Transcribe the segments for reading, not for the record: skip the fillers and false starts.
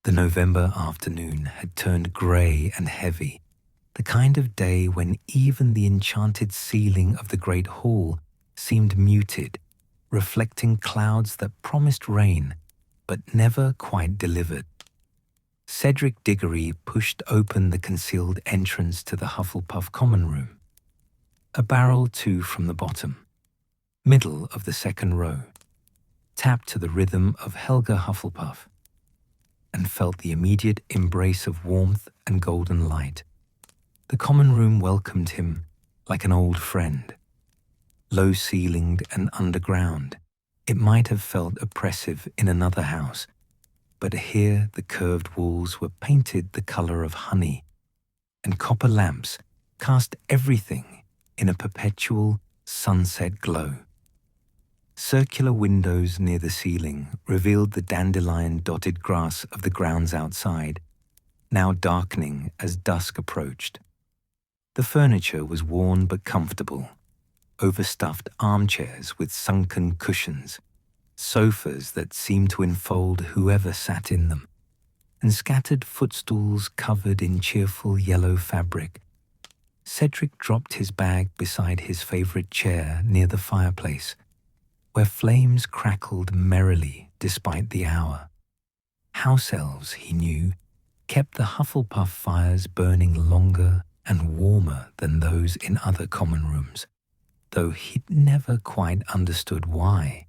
The November afternoon had turned grey and heavy, the kind of day when even the enchanted ceiling of the great hall seemed muted, reflecting clouds that promised rain but never quite delivered. Cedric Diggory pushed open the concealed entrance to the Hufflepuff common room. A barrel two from the bottom, middle of the second row, tapped to the rhythm of Helga Hufflepuff, and felt the immediate embrace of warmth and golden light. The common room welcomed him like an old friend. Low-ceilinged and underground, it might have felt oppressive in another house, but here the curved walls were painted the color of honey, and copper lamps cast everything in a perpetual sunset glow. Circular windows near the ceiling revealed the dandelion-dotted grass of the grounds outside, now darkening as dusk approached. The furniture was worn but comfortable, overstuffed armchairs with sunken cushions, sofas that seemed to enfold whoever sat in them, and scattered footstools covered in cheerful yellow fabric. Cedric dropped his bag beside his favorite chair near the fireplace, where flames crackled merrily despite the hour. House elves, he knew, kept the Hufflepuff fires burning longer and warmer than those in other common rooms, though he'd never quite understood why.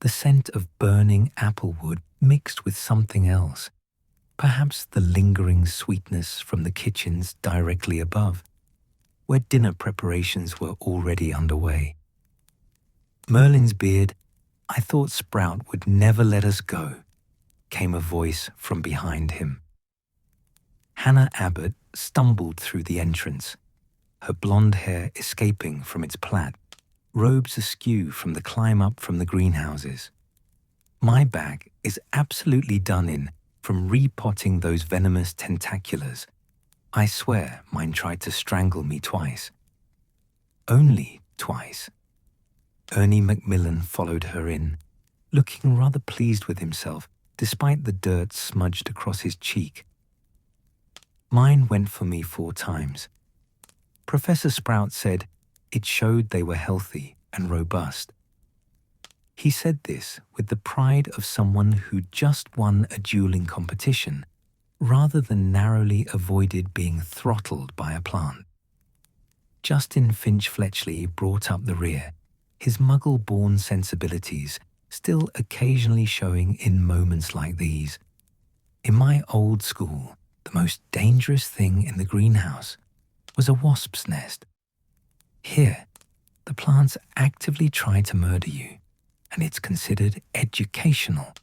The scent of burning applewood mixed with something else, perhaps the lingering sweetness from the kitchens directly above, where dinner preparations were already underway. Merlin's beard, "I thought Sprout would never let us go," came a voice from behind him. Hannah Abbott stumbled through the entrance, her blonde hair escaping from its plait, robes askew from the climb up from the greenhouses. "My back is absolutely done in from repotting those venomous tentaculars. I swear mine tried to strangle me twice." Only twice. Ernie Macmillan followed her in, looking rather pleased with himself despite the dirt smudged across his cheek. "Mine went for me 4 times. Professor Sprout said it showed they were healthy and robust." He said this with the pride of someone who just won a dueling competition, rather than narrowly avoided being throttled by a plant. Justin Finch-Fletchley brought up the rear, his muggle-born sensibilities still occasionally showing in moments like these. "In my old school, the most dangerous thing in the greenhouse was a wasp's nest. Here, the plants actively try to murder you, and it's considered educational."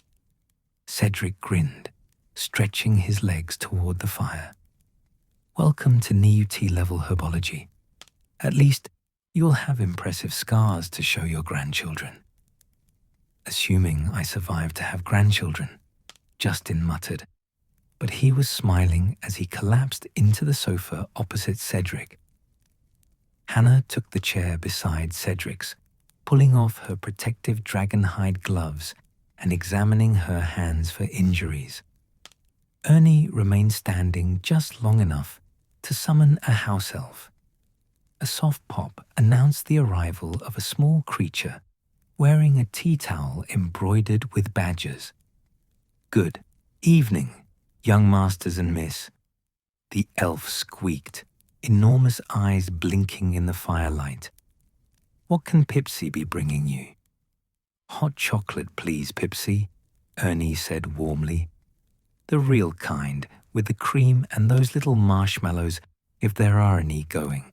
Cedric grinned, stretching his legs toward the fire. "Welcome to NEUT-level herbology. At least, you'll have impressive scars to show your grandchildren." "Assuming I survive to have grandchildren," Justin muttered, but he was smiling as he collapsed into the sofa opposite Cedric. Hannah took the chair beside Cedric's, pulling off her protective dragonhide gloves and examining her hands for injuries. Ernie remained standing just long enough to summon a house elf. A soft pop announced the arrival of a small creature wearing a tea towel embroidered with badgers. "Good evening, young masters and miss," the elf squeaked, enormous eyes blinking in the firelight. "What can Pipsy be bringing you?" "Hot chocolate, please, Pipsy," Ernie said warmly. "The real kind, with the cream and those little marshmallows, if there are any going.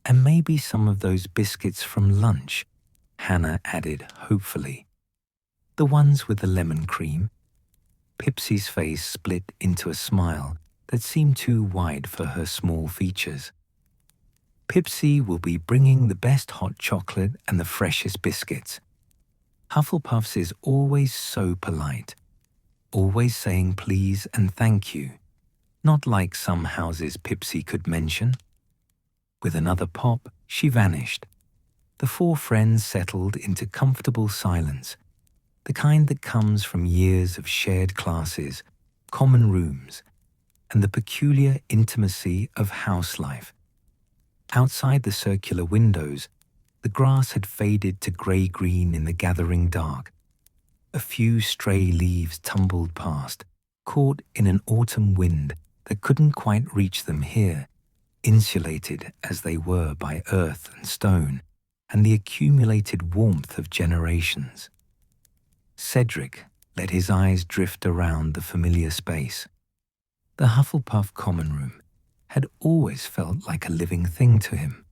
And maybe some of those biscuits from lunch," Hannah added hopefully. "The ones with the lemon cream." Pipsy's face split into a smile that seemed too wide for her small features. "Pipsy will be bringing the best hot chocolate and the freshest biscuits. Hufflepuff's is always so polite, always saying please and thank you, not like some houses Pipsy could mention." With another pop, she vanished. The 4 friends settled into comfortable silence, the kind that comes from years of shared classes common rooms, and the peculiar intimacy of house life. Outside the circular windows, the grass had faded to grey-green in the gathering dark. A few stray leaves tumbled past, caught in an autumn wind that couldn't quite reach them here, insulated as they were by earth and stone and the accumulated warmth of generations. Cedric let his eyes drift around the familiar space. The Hufflepuff common room had always felt like a living thing to him,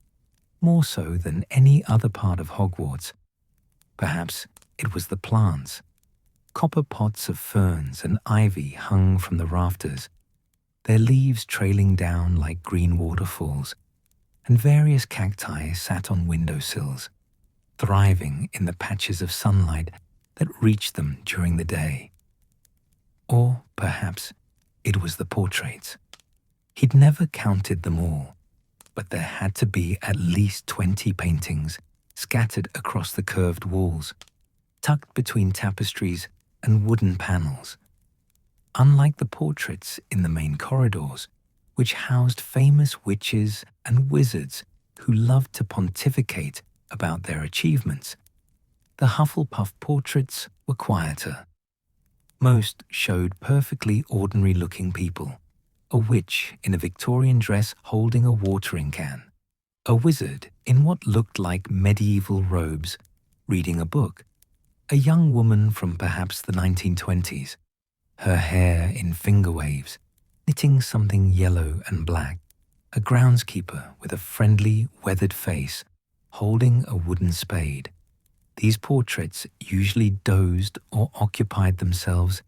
more so than any other part of Hogwarts. Perhaps it was the plants. Copper pots of ferns and ivy hung from the rafters, their leaves trailing down like green waterfalls, and various cacti sat on windowsills, thriving in the patches of sunlight that reached them during the day. Or perhaps it was the portraits. He'd never counted them all, but there had to be at least 20 paintings scattered across the curved walls, tucked between tapestries and wooden panels. Unlike the portraits in the main corridors, which housed famous witches and wizards who loved to pontificate about their achievements, the Hufflepuff portraits were quieter. Most showed perfectly ordinary-looking people, a witch in a Victorian dress holding a watering can, a wizard in what looked like medieval robes reading a book, a young woman from perhaps the 1920s, her hair in finger waves, knitting something yellow and black, a groundskeeper with a friendly, weathered face, holding a wooden spade. These portraits usually dozed or occupied themselves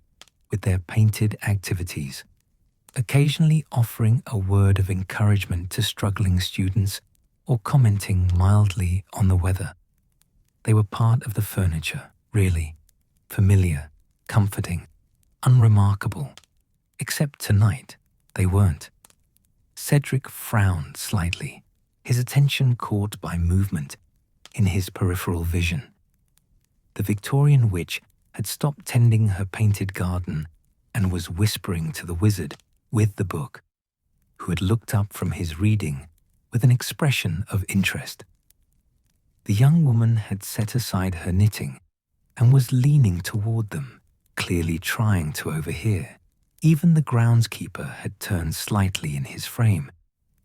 with their painted activities, occasionally offering a word of encouragement to struggling students or commenting mildly on the weather. They were part of the furniture, really, familiar, comforting, unremarkable. Except tonight, they weren't. Cedric frowned slightly, his attention caught by movement in his peripheral vision. The Victorian witch had stopped tending her painted garden and was whispering to the wizard with the book, who had looked up from his reading with an expression of interest. The young woman had set aside her knitting and was leaning toward them, clearly trying to overhear. Even the groundskeeper had turned slightly in his frame,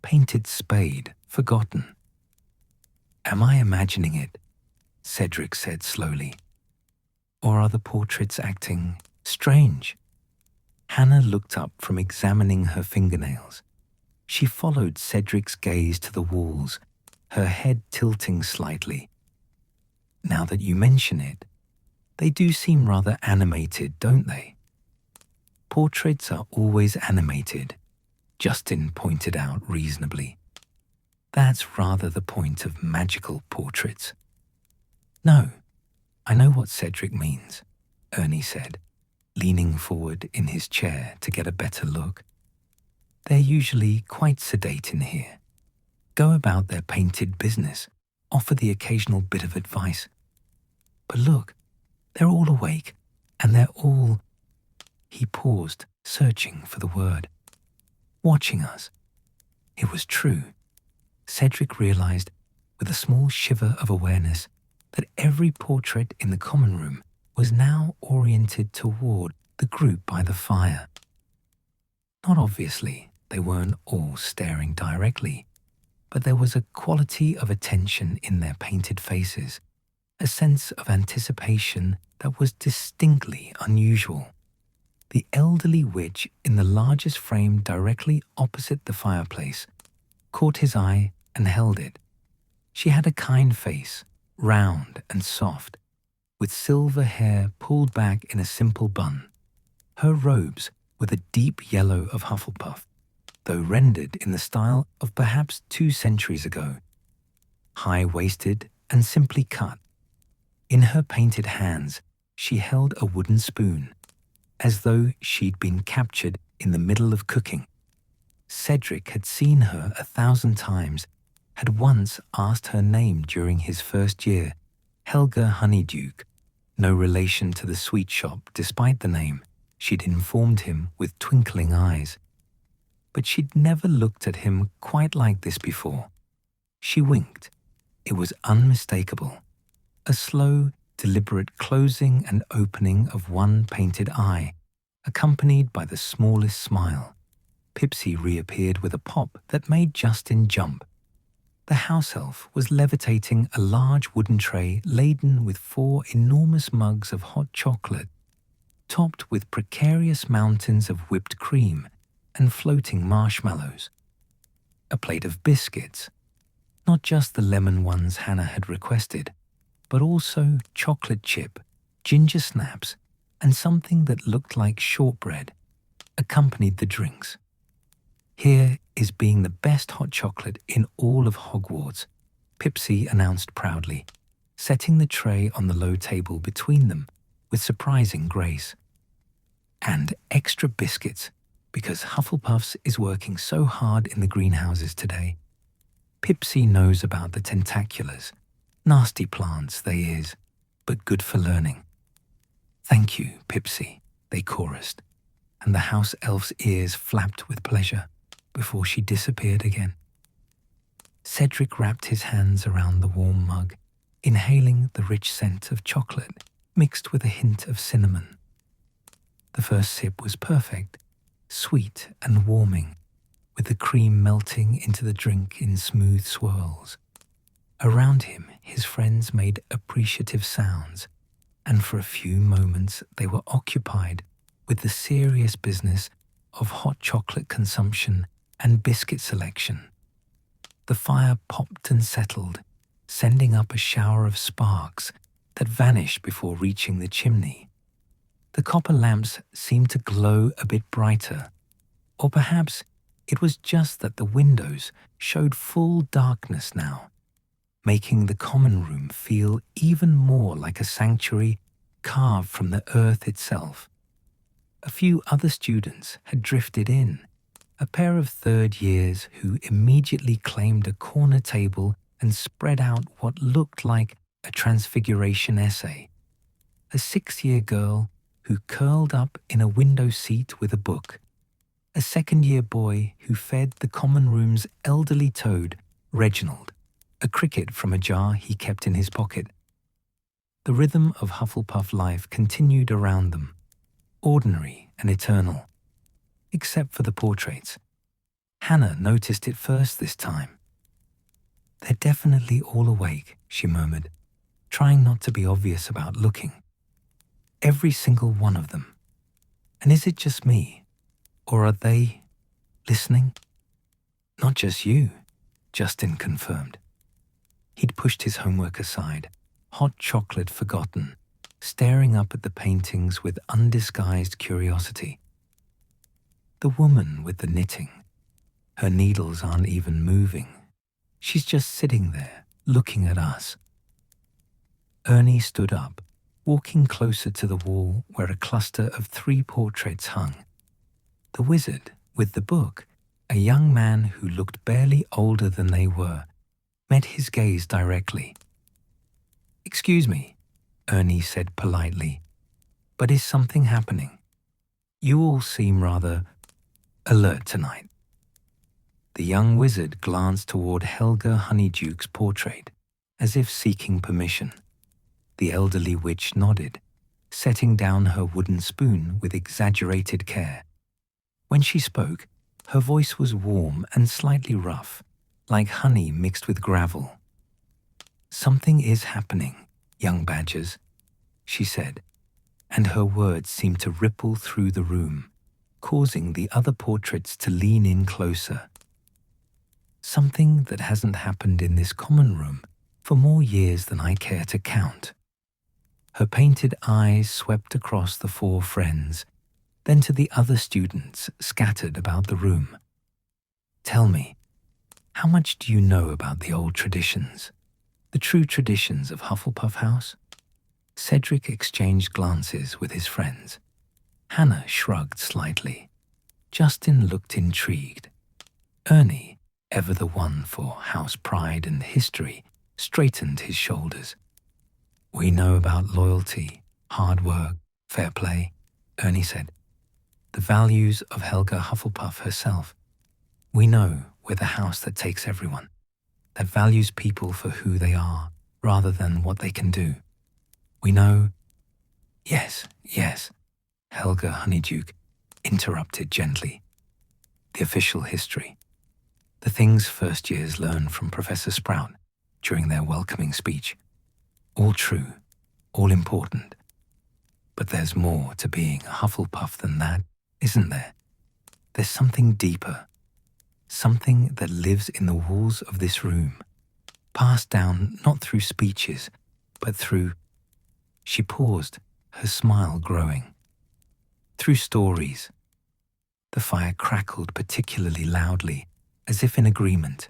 painted spade forgotten. "Am I imagining it?" Cedric said slowly. "Or are the portraits acting strange?" Hannah looked up from examining her fingernails. She followed Cedric's gaze to the walls, her head tilting slightly. "Now that you mention it, they do seem rather animated, don't they?" "Portraits are always animated," Justin pointed out reasonably. "That's rather the point of magical portraits." "No, I know what Cedric means," Ernie said, leaning forward in his chair to get a better look. "They're usually quite sedate in here. Go about their painted business, offer the occasional bit of advice. But look, they're all awake, and they're all—" He paused, searching for the word. "Watching us." It was true. Cedric realized, with a small shiver of awareness, that every portrait in the common room was now oriented toward the group by the fire. Not obviously, they weren't all staring directly, but there was a quality of attention in their painted faces, a sense of anticipation that was distinctly unusual. The elderly witch in the largest frame directly opposite the fireplace caught his eye and held it. She had a kind face, round and soft, with silver hair pulled back in a simple bun. Her robes were the deep yellow of Hufflepuff, though rendered in the style of perhaps 2 centuries ago, high-waisted and simply cut. In her painted hands, she held a wooden spoon, as though she'd been captured in the middle of cooking. Cedric had seen her 1,000 times, had once asked her name during his first year, Helga Honeydew, no relation to the sweet shop despite the name. she'd informed him with twinkling eyes. But she'd never looked at him quite like this before. She winked. It was unmistakable. A slow, deliberate closing and opening of one painted eye, accompanied by the smallest smile. Pipsy reappeared with a pop that made Justin jump. The house elf was levitating a large wooden tray laden with 4 enormous mugs of hot chocolate, topped with precarious mountains of whipped cream and floating marshmallows. A plate of biscuits, not just the lemon ones Hannah had requested, but also chocolate chip, ginger snaps, and something that looked like shortbread, accompanied the drinks. "Here is being the best hot chocolate in all of Hogwarts," Pipsy announced proudly, setting the tray on the low table between them with surprising grace. "And extra biscuits, because Hufflepuffs is working so hard in the greenhouses today. Pipsy knows about the tentaculars. Nasty plants, they is, but good for learning." "Thank you, Pipsy," they chorused, and the house elf's ears flapped with pleasure before she disappeared again. Cedric wrapped his hands around the warm mug, inhaling the rich scent of chocolate mixed with a hint of cinnamon. The first sip was perfect, sweet and warming, with the cream melting into the drink in smooth swirls. Around him, his friends made appreciative sounds, and for a few moments they were occupied with the serious business of hot chocolate consumption and biscuit selection. The fire popped and settled, sending up a shower of sparks that vanished before reaching the chimney. The copper lamps seemed to glow a bit brighter, or perhaps it was just that the windows showed full darkness now, making the common room feel even more like a sanctuary carved from the earth itself. A few other students had drifted in, a pair of third years who immediately claimed a corner table and spread out what looked like a transfiguration essay. A 6-year girl who curled up in a window seat with a book. A second-year boy who fed the common room's elderly toad, Reginald, a cricket from a jar he kept in his pocket. The rhythm of Hufflepuff life continued around them, ordinary and eternal, except for the portraits. Hannah noticed it first this time. "They're definitely all awake," she murmured, trying not to be obvious about looking. "Every single one of them. And is it just me? Or are they listening?" "Not just you," Justin confirmed. He'd pushed his homework aside, hot chocolate forgotten, staring up at the paintings with undisguised curiosity. "The woman with the knitting. Her needles aren't even moving. She's just sitting there, looking at us." Ernie stood up, walking closer to the wall where a cluster of 3 portraits hung. The wizard, with the book, a young man who looked barely older than they were, met his gaze directly. "Excuse me," Ernie said politely, "but is something happening? You all seem rather alert tonight." The young wizard glanced toward Helga Honeyduke's portrait, as if seeking permission. The elderly witch nodded, setting down her wooden spoon with exaggerated care. When she spoke, her voice was warm and slightly rough, like honey mixed with gravel. "Something is happening, young badgers," she said, and her words seemed to ripple through the room, causing the other portraits to lean in closer. "Something that hasn't happened in this common room for more years than I care to count." Her painted eyes swept across the 4 friends, then to the other students scattered about the room. "Tell me, how much do you know about the old traditions, the true traditions of Hufflepuff House?" Cedric exchanged glances with his friends. Hannah shrugged slightly. Justin looked intrigued. Ernie, ever the one for house pride and history, straightened his shoulders. "We know about loyalty, hard work, fair play," Ernie said. the values of Helga Hufflepuff herself. We know we're the house that takes everyone, that values people for who they are rather than what they can do. We know— Yes, yes, Helga Honeyduke interrupted gently. The official history. The things first years learn from Professor Sprout during their welcoming speech. All true, all important. But there's more to being a Hufflepuff than that, isn't there? There's something deeper, something that lives in the walls of this room, passed down not through speeches, but through— She paused, her smile growing. Through stories. The fire crackled particularly loudly, as if in agreement.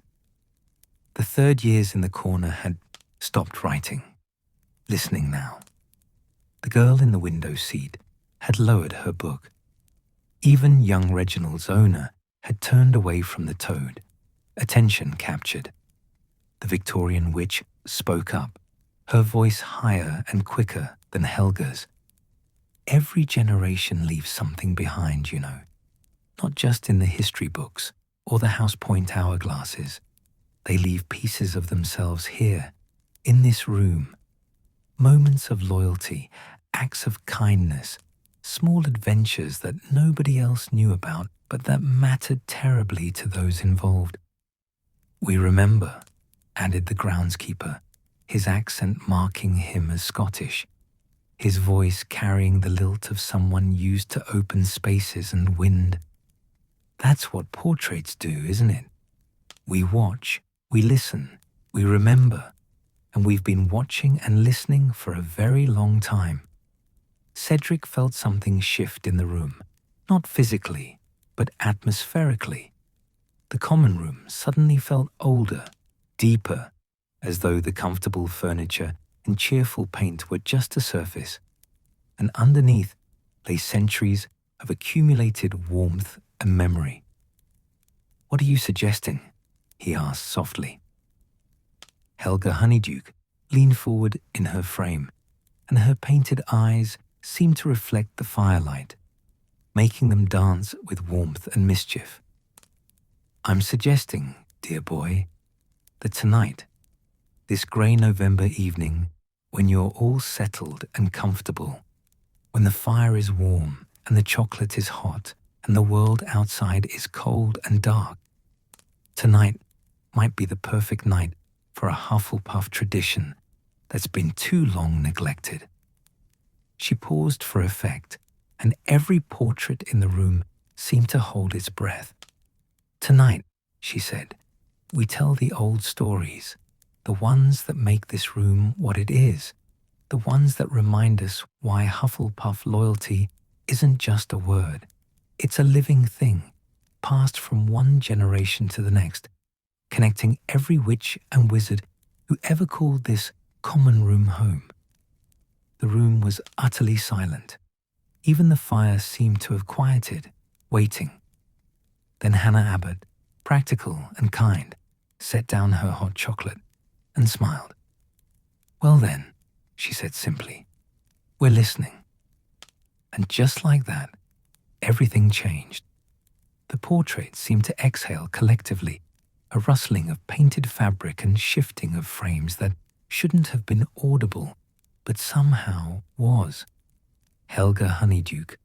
The third years in the corner had stopped writing, listening now. The girl in the window seat had lowered her book. Even young Reginald's owner had turned away from the toad, attention captured. The Victorian witch spoke up, her voice higher and quicker than Helga's. Every generation leaves something behind, you know, not just in the history books or the House Point hourglasses. They leave pieces of themselves here, in this room. Moments of loyalty, acts of kindness, small adventures that nobody else knew about, but that mattered terribly to those involved. We remember, added the groundskeeper, his accent marking him as Scottish, his voice carrying the lilt of someone used to open spaces and wind. That's what portraits do, isn't it? We watch, we listen, we remember, and we've been watching and listening for a very long time. Cedric felt something shift in the room, not physically, but atmospherically. The common room suddenly felt older, deeper, as though the comfortable furniture and cheerful paint were just a surface, and underneath lay centuries of accumulated warmth and memory. "What are you suggesting?" he asked softly. Helga Honeyduke leaned forward in her frame, and her painted eyes seemed to reflect the firelight, making them dance with warmth and mischief. "I'm suggesting, dear boy, that tonight, this grey November evening, when you're all settled and comfortable, when the fire is warm and the chocolate is hot and the world outside is cold and dark, tonight might be the perfect night for a Hufflepuff tradition that's been too long neglected." She paused for effect, and every portrait in the room seemed to hold its breath. "Tonight," she said, "we tell the old stories, the ones that make this room what it is, the ones that remind us why Hufflepuff loyalty isn't just a word. It's a living thing, passed from one generation to the next, connecting every witch and wizard who ever called this common room home." The room was utterly silent. Even the fire seemed to have quieted, waiting. Then Hannah Abbott, practical and kind, set down her hot chocolate and smiled. "Well then," she said simply, "we're listening." And just like that, everything changed. The portraits seemed to exhale collectively, a rustling of painted fabric and shifting of frames that shouldn't have been audible, but somehow was. Helga Honeyduke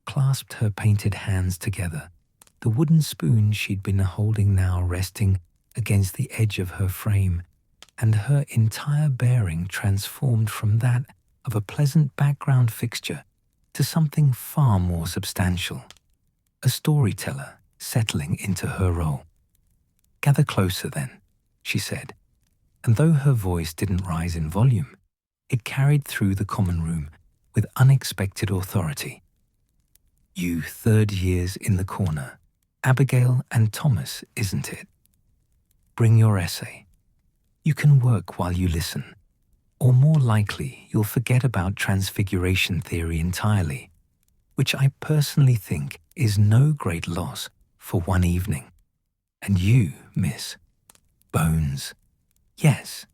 clasped her painted hands together, the wooden spoon she'd been holding now resting against the edge of her frame, and her entire bearing transformed from that of a pleasant background fixture to something far more substantial, a storyteller settling into her role. "Gather closer then," she said, and though her voice didn't rise in volume, it carried through the common room with unexpected authority. "You third years in the corner, Abigail and Thomas, isn't it? Bring your essay. You can work while you listen, or more likely you'll forget about transfiguration theory entirely, which I personally think is no great loss for one evening. And you, Miss Bones, yes,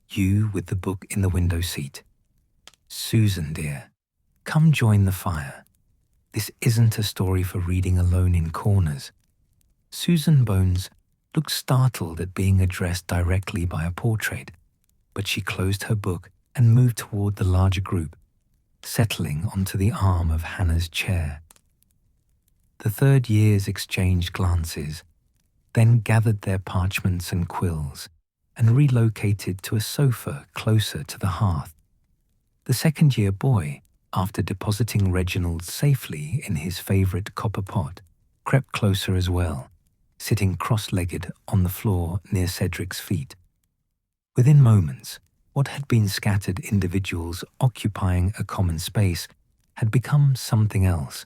you with the book in the window seat. Susan, dear, come join the fire. This isn't a story for reading alone in corners. Susan Bones looked startled at being addressed directly by a portrait, but she closed her book and moved toward the larger group, settling onto the arm of Hannah's chair. The third years exchanged glances, then gathered their parchments and quills and relocated to a sofa closer to the hearth. The second-year boy, after depositing Reginald safely in his favorite copper pot, crept closer as well, sitting cross-legged on the floor near Cedric's feet. Within moments, what had been scattered individuals occupying a common space had become something else.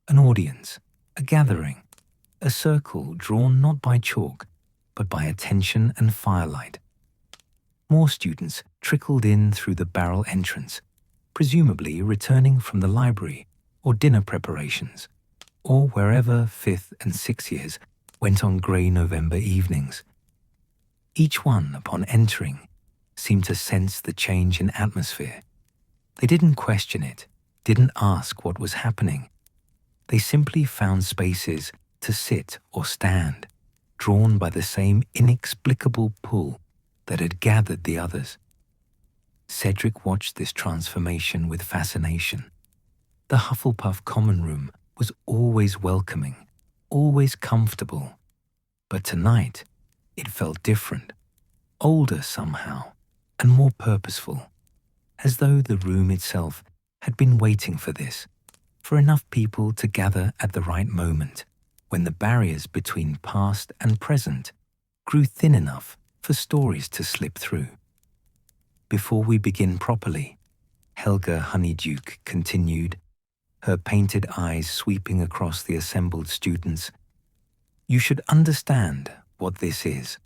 An audience, a gathering, a circle drawn not by chalk, but by attention and firelight. More students trickled in through the barrel entrance, presumably returning from the library or dinner preparations, or wherever 5th and 6th years went on grey November evenings. Each one, upon entering, seemed to sense the change in atmosphere. They didn't question it, didn't ask what was happening. They simply found spaces to sit or stand, drawn by the same inexplicable pull that had gathered the others. Cedric watched this transformation with fascination. The Hufflepuff common room was always welcoming, always comfortable. But tonight, it felt different, older somehow, and more purposeful, as though the room itself had been waiting for this, for enough people to gather at the right moment, when the barriers between past and present grew thin enough for stories to slip through. Before we begin properly, Helga Honeyduke continued, her painted eyes sweeping across the assembled students, you should understand what this is.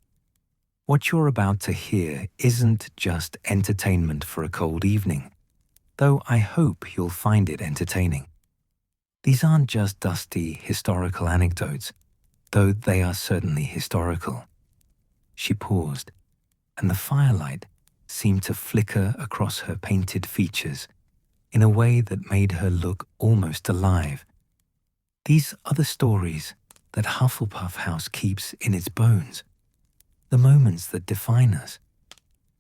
What you're about to hear isn't just entertainment for a cold evening, though I hope you'll find it entertaining. These aren't just dusty historical anecdotes, though they are certainly historical. She paused, and the firelight seemed to flicker across her painted features in a way that made her look almost alive. These are the stories that Hufflepuff House keeps in its bones, the moments that define us,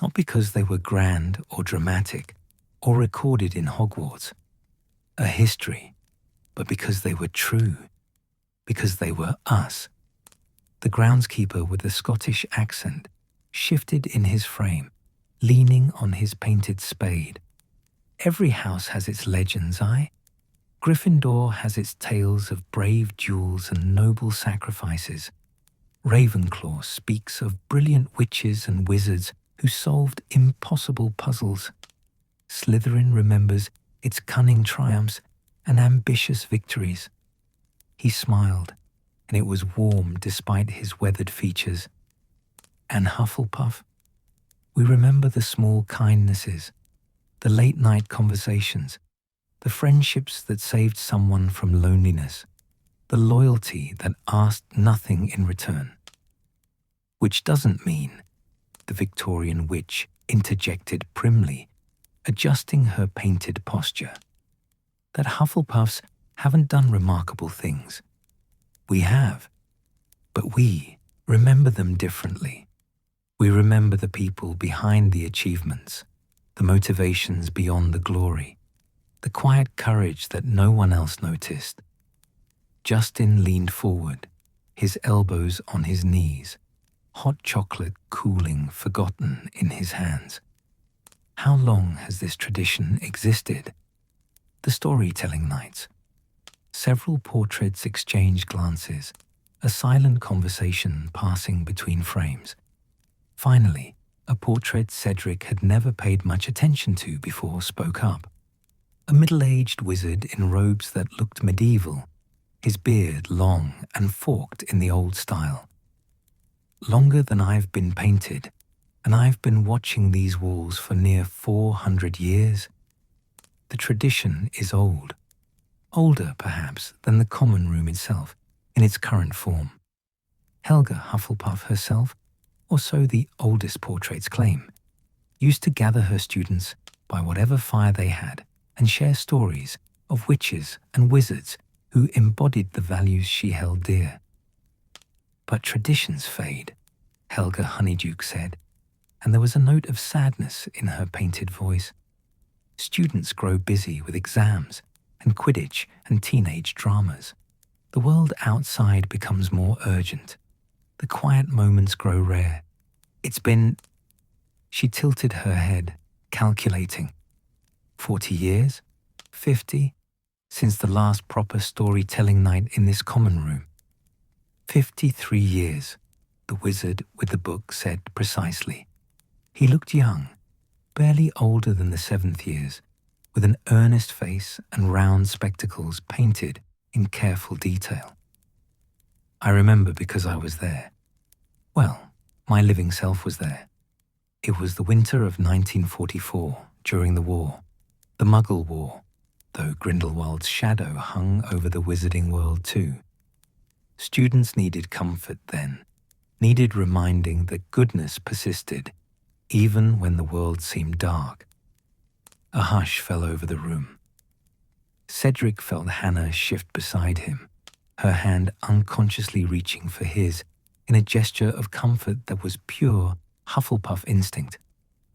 not because they were grand or dramatic or recorded in Hogwarts, a history, but because they were true, because they were us. The groundskeeper with a Scottish accent shifted in his frame, leaning on his painted spade. Every house has its legends, Gryffindor has its tales of brave duels and noble sacrifices. Ravenclaw speaks of brilliant witches and wizards who solved impossible puzzles. Slytherin remembers its cunning triumphs and ambitious victories. He smiled, and it was warm despite his weathered features. And Hufflepuff? We remember the small kindnesses, the late-night conversations, the friendships that saved someone from loneliness, the loyalty that asked nothing in return. Which doesn't mean, the Victorian witch interjected primly, adjusting her painted posture, that Hufflepuffs haven't done remarkable things. We have, but we remember them differently. We remember the people behind the achievements, the motivations beyond the glory, the quiet courage that no one else noticed. Justin leaned forward, his elbows on his knees, hot chocolate cooling forgotten in his hands. How long has this tradition existed? The storytelling nights. Several portraits exchanged glances, a silent conversation passing between frames. Finally, a portrait Cedric had never paid much attention to before spoke up. A middle-aged wizard in robes that looked medieval, his beard long and forked in the old style. Longer than I've been painted, and I've been watching these walls for near 400 years. The tradition is old. Older, perhaps, than the common room itself, in its current form. Helga Hufflepuff herself, or so the oldest portraits claim, used to gather her students by whatever fire they had and share stories of witches and wizards who embodied the values she held dear. But traditions fade, Helga Honeyduke said, and there was a note of sadness in her painted voice. Students grow busy with exams and Quidditch and teenage dramas. The world outside becomes more urgent. The quiet moments grow rare. It's been... She tilted her head, calculating. 40 years? 50? Since the last proper storytelling night in this common room. 53 years, the wizard with the book said precisely. He looked young, barely older than the 7th years, with an earnest face and round spectacles painted in careful detail. I remember because I was there. Well, my living self was there. It was the winter of 1944, during the war, the Muggle War, though Grindelwald's shadow hung over the wizarding world too. Students needed comfort then, needed reminding that goodness persisted, even when the world seemed dark. A hush fell over the room. Cedric felt Hannah shift beside him, her hand unconsciously reaching for his, in a gesture of comfort that was pure Hufflepuff instinct,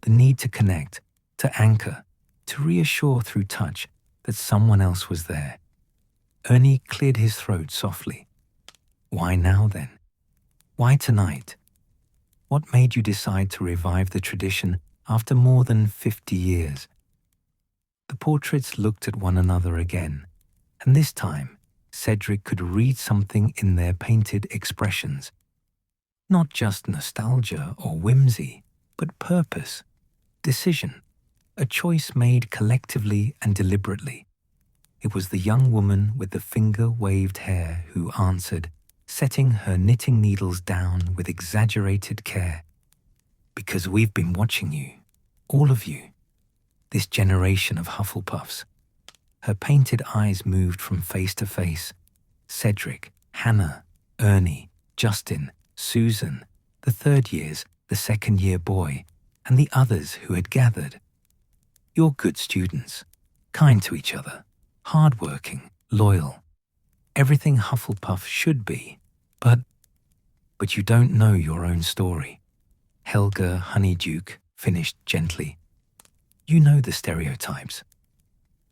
the need to connect, to anchor, to reassure through touch that someone else was there. Ernie cleared his throat softly. Why now then? Why tonight? What made you decide to revive the tradition after more than 50 years? The portraits looked at one another again, and this time Cedric could read something in their painted expressions. Not just nostalgia or whimsy, but purpose, decision, a choice made collectively and deliberately. It was the young woman with the finger-waved hair who answered, setting her knitting needles down with exaggerated care. Because we've been watching you, all of you, this generation of Hufflepuffs. Her painted eyes moved from face to face. Cedric, Hannah, Ernie, Justin, Susan, the 3rd years, the 2nd year boy, and the others who had gathered. You're good students, kind to each other, hardworking, loyal, everything Hufflepuff should be, but you don't know your own story. Helga Honeyduke finished gently. You know the stereotypes.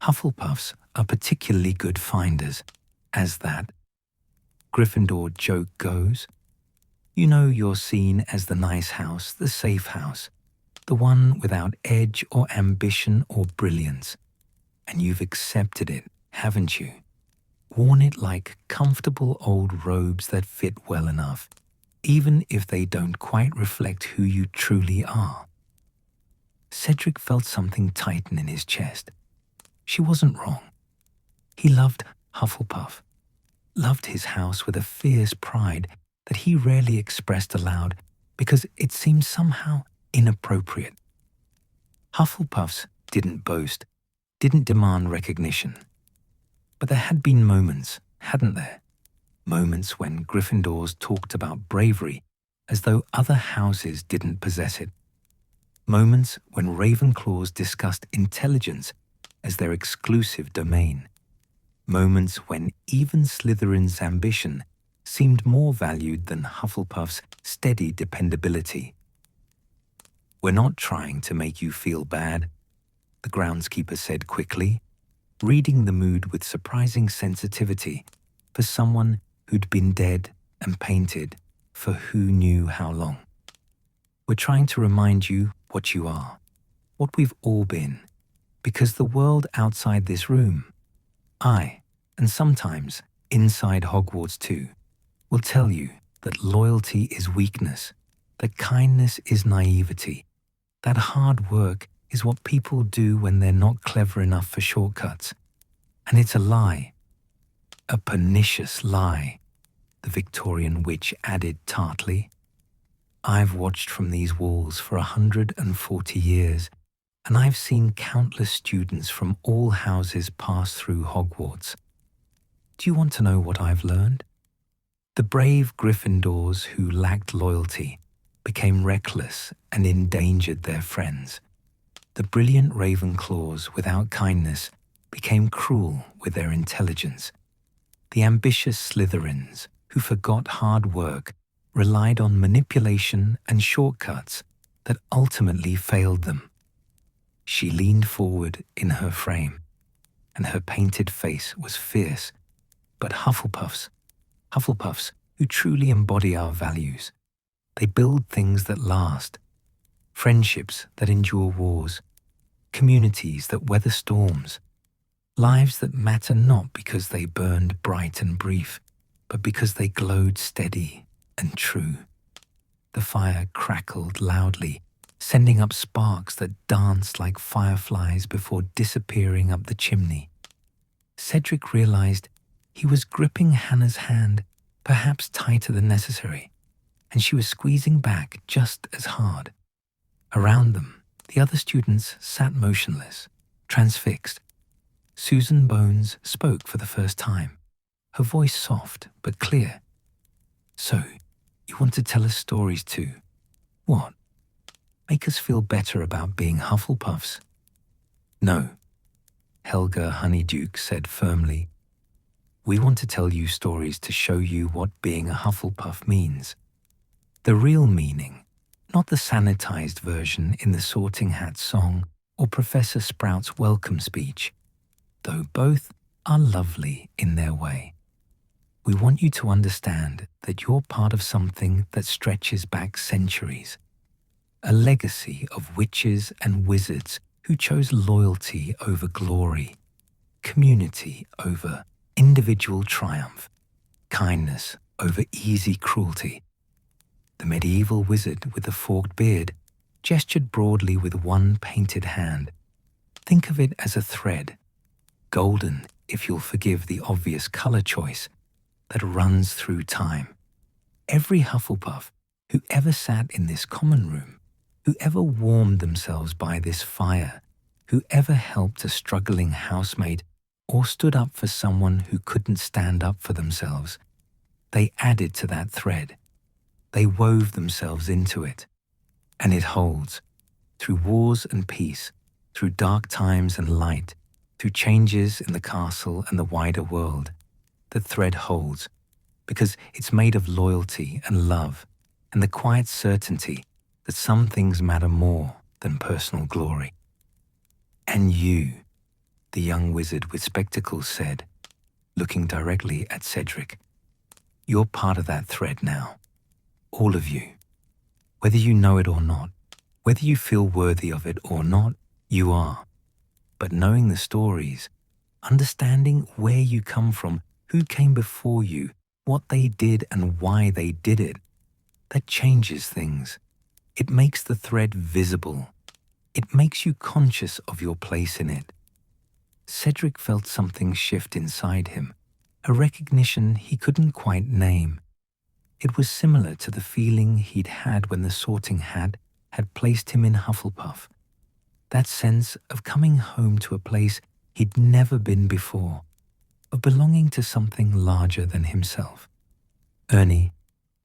Hufflepuffs are particularly good finders, as that Gryffindor joke goes. You know you're seen as the nice house, the safe house, the one without edge or ambition or brilliance. And you've accepted it, haven't you? Worn it like comfortable old robes that fit well enough, even if they don't quite reflect who you truly are. Cedric felt something tighten in his chest. She wasn't wrong. He loved Hufflepuff, loved his house with a fierce pride that he rarely expressed aloud because it seemed somehow inappropriate. Hufflepuffs didn't boast, didn't demand recognition. But there had been moments, hadn't there? Moments when Gryffindors talked about bravery as though other houses didn't possess it. Moments when Ravenclaws discussed intelligence as their exclusive domain. Moments when even Slytherin's ambition seemed more valued than Hufflepuff's steady dependability. We're not trying to make you feel bad, the groundskeeper said quickly, reading the mood with surprising sensitivity for someone who'd been dead and painted for who knew how long. We're trying to remind you what you are, what we've all been, because the world outside this room, and sometimes inside Hogwarts too, will tell you that loyalty is weakness, that kindness is naivety, that hard work is what people do when they're not clever enough for shortcuts. And it's a lie, a pernicious lie, the Victorian witch added tartly. I've watched from these walls for 140 years, and I've seen countless students from all houses pass through Hogwarts. Do you want to know what I've learned? The brave Gryffindors who lacked loyalty became reckless and endangered their friends. The brilliant Ravenclaws without kindness became cruel with their intelligence. The ambitious Slytherins, who forgot hard work, relied on manipulation and shortcuts that ultimately failed them. She leaned forward in her frame, and her painted face was fierce. But Hufflepuffs who truly embody our values, they build things that last, friendships that endure wars, communities that weather storms, lives that matter not because they burned bright and brief, but because they glowed steady and true. The fire crackled loudly, sending up sparks that danced like fireflies before disappearing up the chimney. Cedric realized he was gripping Hannah's hand, perhaps tighter than necessary, and she was squeezing back just as hard. Around them, the other students sat motionless, transfixed. Susan Bones spoke for the first time, her voice soft but clear. "So, you want to tell us stories too? What? Make us feel better about being Hufflepuffs?" "No," Helga Honeyduke said firmly. "We want to tell you stories to show you what being a Hufflepuff means. The real meaning, not the sanitized version in the Sorting Hat song or Professor Sprout's welcome speech, though both are lovely in their way. We want you to understand that you're part of something that stretches back centuries, a legacy of witches and wizards who chose loyalty over glory, community over individual triumph, kindness over easy cruelty." The medieval wizard with the forked beard gestured broadly with one painted hand. "Think of it as a thread, golden if you'll forgive the obvious color choice, that runs through time. Every Hufflepuff who ever sat in this common room, who ever warmed themselves by this fire, who ever helped a struggling housemate or stood up for someone who couldn't stand up for themselves, they added to that thread. They wove themselves into it. And it holds, through wars and peace, through dark times and light, through changes in the castle and the wider world. The thread holds, because it's made of loyalty and love, and the quiet certainty that some things matter more than personal glory." "And you," the young wizard with spectacles said, looking directly at Cedric, "you're part of that thread now. All of you. Whether you know it or not, whether you feel worthy of it or not, you are. But knowing the stories, understanding where you come from, who came before you, what they did and why they did it, that changes things. It makes the thread visible. It makes you conscious of your place in it." Cedric felt something shift inside him, a recognition he couldn't quite name. It was similar to the feeling he'd had when the Sorting Hat had placed him in Hufflepuff. That sense of coming home to a place he'd never been before, of belonging to something larger than himself. Ernie,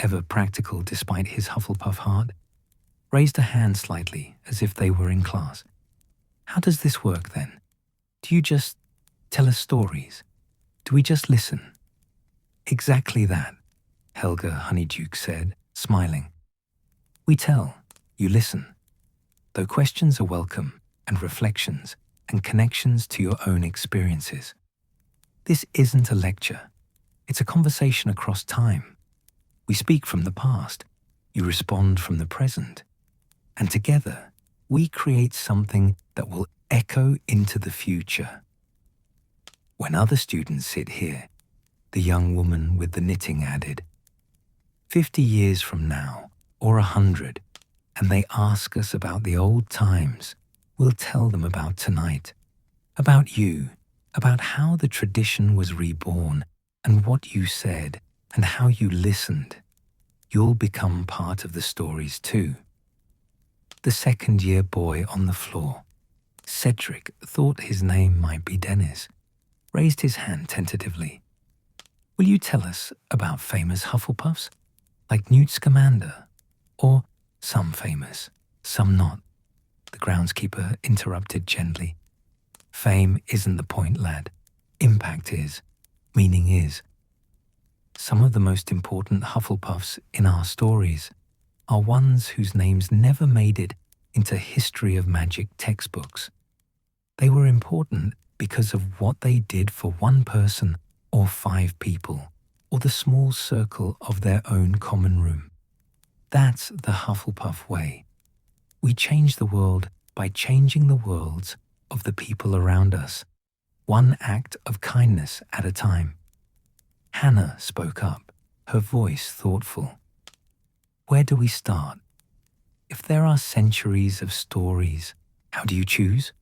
ever practical despite his Hufflepuff heart, raised a hand slightly as if they were in class. "How does this work then? Do you just tell us stories? Do we just listen?" "Exactly that," Helga Honeyduke said, smiling. "We tell, you listen. Though questions are welcome, and reflections, and connections to your own experiences. This isn't a lecture. It's a conversation across time. We speak from the past. You respond from the present. And together, we create something that will echo into the future." "When other students sit here," the young woman with the knitting added, 50 years from now, or 100, and they ask us about the old times, we'll tell them about tonight, about you, about how the tradition was reborn, and what you said, and how you listened. You'll become part of the stories too." The second-year boy on the floor, Cedric thought his name might be Dennis, raised his hand tentatively. "Will you tell us about famous Hufflepuffs? Like Newt Scamander? Or some famous, some not?" The groundskeeper interrupted gently. Fame isn't the point, lad. Impact is. Meaning is. Some of the most important Hufflepuffs in our stories are ones whose names never made it into history of magic textbooks. They were important because of what they did for one person or 5 people, or the small circle of their own common room. That's the Hufflepuff way. We change the world by changing the worlds of the people around us, one act of kindness at a time. Hannah spoke up, her voice thoughtful. Where do we start? If there are centuries of stories, how do you choose?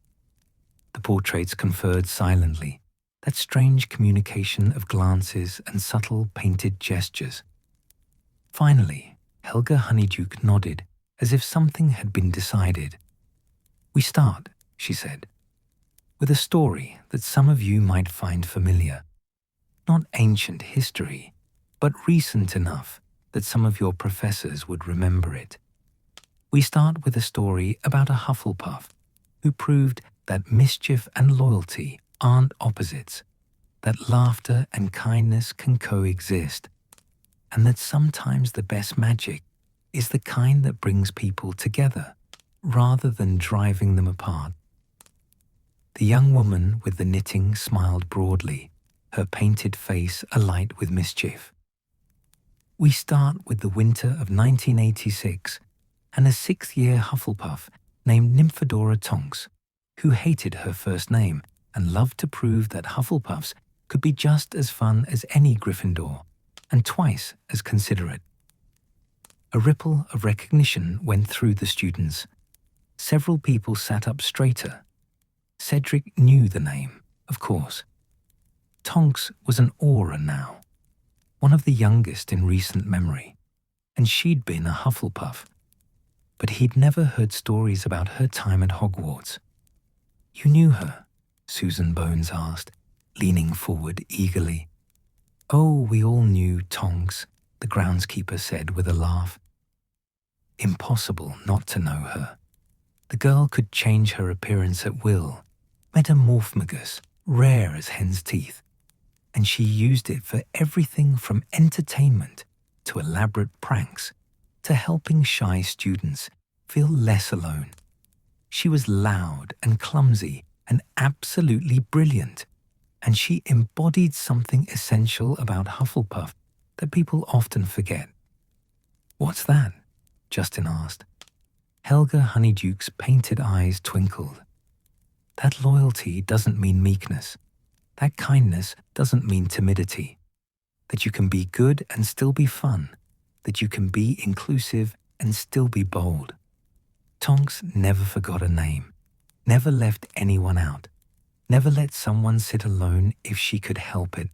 The portraits conferred silently, that strange communication of glances and subtle painted gestures. Finally, Helga Honeyduke nodded as if something had been decided. We start, she said, with a story that some of you might find familiar. Not ancient history, but recent enough that some of your professors would remember it. We start with a story about a Hufflepuff who proved that mischief and loyalty aren't opposites, that laughter and kindness can coexist, and that sometimes the best magic is the kind that brings people together rather than driving them apart. The young woman with the knitting smiled broadly, her painted face alight with mischief. We start with the winter of 1986 and a 6th-year Hufflepuff named Nymphadora Tonks, who hated her first name and loved to prove that Hufflepuffs could be just as fun as any Gryffindor and twice as considerate. A ripple of recognition went through the students. Several people sat up straighter. Cedric knew the name, of course. Tonks was an aura now, one of the youngest in recent memory, and she'd been a Hufflepuff. But he'd never heard stories about her time at Hogwarts. You knew her? Susan Bones asked, leaning forward eagerly. Oh, we all knew Tonks, the groundskeeper said with a laugh. Impossible not to know her. The girl could change her appearance at will, metamorphmagus, rare as hen's teeth, and she used it for everything from entertainment to elaborate pranks to helping shy students feel less alone. She was loud and clumsy and absolutely brilliant, and she embodied something essential about Hufflepuff that people often forget. What's that? Justin asked. Helga Honeyduke's painted eyes twinkled. That loyalty doesn't mean meekness. That kindness doesn't mean timidity. That you can be good and still be fun. That you can be inclusive and still be bold. Tonks never forgot a name, never left anyone out, never let someone sit alone if she could help it.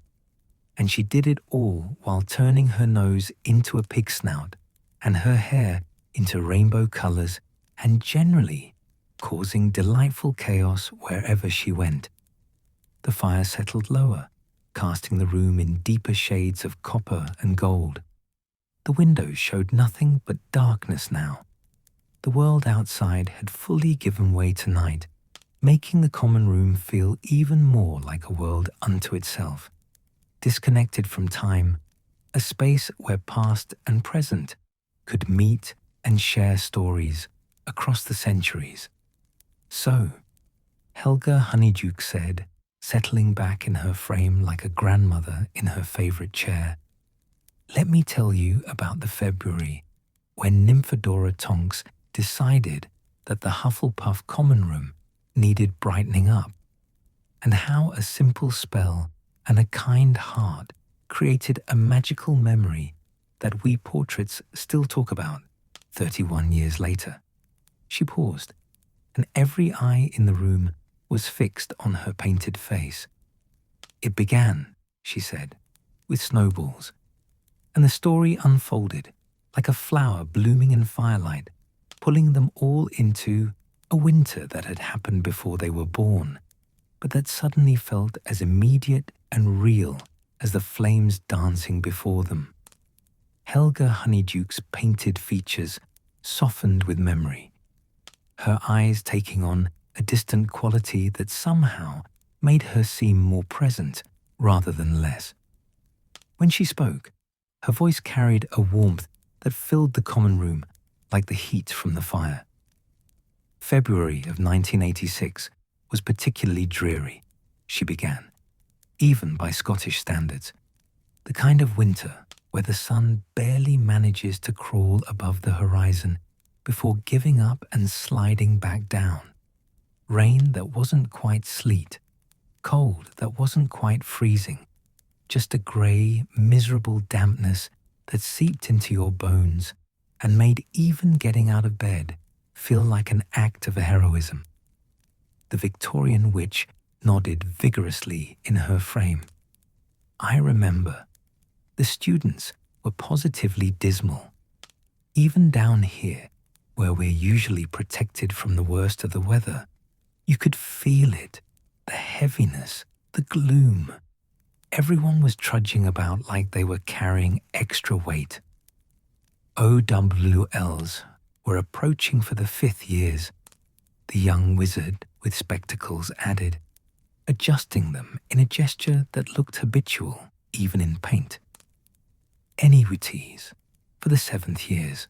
And she did it all while turning her nose into a pig snout and her hair into rainbow colors and generally causing delightful chaos wherever she went. The fire settled lower, casting the room in deeper shades of copper and gold. The windows showed nothing but darkness now. The world outside had fully given way to night, making the common room feel even more like a world unto itself, disconnected from time, a space where past and present could meet and share stories across the centuries. So, Helga Honeyduke said, settling back in her frame like a grandmother in her favorite chair, let me tell you about the February when Nymphadora Tonks decided that the Hufflepuff common room needed brightening up, and how a simple spell and a kind heart created a magical memory that we portraits still talk about 31 years later. She paused, and every eye in the room was fixed on her painted face. It began, she said, with snowballs, and the story unfolded like a flower blooming in firelight, pulling them all into a winter that had happened before they were born, but that suddenly felt as immediate and real as the flames dancing before them. Helga Honeyduke's painted features softened with memory, her eyes taking on a distant quality that somehow made her seem more present rather than less. When she spoke, her voice carried a warmth that filled the common room like the heat from the fire. February of 1986 was particularly dreary, she began, even by Scottish standards. The kind of winter where the sun barely manages to crawl above the horizon before giving up and sliding back down. Rain that wasn't quite sleet, cold that wasn't quite freezing, just a grey, miserable dampness that seeped into your bones and made even getting out of bed feel like an act of heroism. The Victorian witch nodded vigorously in her frame. I remember. The students were positively dismal. Even down here, where we're usually protected from the worst of the weather, you could feel it, the heaviness, the gloom. Everyone was trudging about like they were carrying extra weight. OWLs were approaching for the 5th years, the young wizard with spectacles added, adjusting them in a gesture that looked habitual even in paint. Annuities for the 7th years.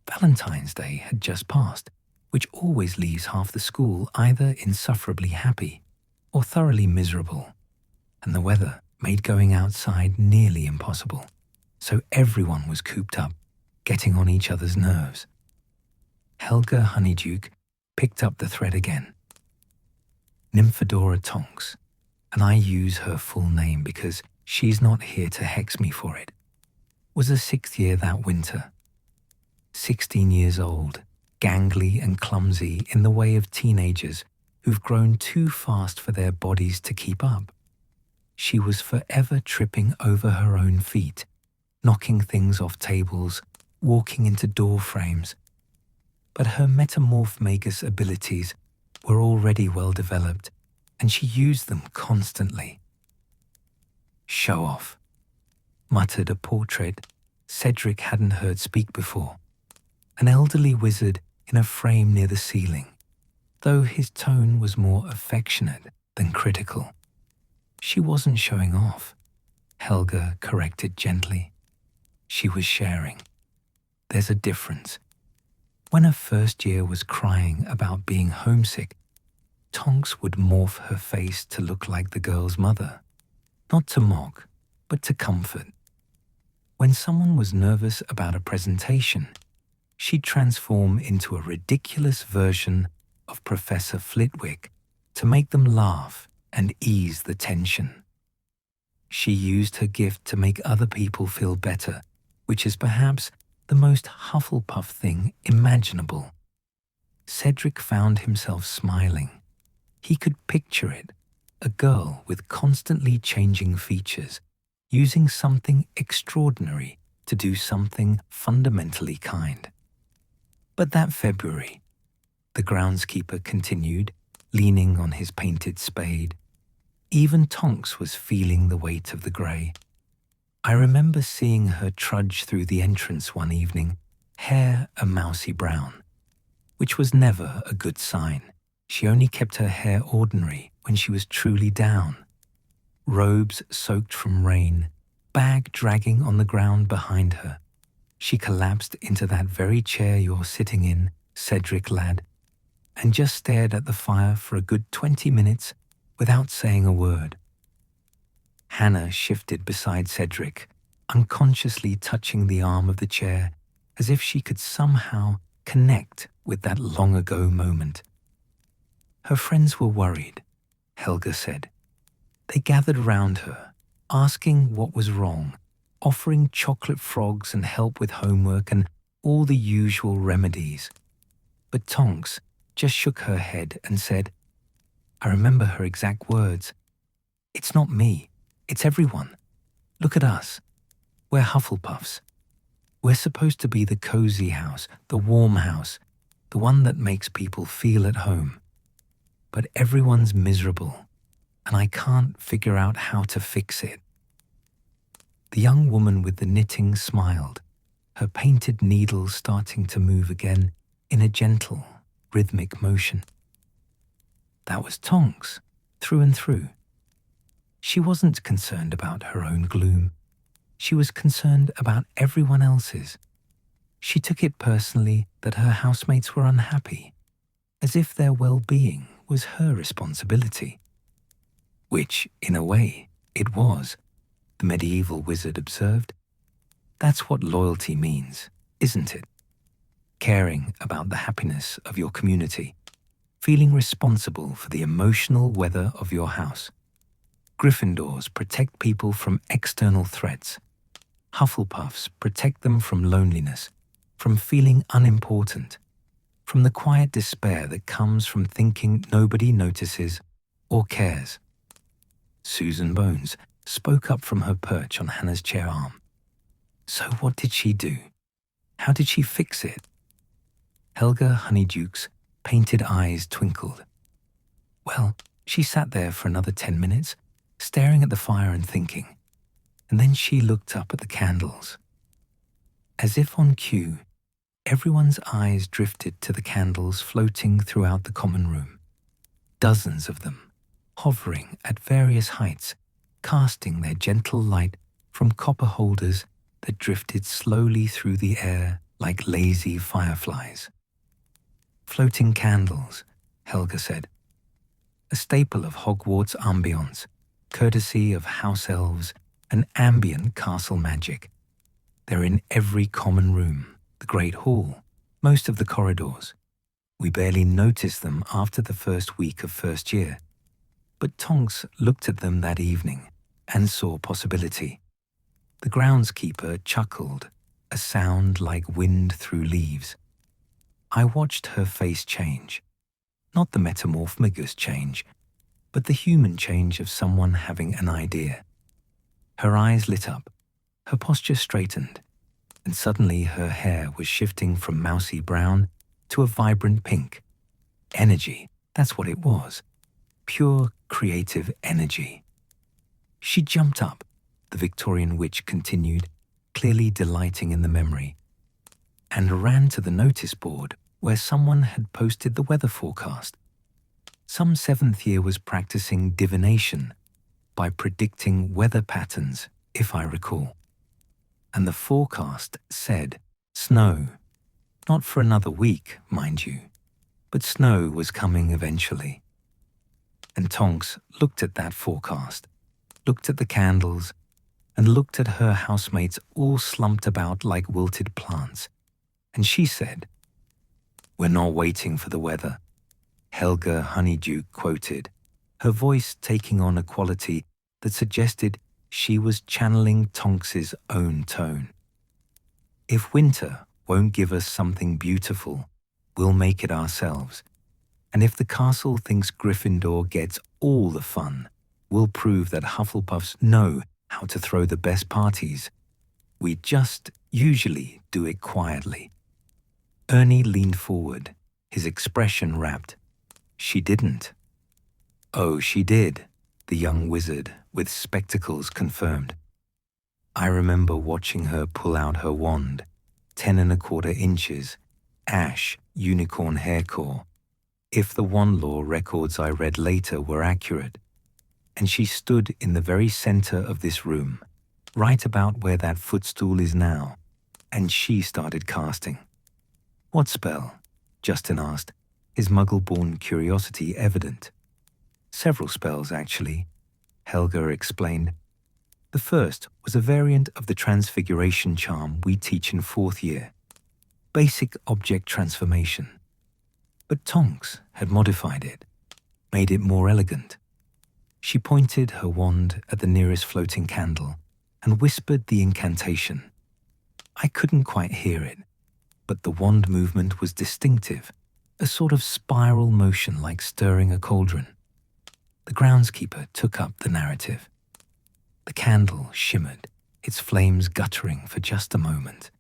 Valentine's Day had just passed, which always leaves half the school either insufferably happy or thoroughly miserable, and the weather made going outside nearly impossible, so everyone was cooped up, getting on each other's nerves. Helga Honeyduke picked up the thread again. Nymphadora Tonks, and I use her full name because she's not here to hex me for it, was a 6th year that winter. 16 years old, gangly and clumsy in the way of teenagers who've grown too fast for their bodies to keep up. She was forever tripping over her own feet, knocking things off tables, walking into door frames. But her metamorph magus abilities were already well developed, and she used them constantly. Show off, muttered a portrait Cedric hadn't heard speak before, an elderly wizard in a frame near the ceiling, though his tone was more affectionate than critical. She wasn't showing off, Helga corrected gently. She was sharing. There's a difference. When her first year was crying about being homesick, Tonks would morph her face to look like the girl's mother, not to mock, but to comfort. When someone was nervous about a presentation, she'd transform into a ridiculous version of Professor Flitwick to make them laugh and ease the tension. She used her gift to make other people feel better, which is perhaps the most Hufflepuff thing imaginable. Cedric found himself smiling. He could picture it, a girl with constantly changing features, using something extraordinary to do something fundamentally kind. But that February, the groundskeeper continued, leaning on his painted spade, even Tonks was feeling the weight of the grey. I remember seeing her trudge through the entrance one evening, hair a mousy brown, which was never a good sign. She only kept her hair ordinary when she was truly down. Robes soaked from rain, bag dragging on the ground behind her. She collapsed into that very chair you're sitting in, Cedric lad, and just stared at the fire for a good 20 minutes without saying a word. Hannah shifted beside Cedric, unconsciously touching the arm of the chair as if she could somehow connect with that long-ago moment. Her friends were worried, Helga said. They gathered round her, asking what was wrong, offering chocolate frogs and help with homework and all the usual remedies. But Tonks just shook her head and said, I remember her exact words, "It's not me, it's everyone. Look at us. We're Hufflepuffs. We're supposed to be the cozy house, the warm house, the one that makes people feel at home. But everyone's miserable, and I can't figure out how to fix it." The young woman with the knitting smiled, her painted needles starting to move again in a gentle, rhythmic motion. That was Tonks, through and through. She wasn't concerned about her own gloom. She was concerned about everyone else's. She took it personally that her housemates were unhappy, as if their well-being was her responsibility. Which, in a way, it was, the medieval wizard observed. That's what loyalty means, isn't it? Caring about the happiness of your community, feeling responsible for the emotional weather of your house. Gryffindors protect people from external threats. Hufflepuffs protect them from loneliness, from feeling unimportant, from the quiet despair that comes from thinking nobody notices or cares. Susan Bones spoke up from her perch on Hannah's chair arm. So what did she do? How did she fix it? Helga Honeyduke's painted eyes twinkled. Well, she sat there for another 10 minutes, staring at the fire and thinking, and then she looked up at the candles. As if on cue, everyone's eyes drifted to the candles floating throughout the common room. Dozens of them, hovering at various heights, casting their gentle light from copper holders that drifted slowly through the air like lazy fireflies. Floating candles, Helga said. A staple of Hogwarts ambience, courtesy of house elves and ambient castle magic. They're in every common room, the Great Hall, most of the corridors. We barely noticed them after the first week of first year. But Tonks looked at them that evening and saw possibility. The groundskeeper chuckled, a sound like wind through leaves. I watched her face change. Not the metamorphmagus change, but the human change of someone having an idea. Her eyes lit up, her posture straightened, and suddenly her hair was shifting from mousy brown to a vibrant pink. Energy, that's what it was. Pure creative energy. She jumped up, the Victorian witch continued, clearly delighting in the memory, and ran to the notice board where someone had posted the weather forecast. Some seventh year was practicing divination by predicting weather patterns, if I recall. And the forecast said snow. Not for another week, mind you, but snow was coming eventually. And Tonks looked at that forecast, looked at the candles, and looked at her housemates all slumped about like wilted plants. And she said, "We're not waiting for the weather," Helga Honeydew quoted, her voice taking on a quality that suggested she was channeling Tonks's own tone. "If winter won't give us something beautiful, we'll make it ourselves. And if the castle thinks Gryffindor gets all the fun, we'll prove that Hufflepuffs know how to throw the best parties. We just usually do it quietly." Ernie leaned forward, his expression rapt. "She didn't." "Oh, she did," the young wizard with spectacles confirmed. "I remember watching her pull out her wand, 10¼ inches, ash unicorn hair core, if the wand law records I read later were accurate. And she stood in the very center of this room, right about where that footstool is now, and she started casting." "What spell?" Justin asked, his muggle-born curiosity evident. "Several spells, actually," Helga explained. "The first was a variant of the transfiguration charm we teach in 4th year, basic object transformation. But Tonks had modified it, made it more elegant. She pointed her wand at the nearest floating candle and whispered the incantation. I couldn't quite hear it, but the wand movement was distinctive, a sort of spiral motion like stirring a cauldron. The groundskeeper took up the narrative. The candle shimmered, its flames guttering for just a moment.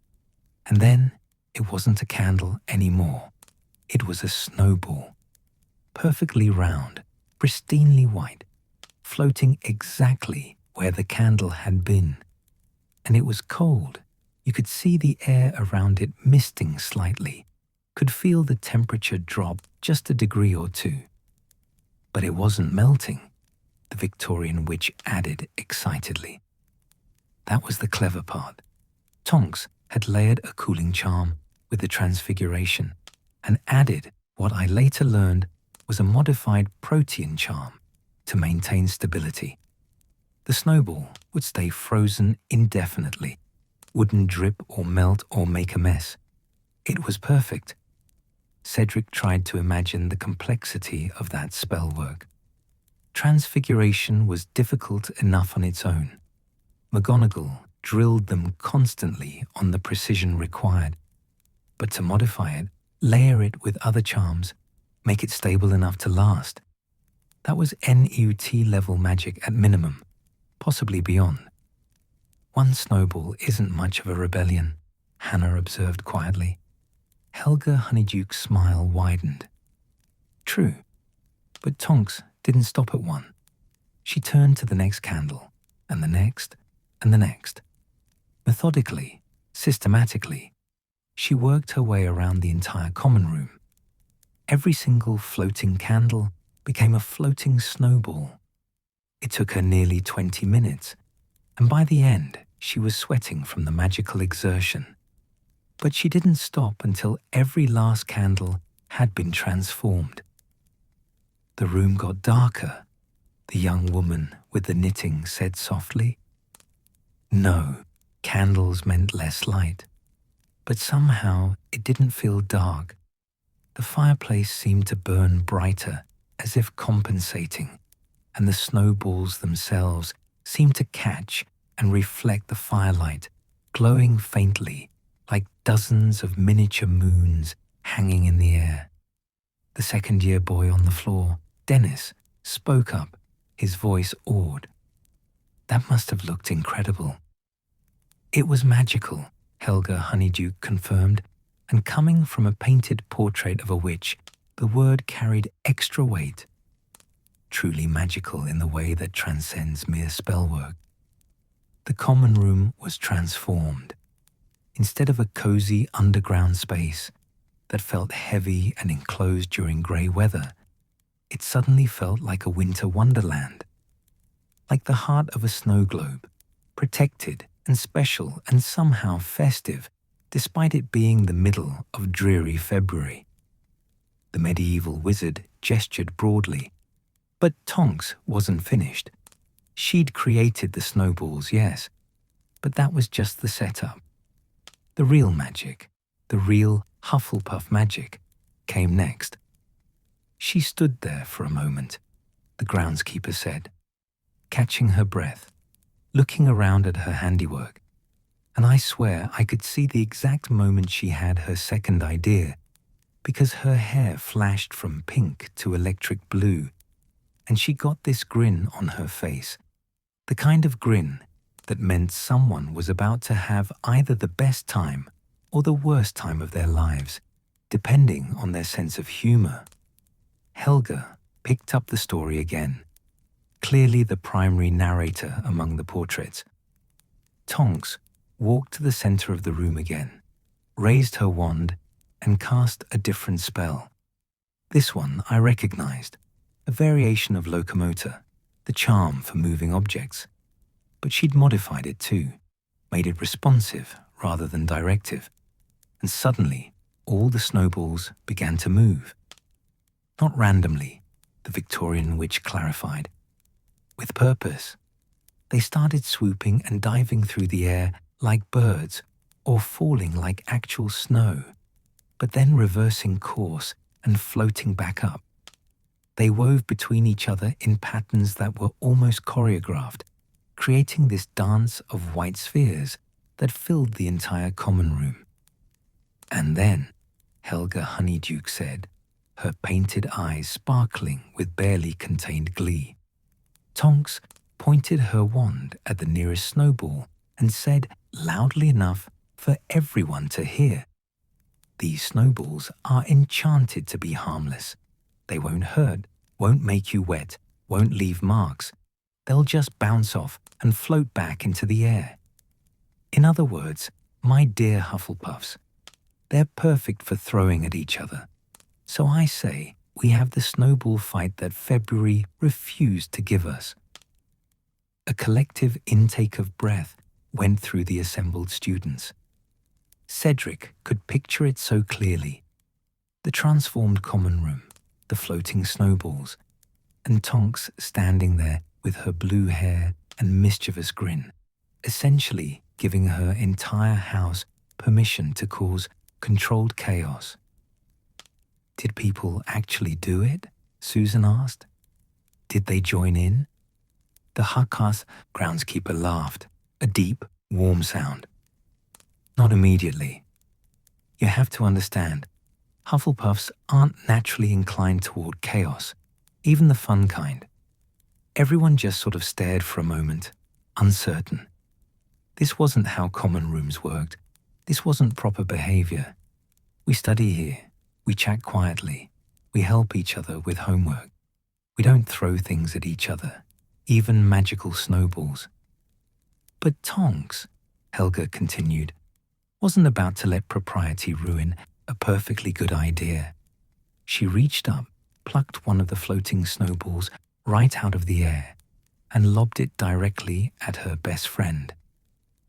And then it wasn't a candle anymore. It was a snowball, perfectly round, pristinely white, floating exactly where the candle had been. And it was cold. You could see the air around it misting slightly, could feel the temperature drop just a degree or two. But it wasn't melting, the Victorian witch added excitedly. That was the clever part. Tonks had layered a cooling charm with the transfiguration and added what I later learned was a modified protean charm to maintain stability. The snowball would stay frozen indefinitely, wouldn't drip or melt or make a mess. It was perfect. Cedric tried to imagine the complexity of that spell work. Transfiguration was difficult enough on its own. McGonagall drilled them constantly on the precision required. But to modify it, layer it with other charms, make it stable enough to last. That was NUT level magic at minimum, possibly beyond. One snowball isn't much of a rebellion, Hannah observed quietly. Helga Honeyduke's smile widened. True, but Tonks didn't stop at one. She turned to the next candle, and the next, and the next. Methodically, systematically, she worked her way around the entire common room. Every single floating candle became a floating snowball. It took her nearly 20 minutes, and by the end, she was sweating from the magical exertion. But she didn't stop until every last candle had been transformed. The room got darker, the young woman with the knitting said softly. No, candles meant less light. But somehow it didn't feel dark. The fireplace seemed to burn brighter, as if compensating, and the snowballs themselves seemed to catch and reflect the firelight, glowing faintly like dozens of miniature moons hanging in the air. The second-year boy on the floor, Dennis, spoke up, his voice awed. That must have looked incredible. It was magical, Helga Honeyduke confirmed, and coming from a painted portrait of a witch, the word carried extra weight. Truly magical in the way that transcends mere spellwork. The common room was transformed. Instead of a cozy underground space that felt heavy and enclosed during grey weather, it suddenly felt like a winter wonderland. Like the heart of a snow globe, protected and special and somehow festive, despite it being the middle of dreary February. The medieval wizard gestured broadly, but Tonks wasn't finished. She'd created the snowballs, yes, but that was just the setup. The real magic, the real Hufflepuff magic, came next. She stood there for a moment, the groundskeeper said, catching her breath, looking around at her handiwork, and I swear I could see the exact moment she had her second idea, because her hair flashed from pink to electric blue, and she got this grin on her face, the kind of grin that meant someone was about to have either the best time or the worst time of their lives, depending on their sense of humor. Helga picked up the story again, clearly the primary narrator among the portraits. Tonks walked to the center of the room again, raised her wand, and cast a different spell. This one I recognized, a variation of locomotor, the charm for moving objects. But she'd modified it too, made it responsive rather than directive, and suddenly all the snowballs began to move. Not randomly, the Victorian witch clarified. With purpose. They started swooping and diving through the air like birds or falling like actual snow, but then reversing course and floating back up. They wove between each other in patterns that were almost choreographed, creating this dance of white spheres that filled the entire common room. And then, Helga Honeyduke said, her painted eyes sparkling with barely contained glee. Tonks pointed her wand at the nearest snowball and said loudly enough for everyone to hear, "These snowballs are enchanted to be harmless. They won't hurt, won't make you wet, won't leave marks. They'll just bounce off and float back into the air. In other words, my dear Hufflepuffs, they're perfect for throwing at each other. So I say we have the snowball fight that February refused to give us. A collective intake of breath went through the assembled students. Cedric could picture it so clearly. The transformed common room, the floating snowballs, and Tonks standing there with her blue hair and mischievous grin, essentially giving her entire house permission to cause controlled chaos. Did people actually do it? Susan asked. Did they join in? The Hogwarts groundskeeper laughed, a deep, warm sound. Not immediately. You have to understand, Hufflepuffs aren't naturally inclined toward chaos, even the fun kind. Everyone just sort of stared for a moment, uncertain. This wasn't how common rooms worked. This wasn't proper behavior. We study here. We chat quietly. We help each other with homework. We don't throw things at each other, even magical snowballs. But Tonks, Helga continued, wasn't about to let propriety ruin a perfectly good idea. She reached up, plucked one of the floating snowballs right out of the air, and lobbed it directly at her best friend,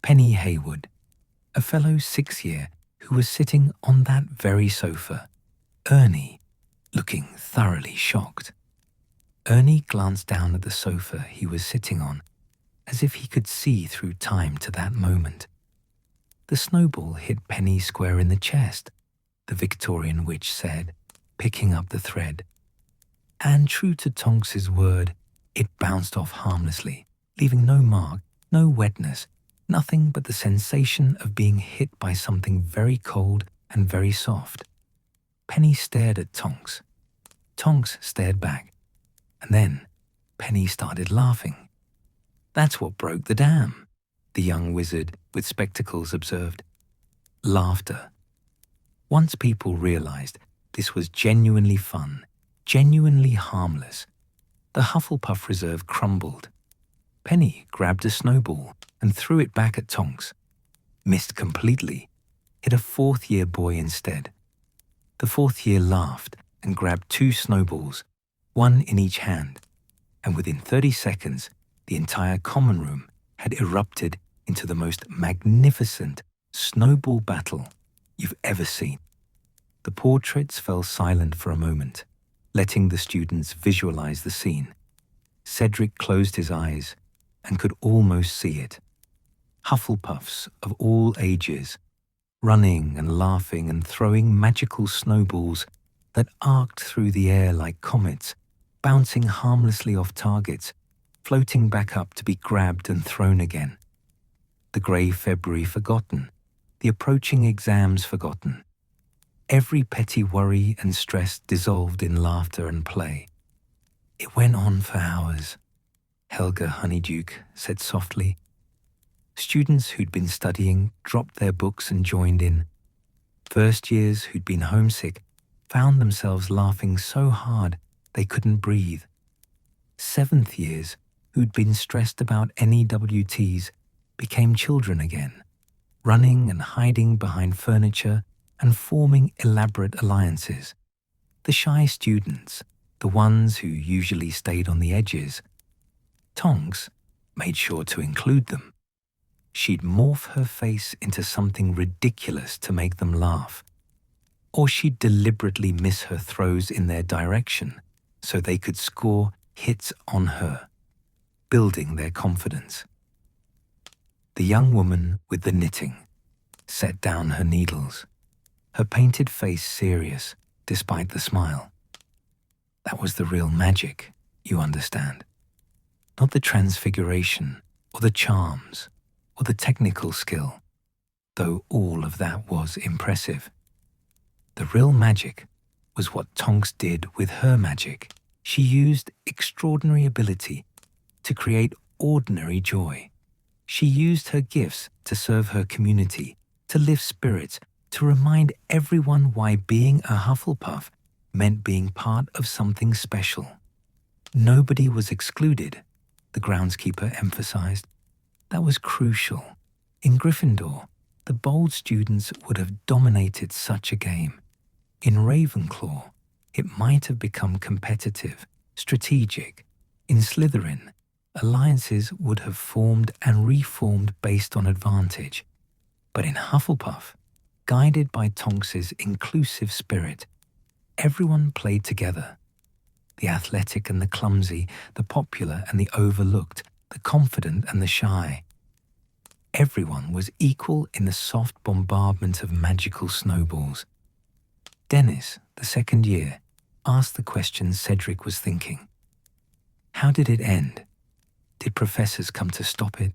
Penny Haywood, a fellow 6-year who was sitting on that very sofa, Ernie, looking thoroughly shocked. Ernie glanced down at the sofa he was sitting on, as if he could see through time to that moment. The snowball hit Penny square in the chest, the Victorian witch said, picking up the thread. And true to Tonks's word, it bounced off harmlessly, leaving no mark, no wetness, nothing but the sensation of being hit by something very cold and very soft. Penny stared at Tonks. Tonks stared back. And then Penny started laughing. That's what broke the dam, the young wizard with spectacles observed. Laughter. Once people realized this was genuinely fun, genuinely harmless, the Hufflepuff Reserve crumbled. Penny grabbed a snowball and threw it back at Tonks. Missed completely, hit a 4th-year boy instead. The 4th-year laughed and grabbed 2 snowballs, one in each hand, and within 30 seconds, the entire common room had erupted into the most magnificent snowball battle you've ever seen. The portraits fell silent for a moment, letting the students visualize the scene. Cedric closed his eyes and could almost see it. Hufflepuffs of all ages, running and laughing and throwing magical snowballs that arced through the air like comets, bouncing harmlessly off targets, floating back up to be grabbed and thrown again. The grey February forgotten, the approaching exams forgotten. Every petty worry and stress dissolved in laughter and play. It went on for hours, Helga Honeyduke said softly. Students who'd been studying dropped their books and joined in. First years who'd been homesick found themselves laughing so hard they couldn't breathe. 7th years who'd been stressed about NEWTs became children again, running and hiding behind furniture and forming elaborate alliances. The shy students, the ones who usually stayed on the edges, Tonks made sure to include them. She'd morph her face into something ridiculous to make them laugh, or she'd deliberately miss her throws in their direction so they could score hits on her, building their confidence. The young woman with the knitting set down her needles, her painted face serious despite the smile. That was the real magic, you understand. Not the transfiguration or the charms or the technical skill, though all of that was impressive. The real magic was what Tonks did with her magic. She used extraordinary ability to create ordinary joy. She used her gifts to serve her community, to lift spirits, to remind everyone why being a Hufflepuff meant being part of something special. Nobody was excluded, the groundskeeper emphasized. That was crucial. In Gryffindor, the bold students would have dominated such a game. In Ravenclaw, It might have become competitive, strategic. In Slytherin, alliances would have formed and reformed based on advantage. But in Hufflepuff, guided by Tonks's inclusive spirit, everyone played together. The athletic and the clumsy, the popular and the overlooked, the confident and the shy. Everyone was equal in the soft bombardment of magical snowballs. Dennis, the second year, asked the question Cedric was thinking. How did it end? Did professors come to stop it?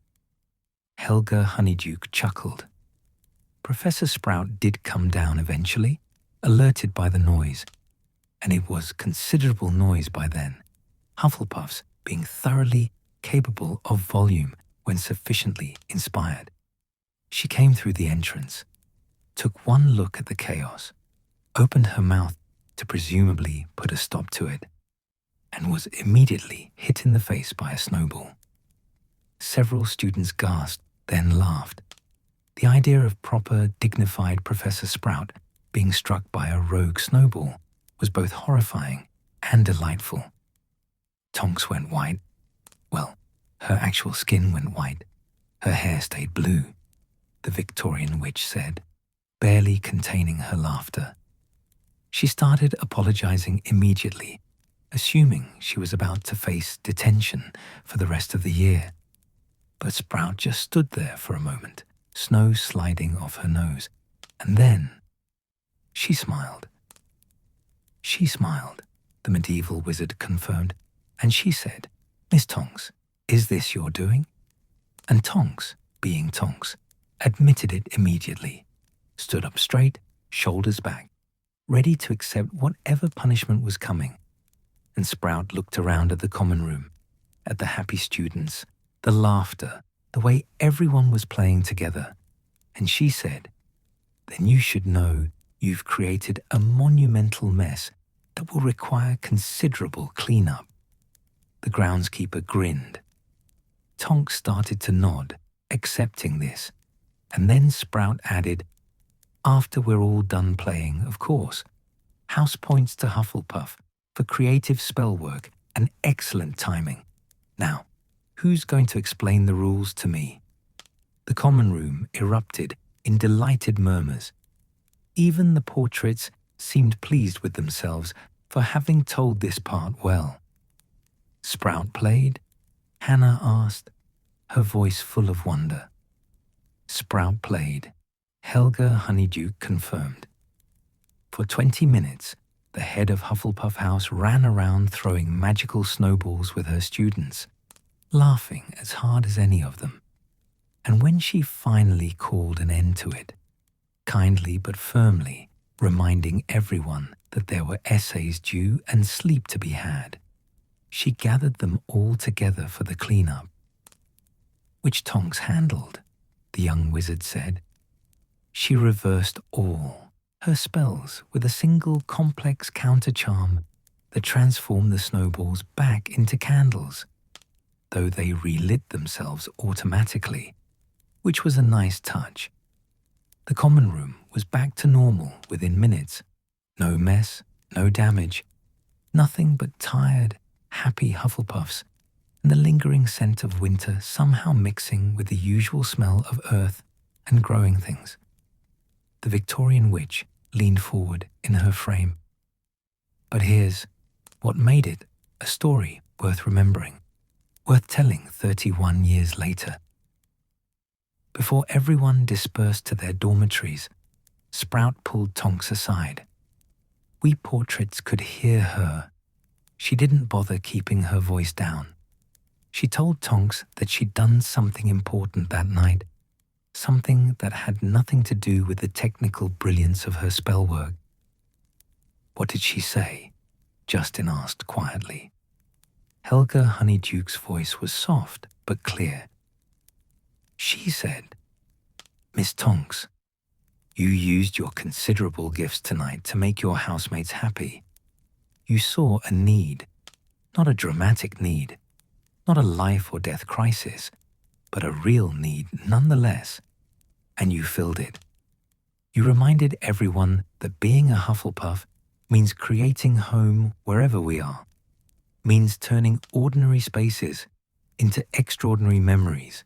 Helga Honeydew chuckled. Professor Sprout did come down eventually, alerted by the noise. And it was considerable noise by then, Hufflepuffs being thoroughly capable of volume when sufficiently inspired. She came through the entrance, took one look at the chaos, opened her mouth to presumably put a stop to it, and was immediately hit in the face by a snowball. Several students gasped, then laughed. The idea of proper, dignified Professor Sprout being struck by a rogue snowball was both horrifying and delightful. Tonks went white. Well, her actual skin went white. Her hair stayed blue, the Victorian witch said, barely containing her laughter. She started apologizing immediately, assuming she was about to face detention for the rest of the year. But Sprout just stood there for a moment, snow sliding off her nose, and then she smiled. She smiled, the medieval wizard confirmed, and she said, "Miss Tonks, is this your doing?" And Tonks, being Tonks, admitted it immediately, stood up straight, shoulders back, ready to accept whatever punishment was coming. And Sprout looked around at the common room, at the happy students, the laughter, the way everyone was playing together. And she said, "Then you should know you've created a monumental mess that will require considerable cleanup." The groundskeeper grinned. Tonks started to nod, accepting this, and then Sprout added, "After we're all done playing, of course. House points to Hufflepuff for creative spell work and excellent timing. Now, who's going to explain the rules to me?" The common room erupted in delighted murmurs. Even the portraits seemed pleased with themselves for having told this part well. Sprout played, Hannah asked, her voice full of wonder. Sprout played, Helga Honeydew confirmed. For 20 minutes, the head of Hufflepuff House ran around throwing magical snowballs with her students, laughing as hard as any of them. And when she finally called an end to it, kindly but firmly reminding everyone that there were essays due and sleep to be had, she gathered them all together for the cleanup. "Which Tonks handled," the young wizard said. She reversed all her spells with a single complex counter-charm that transformed the snowballs back into candles, though they relit themselves automatically, which was a nice touch. The common room was back to normal within minutes. No mess, no damage, nothing but tired, happy Hufflepuffs and the lingering scent of winter somehow mixing with the usual smell of earth and growing things. The Victorian witch leaned forward in her frame. But here's what made it a story worth remembering, worth telling 31 years later. Before everyone dispersed to their dormitories, Sprout pulled Tonks aside. We portraits could hear her. She didn't bother keeping her voice down. She told Tonks that she'd done something important that night, something that had nothing to do with the technical brilliance of her spell work. "What did she say?" Justin asked quietly. Helga Honeydew's voice was soft but clear. She said, "Miss Tonks, you used your considerable gifts tonight to make your housemates happy. You saw a need, not a dramatic need, not a life or death crisis, but a real need nonetheless, and you filled it. You reminded everyone that being a Hufflepuff means creating home wherever we are, means turning ordinary spaces into extraordinary memories,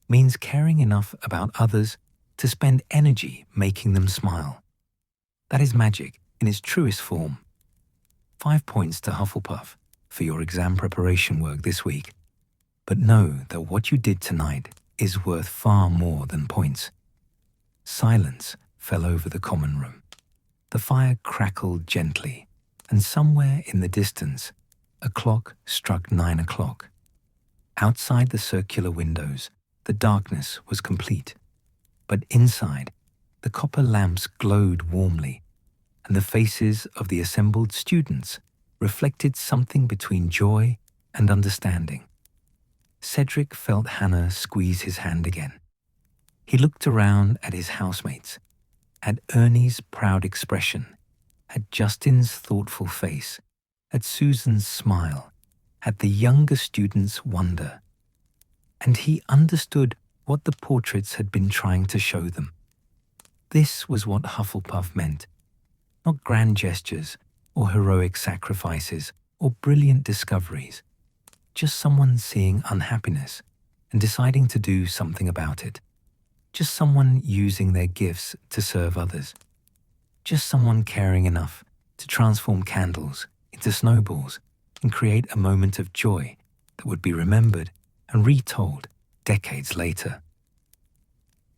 means caring enough about others to spend energy making them smile. That is magic in its truest form. 5 points to Hufflepuff for your exam preparation work this week. But know that what you did tonight is worth far more than points. Silence fell over the common room. The fire crackled gently, and somewhere in the distance, a clock struck 9 o'clock. Outside the circular windows, the darkness was complete. But inside, the copper lamps glowed warmly, and the faces of the assembled students reflected something between joy and understanding. Cedric felt Hannah squeeze his hand again. He looked around at his housemates, at Ernie's proud expression, at Justin's thoughtful face, at Susan's smile, at the younger students' wonder. And he understood what the portraits had been trying to show them. This was what Hufflepuff meant. Not grand gestures or heroic sacrifices or brilliant discoveries. Just someone seeing unhappiness and deciding to do something about it. Just someone using their gifts to serve others. Just someone caring enough to transform candles into snowballs and create a moment of joy that would be remembered and retold decades later.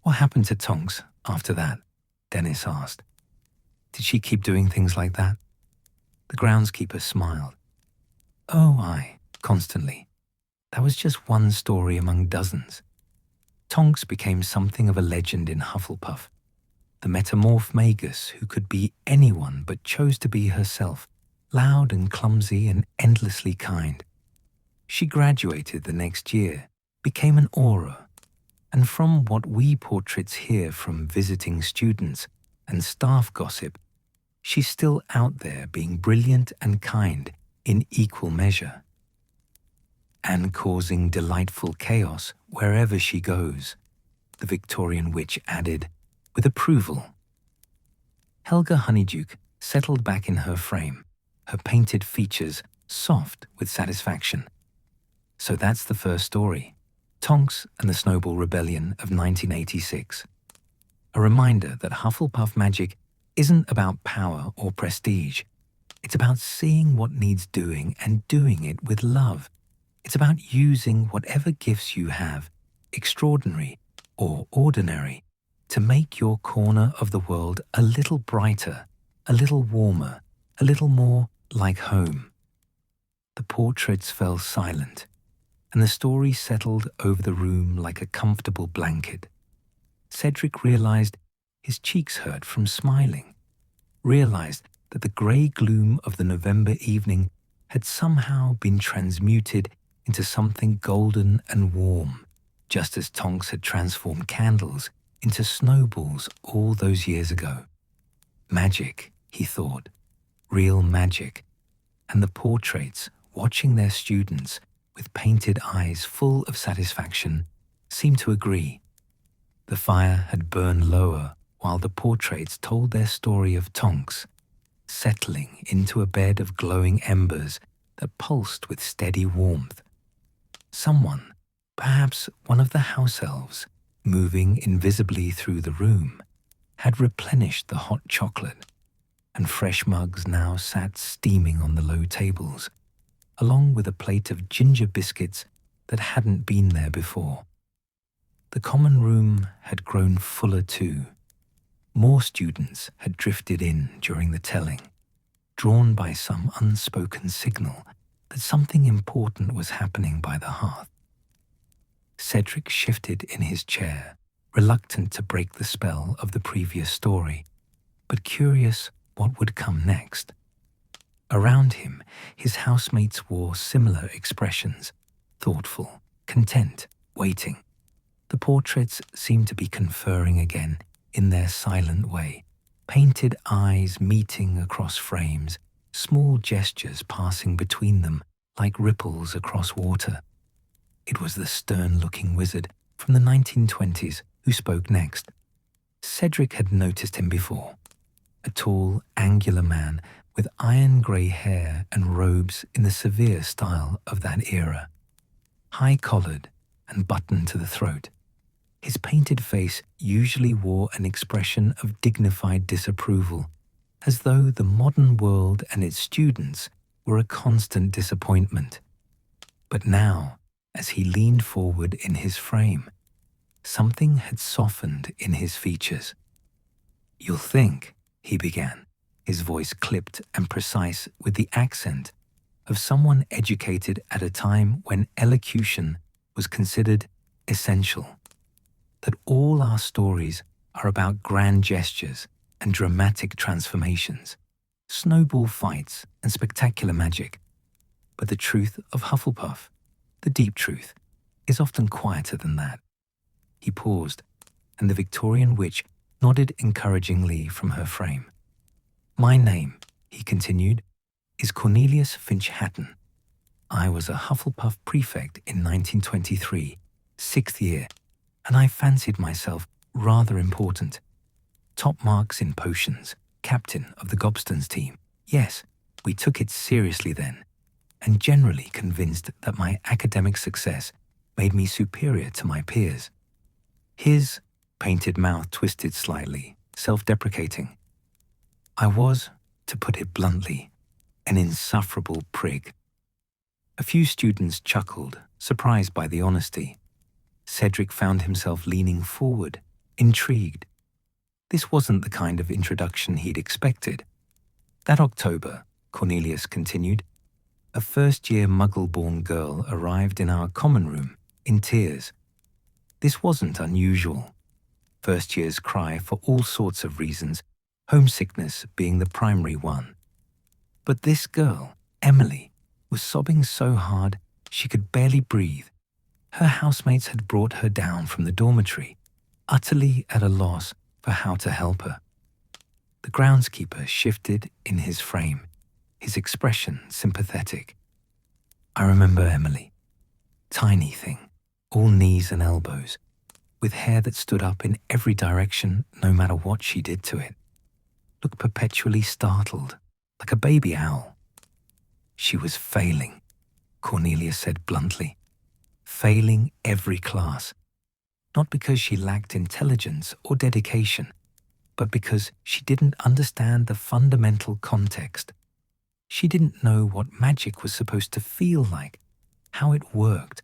What happened to Tonks after that? Dennis asked. Did she keep doing things like that? The groundskeeper smiled. Oh, aye, constantly. That was just one story among dozens. Tonks became something of a legend in Hufflepuff. The metamorph magus who could be anyone but chose to be herself, loud and clumsy and endlessly kind. She graduated the next year, became an aura, and from what we portraits hear from visiting students and staff gossip, she's still out there being brilliant and kind in equal measure, and causing delightful chaos wherever she goes, the Victorian witch added, with approval. Helga Honeyduke settled back in her frame, her painted features soft with satisfaction. So that's the first story, Tonks and the Snowball Rebellion of 1986. A reminder that Hufflepuff magic isn't about power or prestige. It's about seeing what needs doing and doing it with love. It's about using whatever gifts you have, extraordinary or ordinary, to make your corner of the world a little brighter, a little warmer, a little more like home. The portraits fell silent, and the story settled over the room like a comfortable blanket. Cedric realized his cheeks hurt from smiling, realized that the grey gloom of the November evening had somehow been transmuted into something golden and warm, just as Tonks had transformed candles into snowballs all those years ago. Magic, he thought, real magic, and the portraits, watching their students with painted eyes full of satisfaction, seemed to agree. The fire had burned lower while the portraits told their story of Tonks, settling into a bed of glowing embers that pulsed with steady warmth. Someone, perhaps one of the house elves, moving invisibly through the room, had replenished the hot chocolate, and fresh mugs now sat steaming on the low tables, along with a plate of ginger biscuits that hadn't been there before. The common room had grown fuller too. More students had drifted in during the telling, drawn by some unspoken signal that something important was happening by the hearth. Cedric shifted in his chair, reluctant to break the spell of the previous story, but curious what would come next. Around him, his housemates wore similar expressions, thoughtful, content, waiting. The portraits seemed to be conferring again in their silent way, painted eyes meeting across frames, small gestures passing between them like ripples across water. It was the stern-looking wizard from the 1920s who spoke next. Cedric had noticed him before, a tall, angular man with iron grey hair and robes in the severe style of that era, high-collared and buttoned to the throat. His painted face usually wore an expression of dignified disapproval, as though the modern world and its students were a constant disappointment. But now, as he leaned forward in his frame, something had softened in his features. "You'll think," he began, his voice clipped and precise with the accent of someone educated at a time when elocution was considered essential, "that all our stories are about grand gestures and dramatic transformations, snowball fights and spectacular magic. But the truth of Hufflepuff, the deep truth, is often quieter than that." He paused, and the Victorian witch nodded encouragingly from her frame. "My name," he continued, "is Cornelius Finch-Hatton. I was a Hufflepuff prefect in 1923, 6th year, and I fancied myself rather important. Top marks in potions, captain of the Gobstons team. Yes, we took it seriously then, and generally convinced that my academic success made me superior to my peers." His painted mouth twisted slightly, self-deprecating. "I was, to put it bluntly, an insufferable prig." A few students chuckled, surprised by the honesty. Cedric found himself leaning forward, intrigued. This wasn't the kind of introduction he'd expected. "That October," Cornelius continued, "a first-year Muggle-born girl arrived in our common room, in tears. This wasn't unusual. First years cry for all sorts of reasons, homesickness being the primary one. But this girl, Emily, was sobbing so hard she could barely breathe. Her housemates had brought her down from the dormitory, utterly at a loss for how to help her." The groundskeeper shifted in his frame, his expression sympathetic. "I remember Emily. Tiny thing, all knees and elbows, with hair that stood up in every direction no matter what she did to it. Looked perpetually startled, like a baby owl. She was failing," Cornelius said bluntly. "Failing every class. Not because she lacked intelligence or dedication, but because she didn't understand the fundamental context. She didn't know what magic was supposed to feel like, how it worked,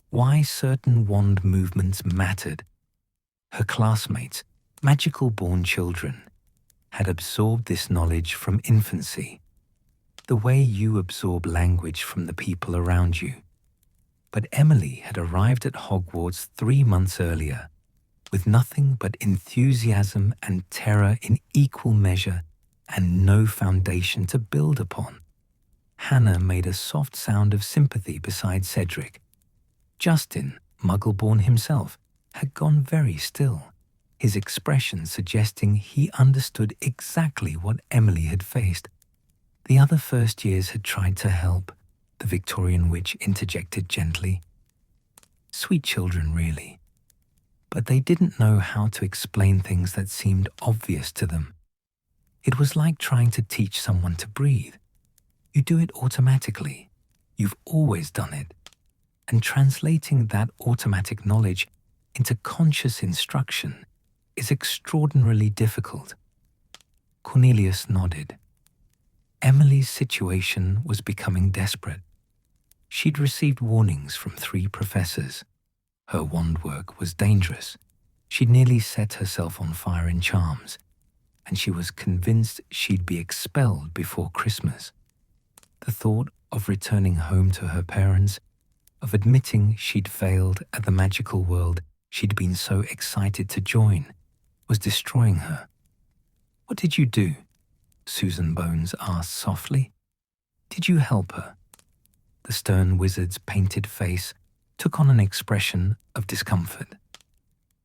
why certain wand movements mattered. Her classmates, magical-born children, had absorbed this knowledge from infancy, the way you absorb language from the people around you. But Emily had arrived at Hogwarts 3 months earlier, with nothing but enthusiasm and terror in equal measure and no foundation to build upon." Hannah made a soft sound of sympathy beside Cedric. Justin, Muggle-born himself, had gone very still, his expression suggesting he understood exactly what Emily had faced. "The other first years had tried to help," the Victorian witch interjected gently. "Sweet children, really. But they didn't know how to explain things that seemed obvious to them. It was like trying to teach someone to breathe. You do it automatically. You've always done it. And translating that automatic knowledge into conscious instruction is extraordinarily difficult." Cornelius nodded. Emily's situation was becoming desperate. She'd received warnings from 3 professors. Her wand work was dangerous. She'd nearly set herself on fire in charms, and she was convinced she'd be expelled before Christmas. The thought of returning home to her parents, of admitting she'd failed at the magical world she'd been so excited to join, was destroying her. "What did you do?" Susan Bones asked softly. "Did you help her?" The stern wizard's painted face took on an expression of discomfort.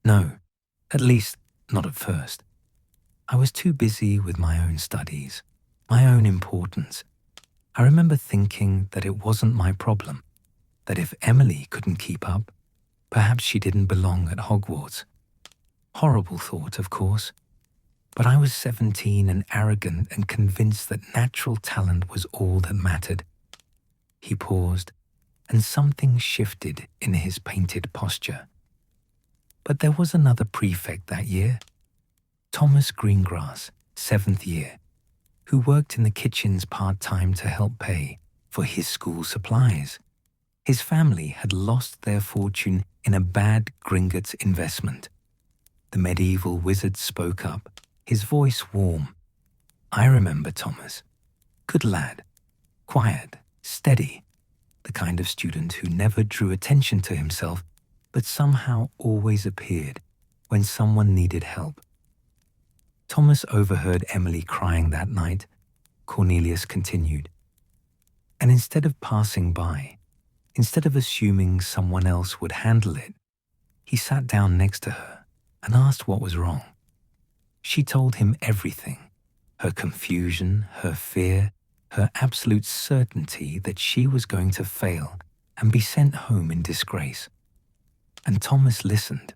"No, at least not at first. I was too busy with my own studies, my own importance. I remember thinking that it wasn't my problem, that if Emily couldn't keep up, perhaps she didn't belong at Hogwarts. Horrible thought, of course. But I was 17 and arrogant and convinced that natural talent was all that mattered. He paused, and something shifted in his painted posture. But there was another prefect that year, Thomas Greengrass, 7th year, who worked in the kitchens part-time to help pay for his school supplies. His family had lost their fortune in a bad Gringotts investment. The medieval wizard spoke up, his voice warm. "I remember Thomas. Good lad. Quiet, steady. The kind of student who never drew attention to himself, but somehow always appeared when someone needed help." Thomas overheard Emily crying that night. Cornelius continued. And instead of passing by, instead of assuming someone else would handle it, he sat down next to her and asked what was wrong. She told him everything, her confusion, her fear, her absolute certainty that she was going to fail and be sent home in disgrace. And Thomas listened,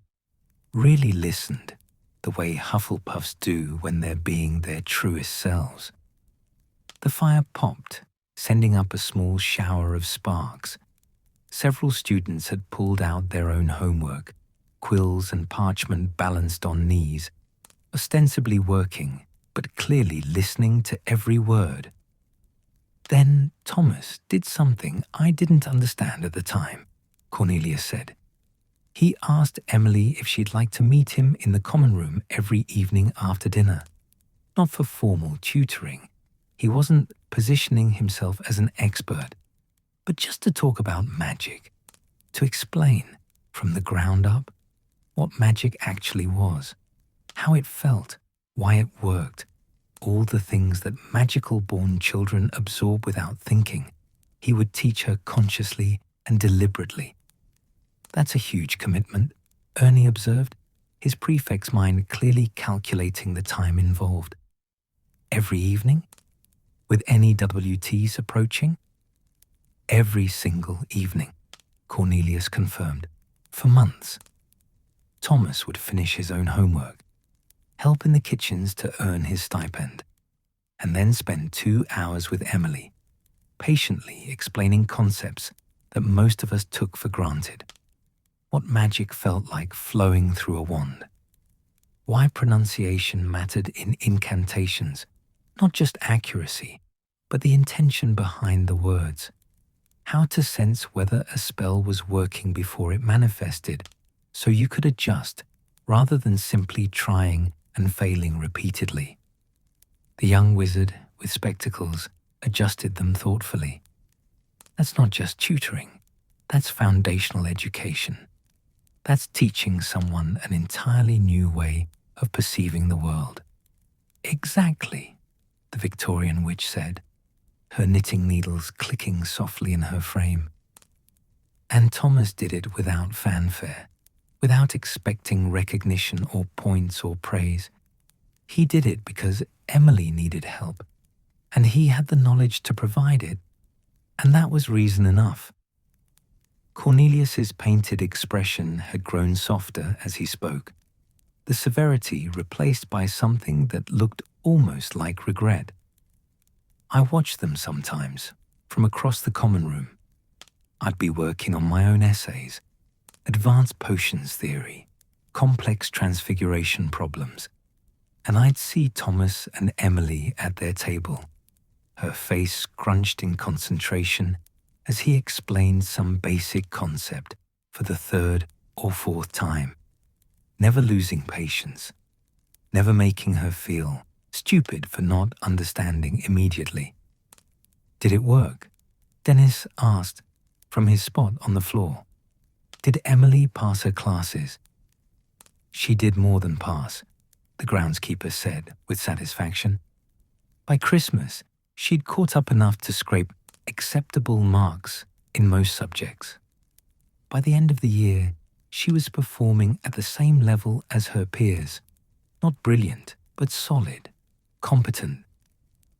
really listened, the way Hufflepuffs do when they're being their truest selves. The fire popped, sending up a small shower of sparks. Several students had pulled out their own homework, quills and parchment balanced on knees, ostensibly working, but clearly listening to every word. Then Thomas did something I didn't understand at the time, Cornelius said. He asked Emily if she'd like to meet him in the common room every evening after dinner. Not for formal tutoring. He wasn't positioning himself as an expert, but just to talk about magic, to explain from the ground up what magic actually was, how it felt, why it worked, all the things that magical-born children absorb without thinking. He would teach her consciously and deliberately. That's a huge commitment, Ernie observed, his prefect's mind clearly calculating the time involved. Every evening? With any WTs approaching? Every single evening, Cornelius confirmed, for months. Thomas would finish his own homework, help in the kitchens to earn his stipend, and then spend 2 hours with Emily, patiently explaining concepts that most of us took for granted. What magic felt like flowing through a wand. Why pronunciation mattered in incantations, not just accuracy, but the intention behind the words. How to sense whether a spell was working before it manifested, so you could adjust rather than simply trying and failing repeatedly. The young wizard with spectacles adjusted them thoughtfully. That's not just tutoring, that's foundational education. That's teaching someone an entirely new way of perceiving the world. Exactly, the Victorian witch said, her knitting needles clicking softly in her frame. And Thomas did it without fanfare, without expecting recognition or points or praise. He did it because Emily needed help, and he had the knowledge to provide it, and that was reason enough. Cornelius's painted expression had grown softer as he spoke, the severity replaced by something that looked almost like regret. I watched them sometimes, from across the common room. I'd be working on my own essays, advanced potions theory, complex transfiguration problems, and I'd see Thomas and Emily at their table, her face scrunched in concentration as he explained some basic concept for the 3rd or 4th time, never losing patience, never making her feel stupid for not understanding immediately. Did it work? Dennis asked from his spot on the floor. Did Emily pass her classes? She did more than pass, the groundskeeper said with satisfaction. By Christmas, she'd caught up enough to scrape acceptable marks in most subjects. By the end of the year, she was performing at the same level as her peers. Not brilliant, but solid, competent.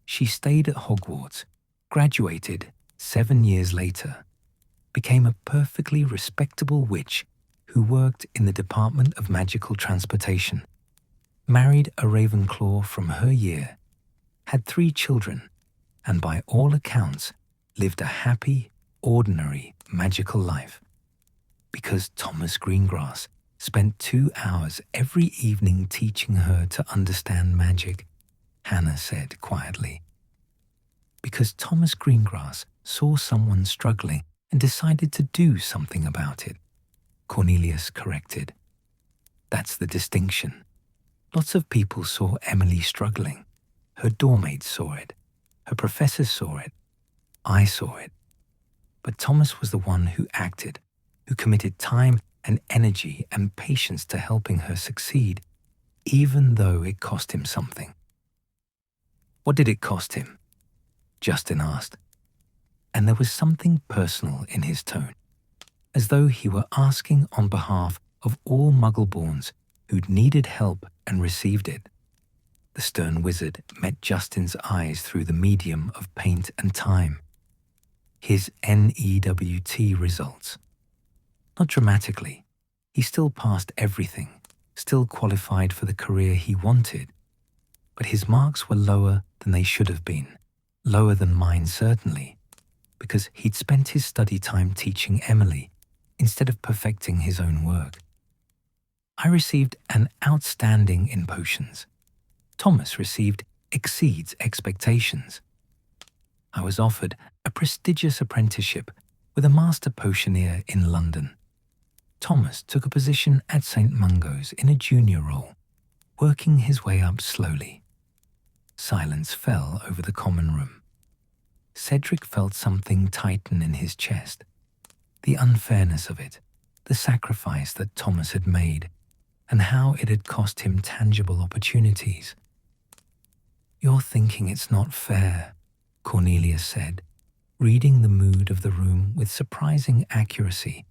She stayed at Hogwarts, graduated 7 years later, became a perfectly respectable witch who worked in the Department of Magical Transportation. married a Ravenclaw from her year, had 3 children, and by all accounts lived a happy, ordinary, magical life. Because Thomas Greengrass spent 2 hours every evening teaching her to understand magic, Hannah said quietly. Because Thomas Greengrass saw someone struggling and decided to do something about it, Cornelius corrected. That's the distinction. Lots of people saw Emily struggling. Her doormates saw it. Her professors saw it. I saw it. But Thomas was the one who acted, who committed time and energy and patience to helping her succeed, even though it cost him something. What did it cost him? Justin asked. And there was something personal in his tone, as though he were asking on behalf of all Muggleborns who'd needed help and received it. The stern wizard met Justin's eyes through the medium of paint and time. His NEWT results. Not dramatically. He still passed everything, still qualified for the career he wanted. But his marks were lower than they should have been, lower than mine certainly, because he'd spent his study time teaching Emily instead of perfecting his own work. I received an outstanding in potions. Thomas received exceeds expectations. I was offered a prestigious apprenticeship with a master potioneer in London. Thomas took a position at St. Mungo's in a junior role, working his way up slowly. Silence fell over the common room. Cedric felt something tighten in his chest. The unfairness of it, the sacrifice that Thomas had made, and how it had cost him tangible opportunities. "You're thinking it's not fair," Cornelius said, reading the mood of the room with surprising accuracy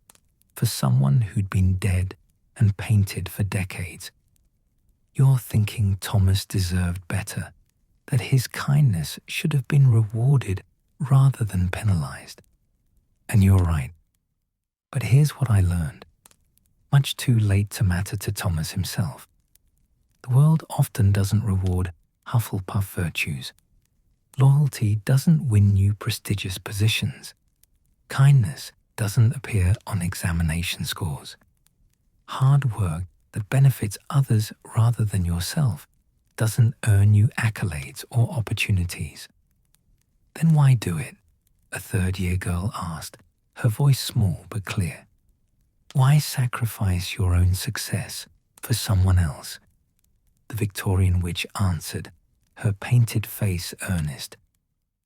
for someone who'd been dead and painted for decades. "You're thinking Thomas deserved better, that his kindness should have been rewarded rather than penalized. And you're right. But here's what I learned, much too late to matter to Thomas himself. The world often doesn't reward Hufflepuff virtues. Loyalty doesn't win you prestigious positions. Kindness doesn't appear on examination scores. Hard work that benefits others rather than yourself doesn't earn you accolades or opportunities. Then why do it? A third-year girl asked, her voice small but clear. Why sacrifice your own success for someone else? The Victorian witch answered, her painted face earnest.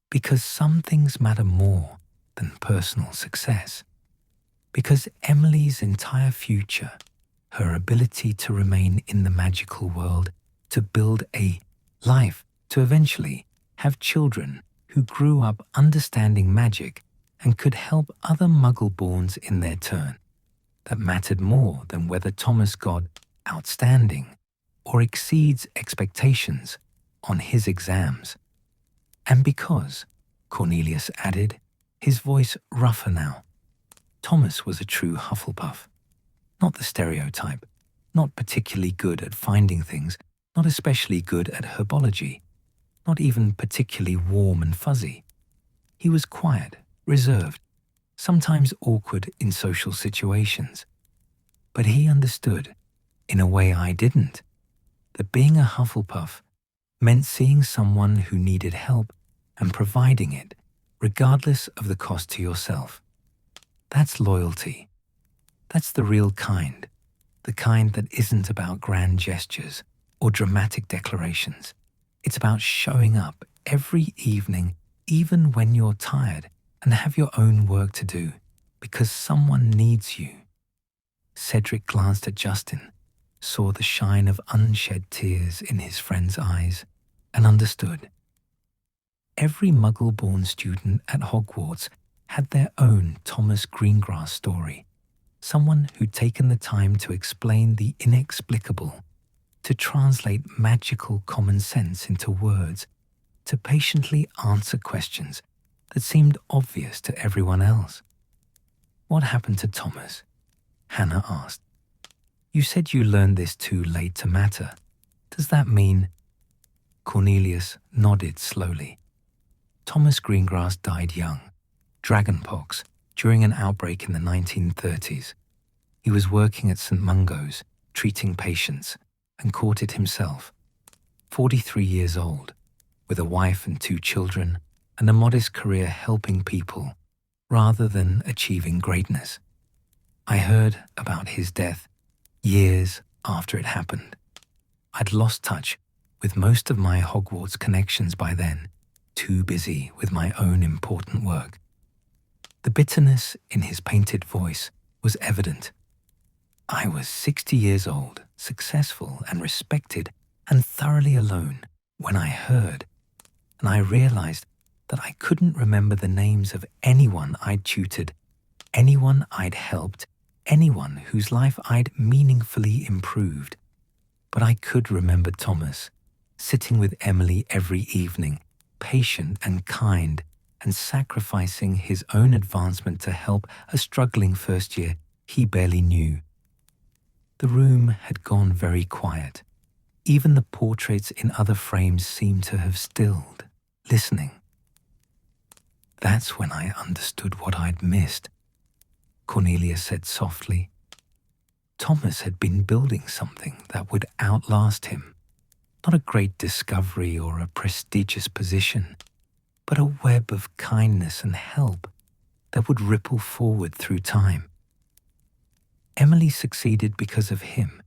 Because some things matter more than personal success. Because Emily's entire future, her ability to remain in the magical world, to build a life, to eventually have children who grew up understanding magic and could help other Muggleborns in their turn, that mattered more than whether Thomas got outstanding or exceeds expectations on his exams. And because, Cornelius added, his voice rougher now, Thomas was a true Hufflepuff. Not the stereotype, not particularly good at finding things, not especially good at herbology, not even particularly warm and fuzzy. He was quiet, reserved, sometimes awkward in social situations. But he understood, in a way I didn't, that being a Hufflepuff meant seeing someone who needed help and providing it, regardless of the cost to yourself. That's loyalty. That's the real kind, the kind that isn't about grand gestures or dramatic declarations. It's about showing up every evening, even when you're tired and have your own work to do, because someone needs you. Cedric glanced at Justin, saw the shine of unshed tears in his friend's eyes, and understood. Every Muggle-born student at Hogwarts had their own Thomas Greengrass story, someone who'd taken the time to explain the inexplicable, to translate magical common sense into words, to patiently answer questions that seemed obvious to everyone else. What happened to Thomas? Hannah asked. You said you learned this too late to matter. Does that mean? Cornelius nodded slowly. Thomas Greengrass died young, dragonpox, during an outbreak in the 1930s. He was working at St. Mungo's, treating patients, and caught it himself. 43 years old, with a wife and 2 children, and a modest career helping people, rather than achieving greatness. I heard about his death years after it happened. I'd lost touch with most of my Hogwarts connections by then, too busy with my own important work. The bitterness in his painted voice was evident. I was 60 years old, successful and respected, and thoroughly alone when I heard, and I realized that I couldn't remember the names of anyone I'd tutored, anyone I'd helped, anyone whose life I'd meaningfully improved. But I could remember Thomas, sitting with Emily every evening, patient and kind, and sacrificing his own advancement to help a struggling first year he barely knew. The room had gone very quiet. Even the portraits in other frames seemed to have stilled, listening. That's when I understood what I'd missed, Cornelia said softly. Thomas had been building something that would outlast him. Not a great discovery or a prestigious position, but a web of kindness and help that would ripple forward through time. Emily succeeded because of him.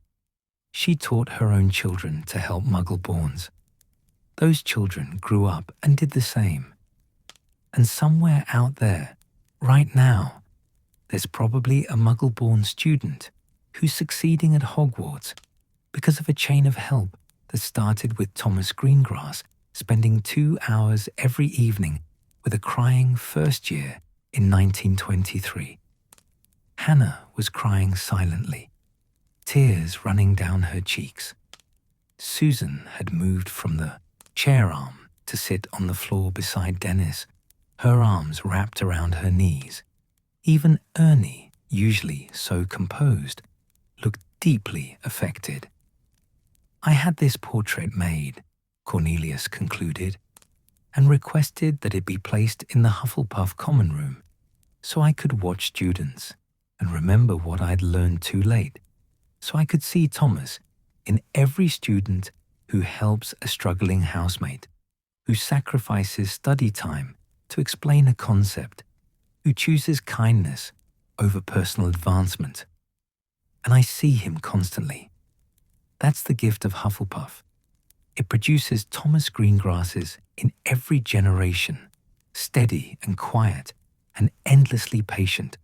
She taught her own children to help Muggle-borns. Those children grew up and did the same. And somewhere out there, right now, there's probably a Muggle-born student who's succeeding at Hogwarts because of a chain of help that started with Thomas Greengrass spending 2 hours every evening with a crying first year in 1923. Hannah was crying silently, tears running down her cheeks. Susan had moved from the chair arm to sit on the floor beside Dennis, her arms wrapped around her knees. Even Ernie, usually so composed, looked deeply affected. I had this portrait made, Cornelius concluded, and requested that it be placed in the Hufflepuff common room so I could watch students and remember what I'd learned too late, so I could see Thomas in every student who helps a struggling housemate, who sacrifices study time to explain a concept, who chooses kindness over personal advancement. And I see him constantly. That's the gift of Hufflepuff. It produces Thomas Greengrasses in every generation, steady and quiet and endlessly patient,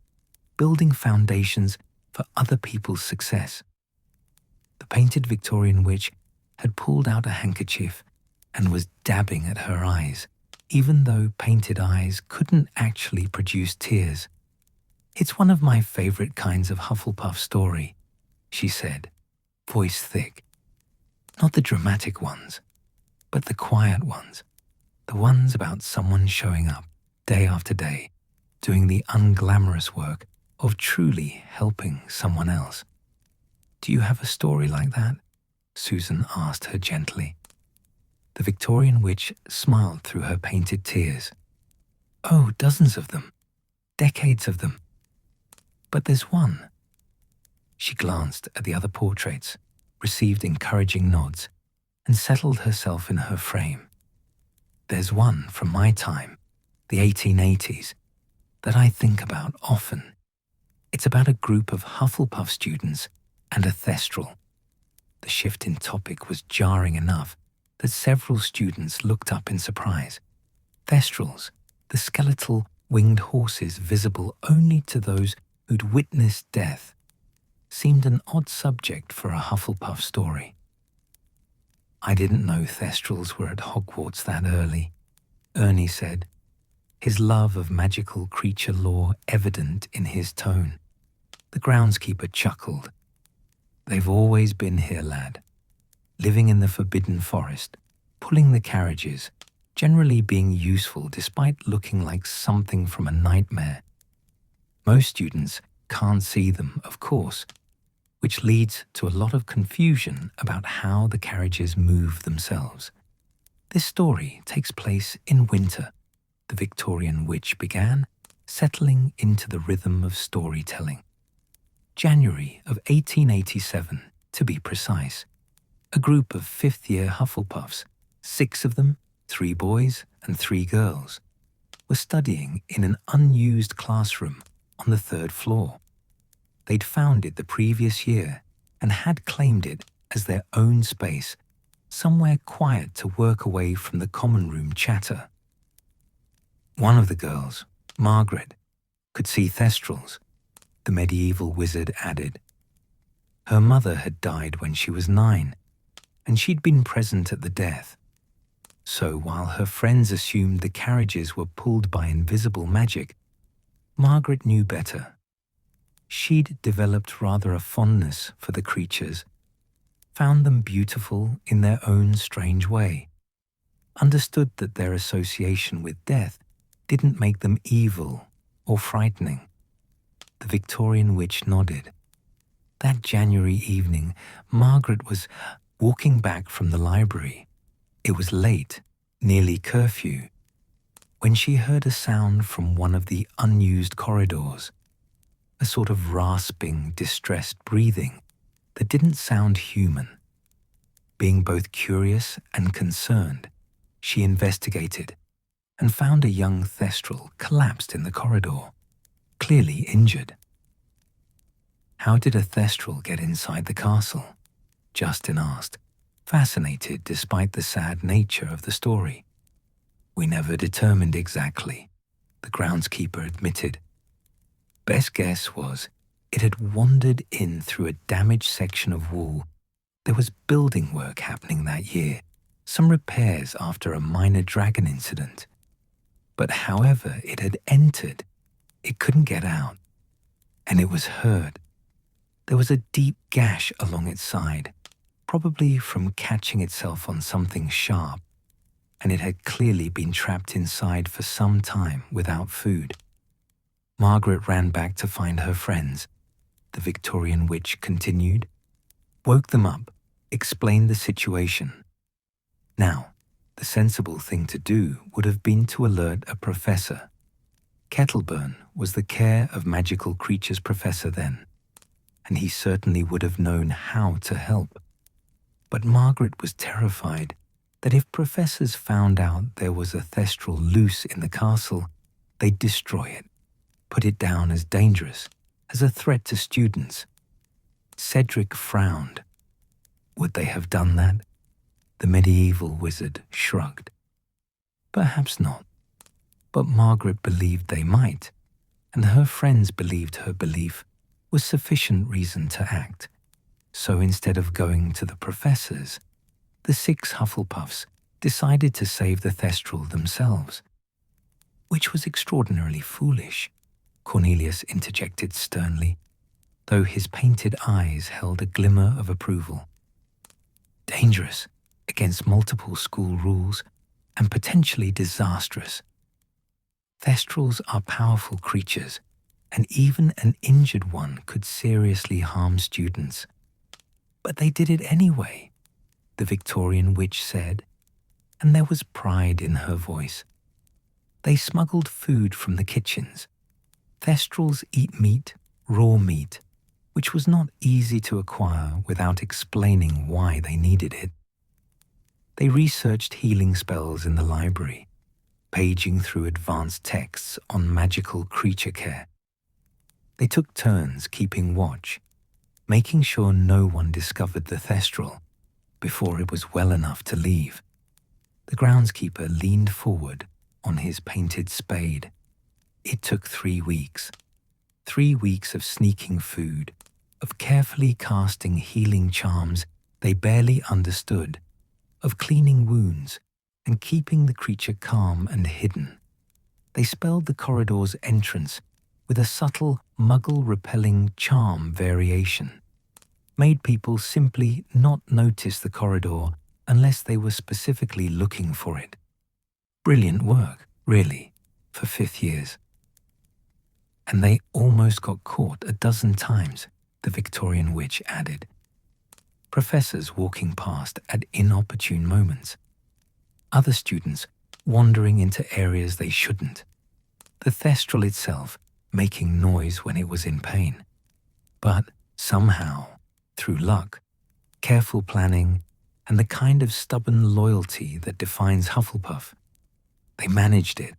building foundations for other people's success. The painted Victorian witch had pulled out a handkerchief and was dabbing at her eyes, even though painted eyes couldn't actually produce tears. It's one of my favorite kinds of Hufflepuff story, she said, voice thick. Not the dramatic ones, but the quiet ones, the ones about someone showing up day after day, doing the unglamorous work of truly helping someone else. Do you have a story like that? Susan asked her gently. The Victorian witch smiled through her painted tears. Oh, dozens of them. Decades of them. But there's one. She glanced at the other portraits, received encouraging nods, and settled herself in her frame. There's one from my time, the 1880s, that I think about often. It's about a group of Hufflepuff students and a thestral. The shift in topic was jarring enough that several students looked up in surprise. Thestrals, the skeletal winged horses visible only to those who'd witnessed death, seemed an odd subject for a Hufflepuff story. I didn't know thestrals were at Hogwarts that early, Ernie said, his love of magical creature lore evident in his tone. The groundskeeper chuckled. They've always been here, lad, living in the Forbidden Forest, pulling the carriages, generally being useful despite looking like something from a nightmare. Most students can't see them, of course, which leads to a lot of confusion about how the carriages move themselves. This story takes place in winter. The Victorian witch began settling into the rhythm of storytelling. January of 1887, to be precise. A group of fifth-year Hufflepuffs, 6 of them, 3 boys and 3 girls, were studying in an unused classroom on the 3rd floor. They'd found it the previous year and had claimed it as their own space, somewhere quiet to work away from the common room chatter. One of the girls, Margaret, could see thestrals, the medieval wizard added. Her mother had died when she was 9, and she'd been present at the death. So while her friends assumed the carriages were pulled by invisible magic, Margaret knew better. She'd developed rather a fondness for the creatures, found them beautiful in their own strange way, understood that their association with death didn't make them evil or frightening. The Victorian witch nodded. That January evening, Margaret was walking back from the library. It was late, nearly curfew, when she heard a sound from one of the unused corridors, a sort of rasping, distressed breathing that didn't sound human. Being both curious and concerned, she investigated and found a young thestral collapsed in the corridor, clearly injured. How did a thestral get inside the castle? Justin asked, fascinated despite the sad nature of the story. We never determined exactly, the groundskeeper admitted. Best guess was it had wandered in through a damaged section of wall. There was building work happening that year, some repairs after a minor dragon incident. But however it had entered, it couldn't get out, and it was hurt. There was a deep gash along its side, probably from catching itself on something sharp, and it had clearly been trapped inside for some time without food. Margaret ran back to find her friends. The Victorian witch continued, woke them up, explained the situation. Now, the sensible thing to do would have been to alert a professor. Kettleburn was the Care of Magical Creatures professor then, and he certainly would have known how to help. But Margaret was terrified that if professors found out there was a thestral loose in the castle, they'd destroy it, put it down as dangerous, as a threat to students. Cedric frowned. Would they have done that? The medieval wizard shrugged. Perhaps not. But Margaret believed they might, and her friends believed her belief was sufficient reason to act. So instead of going to the professors, the 6 Hufflepuffs decided to save the thestral themselves. Which was extraordinarily foolish, Cornelius interjected sternly, though his painted eyes held a glimmer of approval. Dangerous, against multiple school rules, and potentially disastrous. Thestrals are powerful creatures, and even an injured one could seriously harm students. But they did it anyway, the Victorian witch said, and there was pride in her voice. They smuggled food from the kitchens. Thestrals eat meat, raw meat, which was not easy to acquire without explaining why they needed it. They researched healing spells in the library, paging through advanced texts on magical creature care. They took turns keeping watch, making sure no one discovered the thestral before it was well enough to leave. The groundskeeper leaned forward on his painted spade. It took 3 weeks. 3 weeks of sneaking food, of carefully casting healing charms they barely understood, of cleaning wounds and keeping the creature calm and hidden. They spelled the corridor's entrance with a subtle, muggle-repelling charm variation, made people simply not notice the corridor unless they were specifically looking for it. Brilliant work, really, for 5th years. And they almost got caught a dozen times. the Victorian witch added. Professors walking past at inopportune moments. Other students wandering into areas they shouldn't. The thestral itself making noise when it was in pain. But somehow, through luck, careful planning, and the kind of stubborn loyalty that defines Hufflepuff, they managed it.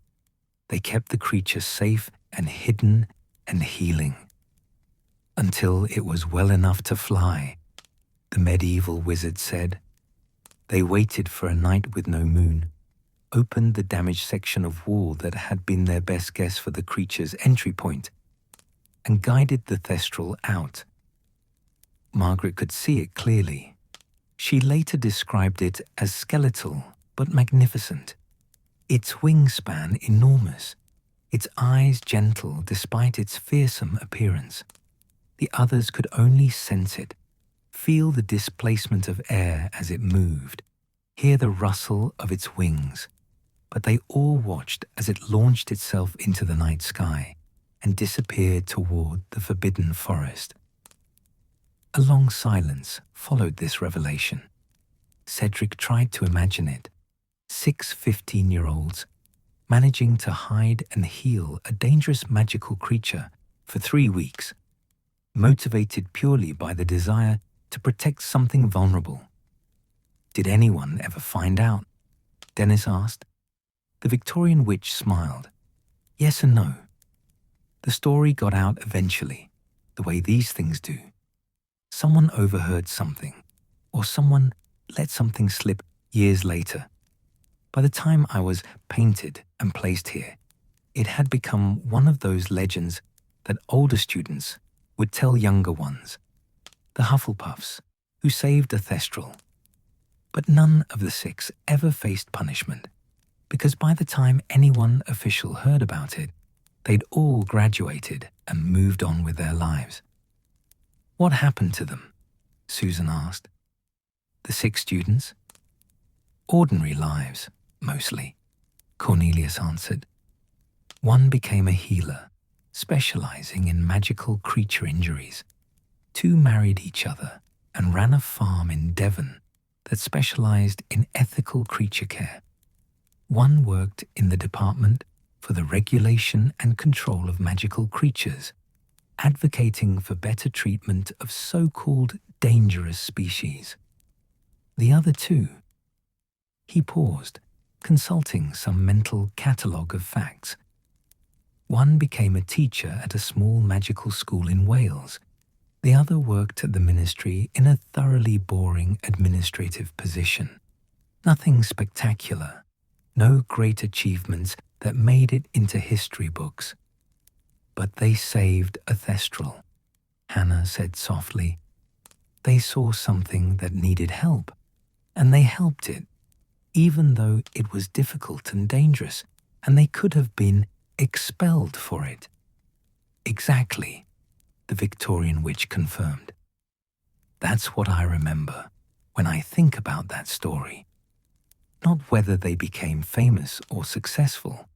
They kept the creature safe and hidden and healing. Until it was well enough to fly, the medieval wizard said. They waited for a night with no moon, opened the damaged section of wall that had been their best guess for the creature's entry point, and guided the thestral out. Margaret could see it clearly. She later described it as skeletal but magnificent, its wingspan enormous, its eyes gentle despite its fearsome appearance. The others could only sense it, feel the displacement of air as it moved, hear the rustle of its wings, but they all watched as it launched itself into the night sky and disappeared toward the forbidden forest. A long silence followed this revelation. Cedric tried to imagine it. 6 15-year-olds managing to hide and heal a dangerous magical creature for 3 weeks, motivated purely by the desire to protect something vulnerable. Did anyone ever find out? Dennis asked. The Victorian witch smiled. Yes and no. The story got out eventually, the way these things do. Someone overheard something, or someone let something slip years later. By the time I was painted and placed here, it had become one of those legends that older students would tell younger ones. The Hufflepuffs, who saved a thestral. But none of the 6 ever faced punishment, because by the time anyone official heard about it, they'd all graduated and moved on with their lives. What happened to them? Susan asked. The 6 students? Ordinary lives, mostly, Cornelius answered. One became a healer, specializing in magical creature injuries. 2 married each other and ran a farm in Devon that specialized in ethical creature care. One worked in the department for the regulation and control of magical creatures, advocating for better treatment of so-called dangerous species. The other 2. He paused, consulting some mental catalogue of facts. One became a teacher at a small magical school in Wales. The other worked at the ministry in a thoroughly boring administrative position. Nothing spectacular, no great achievements that made it into history books. But they saved a thestral, Hannah said softly. They saw something that needed help, and they helped it, even though it was difficult and dangerous, and they could have been expelled for it. Exactly, the Victorian witch confirmed. That's what I remember when I think about that story. Not whether they became famous or successful,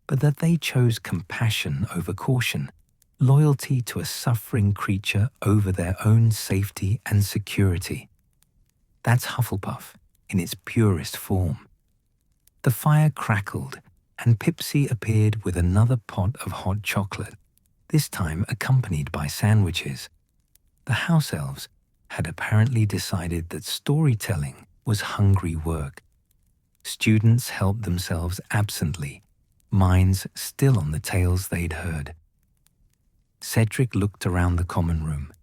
but that they chose compassion over caution, loyalty to a suffering creature over their own safety and security. That's Hufflepuff in its purest form. The fire crackled, and Pipsy appeared with another pot of hot chocolate, this time accompanied by sandwiches. The house elves had apparently decided that storytelling was hungry work. Students helped themselves absently, minds still on the tales they'd heard. Cedric looked around the common room,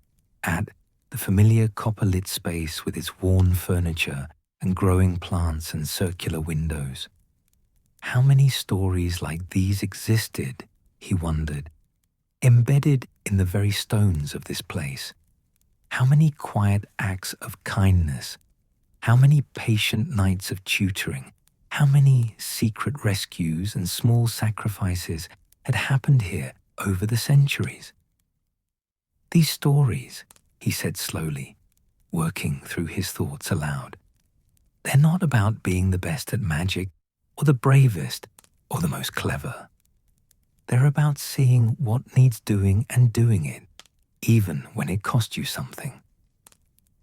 at the familiar copper-lit space with its worn furniture and growing plants and circular windows. How many stories like these existed, he wondered, embedded in the very stones of this place? How many quiet acts of kindness? How many patient nights of tutoring? How many secret rescues and small sacrifices had happened here over the centuries? These stories, he said slowly, working through his thoughts aloud, they're not about being the best at magic or the bravest or the most clever. They're about seeing what needs doing and doing it, even when it cost you something.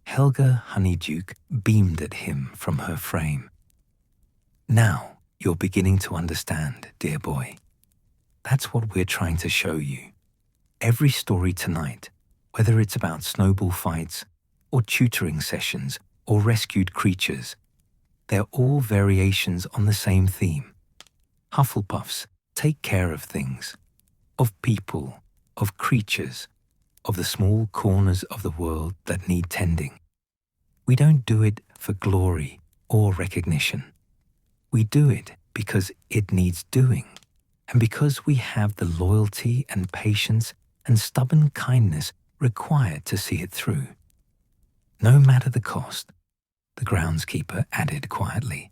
Helga Honeyduke beamed at him from her frame. Now you're beginning to understand, dear boy. That's what we're trying to show you. Every story tonight, whether it's about snowball fights or tutoring sessions or rescued creatures, they're all variations on the same theme. Hufflepuffs take care of things, of people, of creatures, of the small corners of the world that need tending. We don't do it for glory or recognition. We do it because it needs doing, and because we have the loyalty and patience and stubborn kindness required to see it through. No matter the cost, the groundskeeper added quietly.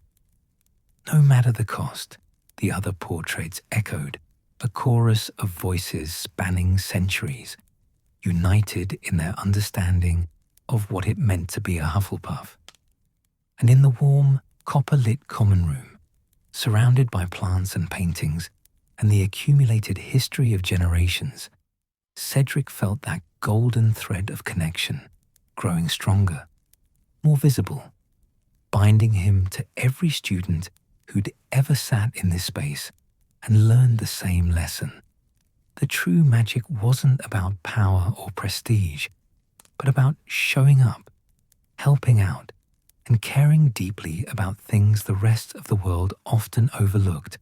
No matter the cost, the other portraits echoed, a chorus of voices spanning centuries, united in their understanding of what it meant to be a Hufflepuff. And in the warm, copper-lit common room, surrounded by plants and paintings and the accumulated history of generations, Cedric felt that golden thread of connection growing stronger, more visible, binding him to every student who'd ever sat in this space and learned the same lesson. The true magic wasn't about power or prestige, but about showing up, helping out, and caring deeply about things the rest of the world often overlooked.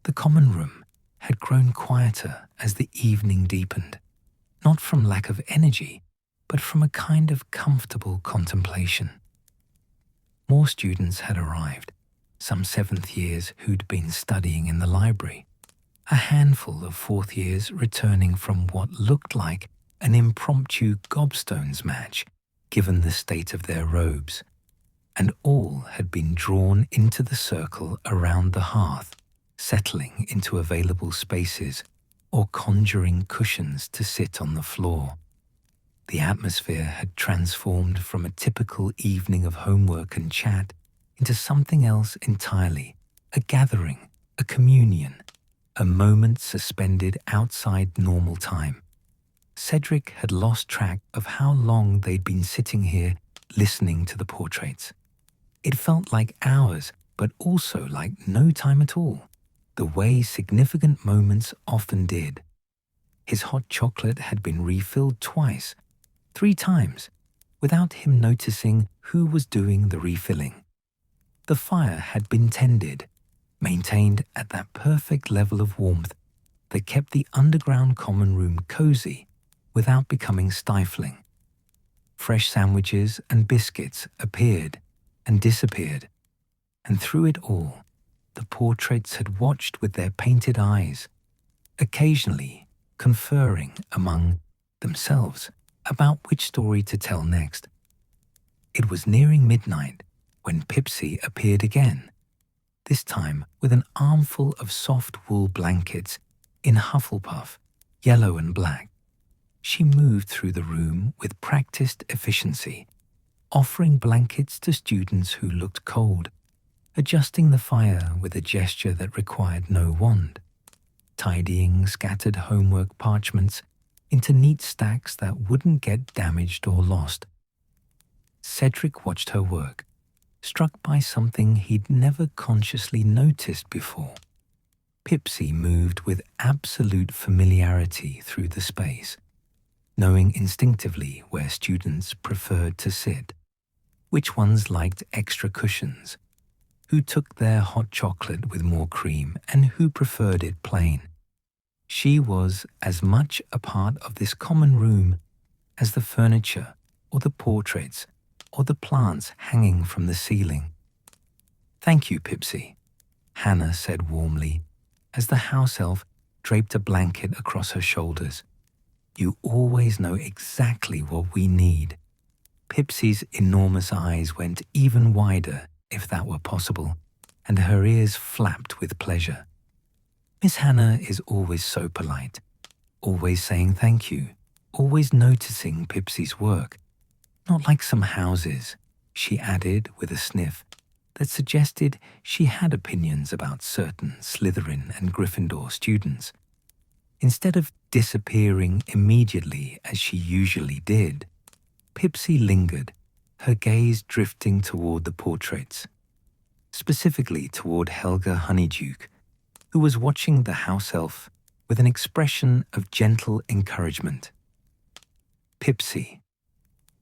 The common room had grown quieter as the evening deepened, not from lack of energy, but from a kind of comfortable contemplation. More students had arrived, some seventh years who'd been studying in the library, a handful of fourth years returning from what looked like an impromptu gobstones match, given the state of their robes, and all had been drawn into the circle around the hearth, settling into available spaces or conjuring cushions to sit on the floor. The atmosphere had transformed from a typical evening of homework and chat into something else entirely, a gathering, a communion, a moment suspended outside normal time. Cedric had lost track of how long they'd been sitting here listening to the portraits. It felt like hours, but also like no time at all, the way significant moments often did. His hot chocolate had been refilled twice, 3 times, without him noticing who was doing the refilling. The fire had been tended, maintained at that perfect level of warmth that kept the underground common room cozy without becoming stifling. Fresh sandwiches and biscuits appeared and disappeared, and through it all, the portraits had watched with their painted eyes, occasionally conferring among themselves about which story to tell next. It was nearing midnight when Pipsy appeared again, this time with an armful of soft wool blankets in Hufflepuff, yellow and black. She moved through the room with practiced efficiency, offering blankets to students who looked cold, adjusting the fire with a gesture that required no wand, tidying scattered homework parchments into neat stacks that wouldn't get damaged or lost. Cedric watched her work, struck by something he'd never consciously noticed before. Pipsy moved with absolute familiarity through the space, knowing instinctively where students preferred to sit, which ones liked extra cushions, who took their hot chocolate with more cream, and who preferred it plain. She was as much a part of this common room as the furniture or the portraits or the plants hanging from the ceiling. "Thank you, Pipsy," Hannah said warmly, as the house elf draped a blanket across her shoulders. "You always know exactly what we need." Pipsy's enormous eyes went even wider, if that were possible, and her ears flapped with pleasure. Miss Hannah is always so polite, always saying thank you, always noticing Pipsy's work. Not like some houses, she added with a sniff that suggested she had opinions about certain Slytherin and Gryffindor students. Instead of disappearing immediately as she usually did, Pipsy lingered, her gaze drifting toward the portraits, specifically toward Helga Honeyduke, who was watching the house elf with an expression of gentle encouragement. "Pipsy,"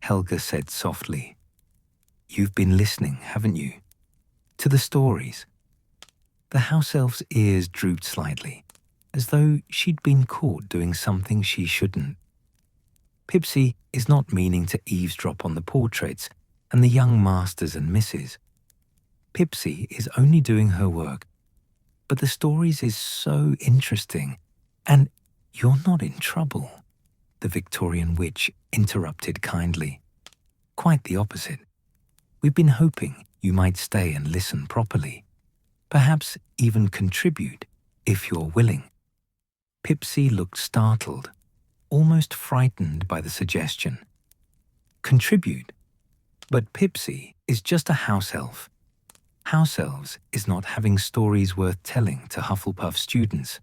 Helga said softly, "you've been listening, haven't you? To the stories." The house elf's ears drooped slightly, as though she'd been caught doing something she shouldn't. Pipsy is not meaning to eavesdrop on the portraits and the young masters and misses. Pipsy is only doing her work, but the stories is so interesting, and you're not in trouble, the Victorian witch interrupted kindly. Quite the opposite. We've been hoping you might stay and listen properly, perhaps even contribute if you're willing. Pipsy looked startled, almost frightened by the suggestion. Contribute? But Pipsy is just a house elf. House elves is not having stories worth telling to Hufflepuff students.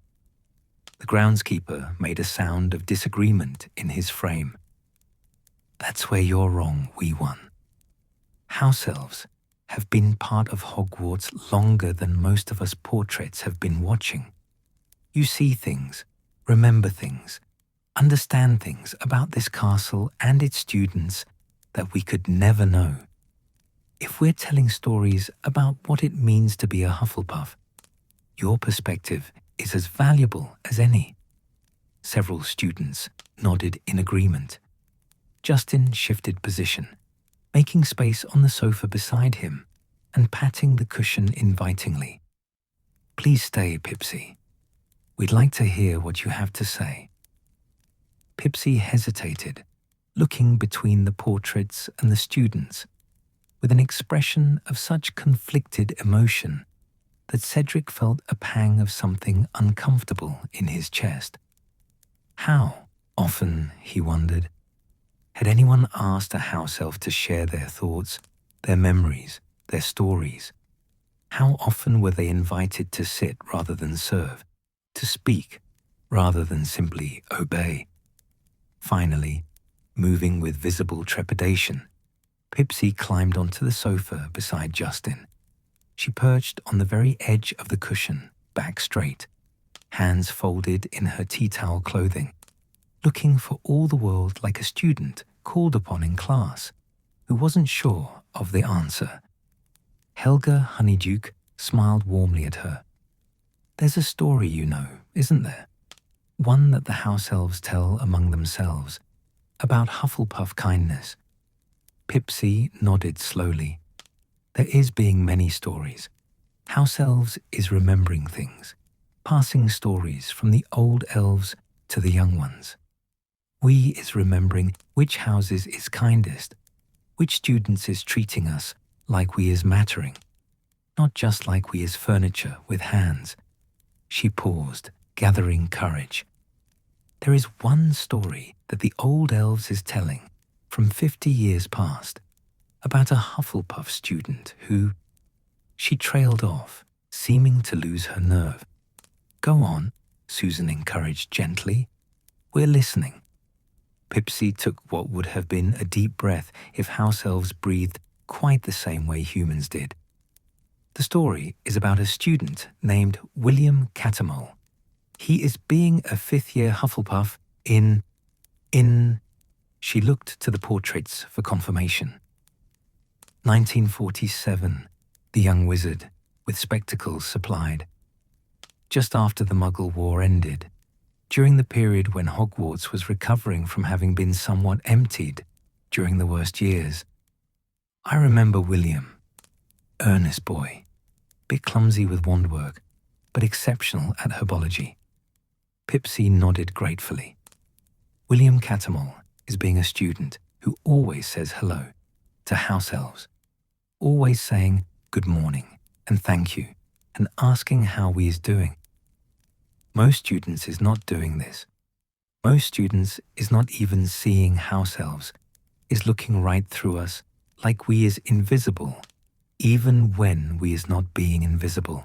The groundskeeper made a sound of disagreement in his frame. That's where you're wrong, wee one. House elves have been part of Hogwarts longer than most of us portraits have been watching. You see things, remember things, understand things about this castle and its students that we could never know. If we're telling stories about what it means to be a Hufflepuff, your perspective is as valuable as any. Several students nodded in agreement. Justin shifted position, making space on the sofa beside him and patting the cushion invitingly. Please stay, Pipsy. We'd like to hear what you have to say. Pipsy hesitated, looking between the portraits and the students, with an expression of such conflicted emotion that Cedric felt a pang of something uncomfortable in his chest. How often, he wondered, had anyone asked a house elf to share their thoughts, their memories, their stories? How often were they invited to sit rather than serve, to speak rather than simply obey? Finally, moving with visible trepidation, Pipsy climbed onto the sofa beside Justin. She perched on the very edge of the cushion, back straight, hands folded in her tea towel clothing, looking for all the world like a student called upon in class who wasn't sure of the answer. Helga Honeyduke smiled warmly at her. There's a story, you know, isn't there? One that the house elves tell among themselves, about Hufflepuff kindness. Pipsy nodded slowly. There is being many stories. House elves is remembering things, passing stories from the old elves to the young ones. We is remembering which houses is kindest, which students is treating us like we is mattering, not just like we is furniture with hands. She paused, gathering courage. There is one story that the old elves is telling from 50 years past about a Hufflepuff student who... She trailed off, seeming to lose her nerve. Go on, Susan encouraged gently. We're listening. Pipsy took what would have been a deep breath if house elves breathed quite the same way humans did. The story is about a student named William Catamole. He is being a fifth-year Hufflepuff in... She looked to the portraits for confirmation. 1947, the young wizard, with spectacles supplied. Just after the Muggle War ended, during the period when Hogwarts was recovering from having been somewhat emptied during the worst years. I remember William, earnest boy, bit clumsy with wand work, but exceptional at herbology. Pipsy nodded gratefully. William Catamole is being a student who always says hello to house elves, always saying good morning and thank you and asking how we is doing. Most students is not doing this. Most students is not even seeing house elves, is looking right through us like we is invisible, even when we is not being invisible.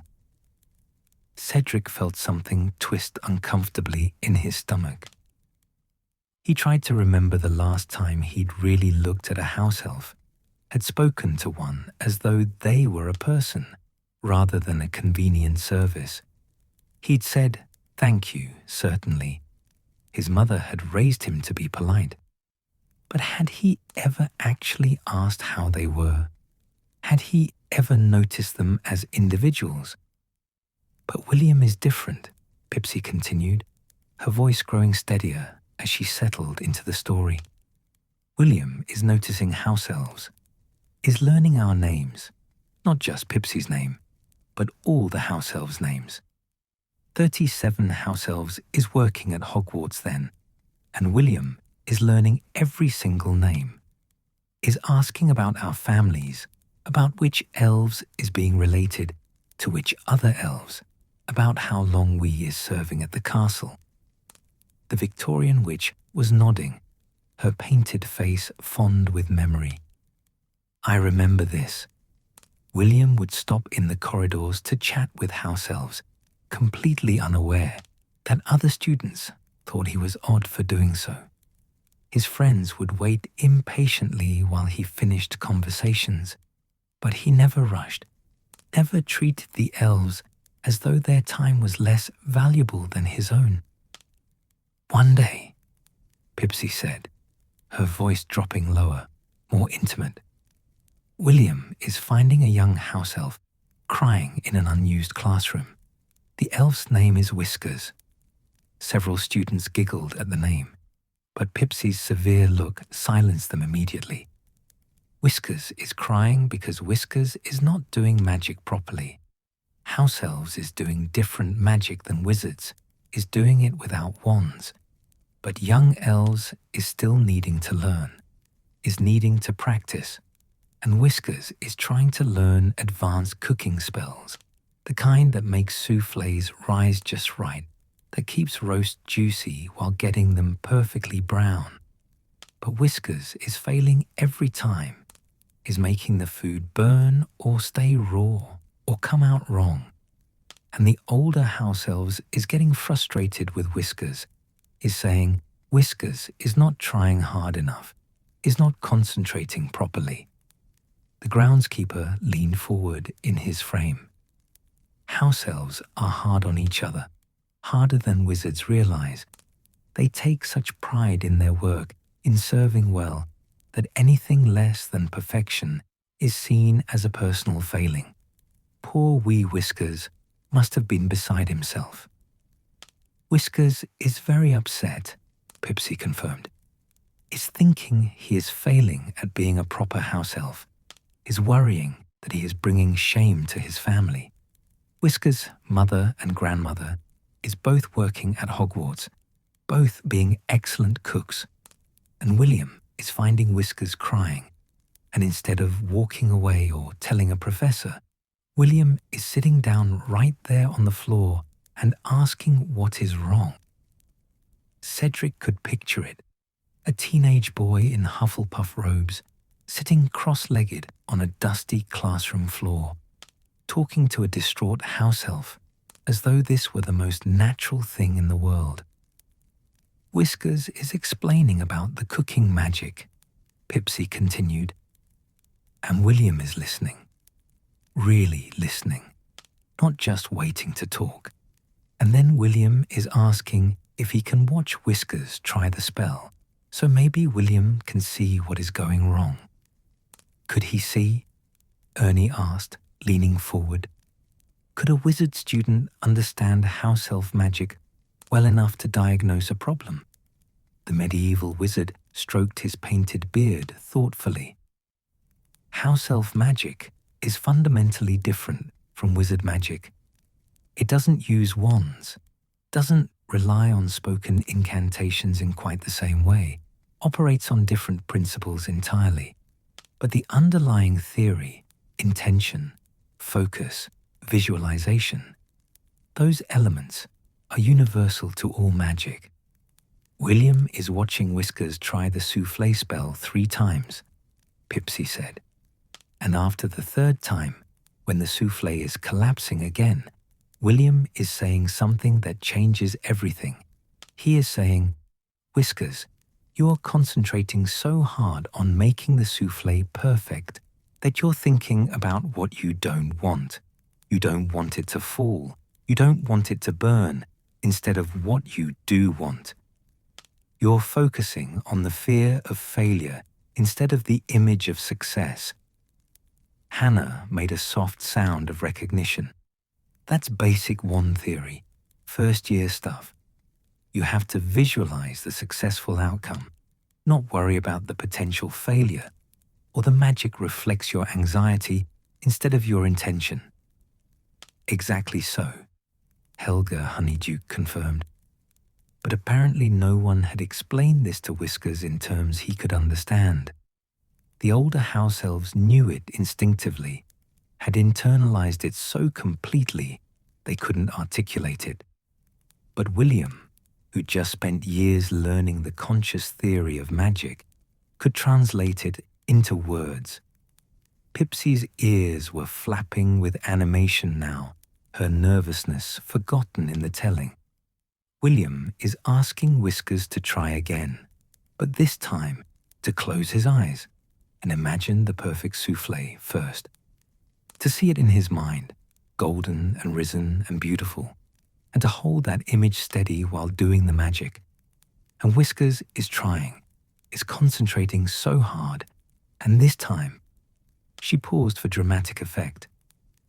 Cedric felt something twist uncomfortably in his stomach. He tried to remember the last time he'd really looked at a house elf, had spoken to one as though they were a person, rather than a convenient service. He'd said, "Thank you, certainly." His mother had raised him to be polite. But had he ever actually asked how they were? Had he ever noticed them as individuals? "But William is different," Pipsy continued, her voice growing steadier as she settled into the story. "William is noticing house elves, is learning our names, not just Pipsy's name, but all the house elves' names. 37 house elves is working at Hogwarts then, and William is learning every single name, is asking about our families, about which elves is being related to which other elves, about how long we is serving at the castle." The Victorian witch was nodding, her painted face fond with memory. "I remember this. William would stop in the corridors to chat with house elves, completely unaware that other students thought he was odd for doing so. His friends would wait impatiently while he finished conversations, but he never rushed, never treated the elves as though their time was less valuable than his own. One day," Pipsy said, her voice dropping lower, more intimate, "William is finding a young house elf crying in an unused classroom. The elf's name is Whiskers." Several students giggled at the name, but Pipsy's severe look silenced them immediately. "Whiskers is crying because Whiskers is not doing magic properly. House elves is doing different magic than wizards, is doing it without wands. But young elves is still needing to learn, is needing to practice, and Whiskers is trying to learn advanced cooking spells, the kind that makes soufflés rise just right, that keeps roast juicy while getting them perfectly brown. But Whiskers is failing every time, is making the food burn or stay raw or come out wrong. And the older house elves is getting frustrated with Whiskers, is saying Whiskers is not trying hard enough, is not concentrating properly." The groundskeeper leaned forward in his frame. "House elves are hard on each other, harder than wizards realize. They take such pride in their work, in serving well, that anything less than perfection is seen as a personal failing. Poor wee Whiskers must have been beside himself." "Whiskers is very upset," Pipsy confirmed. "Is thinking he is failing at being a proper house elf, is worrying that he is bringing shame to his family. Whiskers' mother and grandmother is both working at Hogwarts, both being excellent cooks, and William is finding Whiskers crying, and instead of walking away or telling a professor, William is sitting down right there on the floor and asking what is wrong." Cedric could picture it, a teenage boy in Hufflepuff robes, sitting cross-legged on a dusty classroom floor, talking to a distraught house elf as though this were the most natural thing in the world. "Whiskers is explaining about the cooking magic," Pipsy continued, "and William is listening. Really listening, not just waiting to talk. And then William is asking if he can watch Whiskers try the spell, so maybe William can see what is going wrong." "Could he see?" Ernie asked, leaning forward. "Could a wizard student understand house elf magic well enough to diagnose a problem?" The medieval wizard stroked his painted beard thoughtfully. "House elf magic is fundamentally different from wizard magic. It doesn't use wands, doesn't rely on spoken incantations in quite the same way, operates on different principles entirely. But the underlying theory, intention, focus, visualization, those elements are universal to all magic. William is watching Whiskers try the soufflé spell 3 times, Pipsy said. And after the 3rd time, when the soufflé is collapsing again, William is saying something that changes everything. He is saying, Whiskers, you are concentrating so hard on making the souffle perfect that you're thinking about what you don't want. You don't want it to fall. You don't want it to burn, instead of what you do want. You're focusing on the fear of failure instead of the image of success. Hannah made a soft sound of recognition. That's basic wand theory, first-year stuff. You have to visualize the successful outcome, not worry about the potential failure, or the magic reflects your anxiety instead of your intention. Exactly so, Helga Honeydew confirmed. But apparently no one had explained this to Whiskers in terms he could understand. The older house elves knew it instinctively, had internalized it so completely they couldn't articulate it. But William, who'd just spent years learning the conscious theory of magic, could translate it into words. Pipsy's ears were flapping with animation now, her nervousness forgotten in the telling. William is asking Whiskers to try again, but this time to close his eyes and imagine the perfect souffle first. To see it in his mind, golden and risen and beautiful, and to hold that image steady while doing the magic. And Whiskers is trying, is concentrating so hard, and this time, she paused for dramatic effect.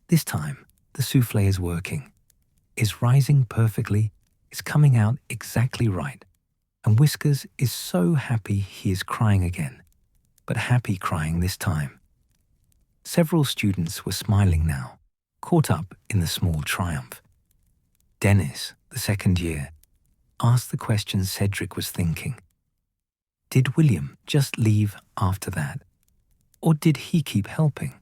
This time, the souffle is working, is rising perfectly, is coming out exactly right, and Whiskers is so happy he is crying again, but happy crying this time. Several students were smiling now, caught up in the small triumph. Dennis, the second year, asked the question Cedric was thinking. Did William just leave after that? Or did he keep helping?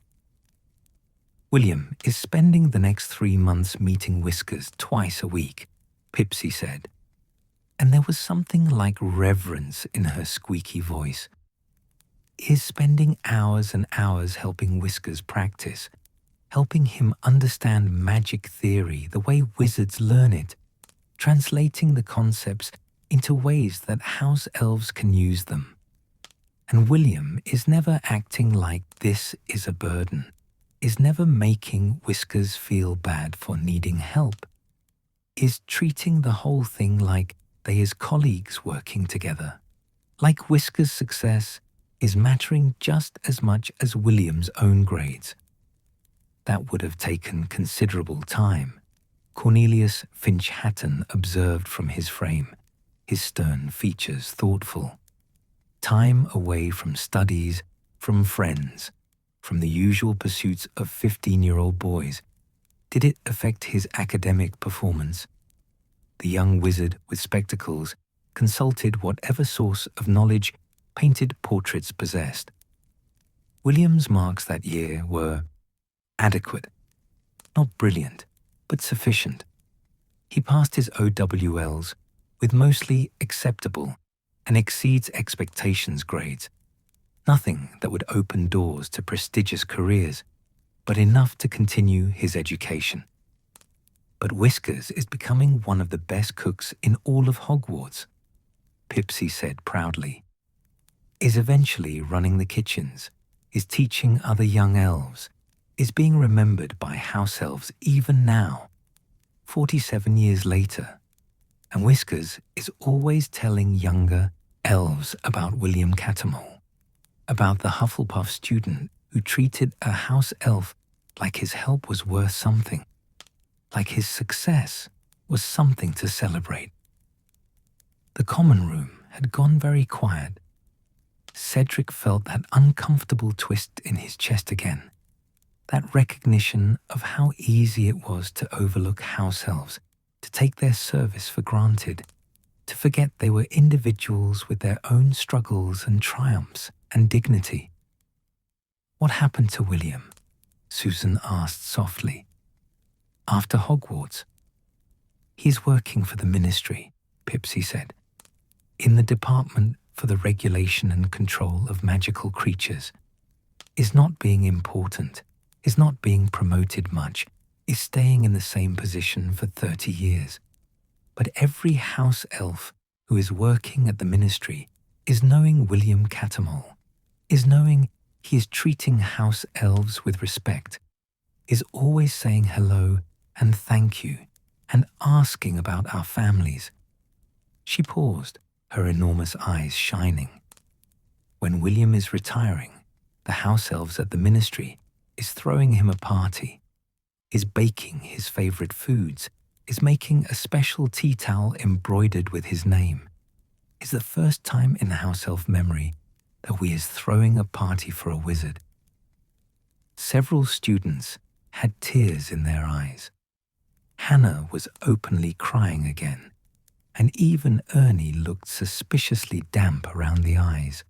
William is spending the next 3 months meeting Whiskers twice a week, Pipsy said, and there was something like reverence in her squeaky voice. Is spending hours and hours helping Whiskers practice, helping him understand magic theory the way wizards learn it, translating the concepts into ways that house elves can use them. And William is never acting like this is a burden, is never making Whiskers feel bad for needing help, is treating the whole thing like they is colleagues working together, like Whiskers' success is mattering just as much as William's own grades. That would have taken considerable time, Cornelius Finch-Hatton observed from his frame, his stern features thoughtful. Time away from studies, from friends, from the usual pursuits of 15-year-old boys. Did it affect his academic performance? The young wizard with spectacles consulted whatever source of knowledge painted portraits possessed. William's marks that year were adequate, not brilliant, but sufficient. He passed his OWLs with mostly acceptable and exceeds expectations grades. Nothing that would open doors to prestigious careers, but enough to continue his education. But Whiskers is becoming one of the best cooks in all of Hogwarts, Pipsy said proudly. Is eventually running the kitchens, is teaching other young elves, is being remembered by house elves even now, 47 years later. And Whiskers is always telling younger elves about William Cattermole, about the Hufflepuff student who treated a house elf like his help was worth something, like his success was something to celebrate. The common room had gone very quiet. Cedric felt that uncomfortable twist in his chest again, that recognition of how easy it was to overlook house elves, to take their service for granted, to forget they were individuals with their own struggles and triumphs and dignity. What happened to William? Susan asked softly. After Hogwarts. He's working for the ministry, Pipsy said, in the department for the regulation and control of magical creatures. Is not being important, is not being promoted much, is staying in the same position for 30 years. But every house elf who is working at the ministry is knowing William Cattermole, is knowing he is treating house elves with respect, is always saying hello and thank you and asking about our families. She paused, her enormous eyes shining. When William is retiring, the house elves at the ministry is throwing him a party, is baking his favorite foods, is making a special tea towel embroidered with his name. It's the first time in house elf memory that we is throwing a party for a wizard. Several students had tears in their eyes. Hannah was openly crying again, and even Ernie looked suspiciously damp around the eyes.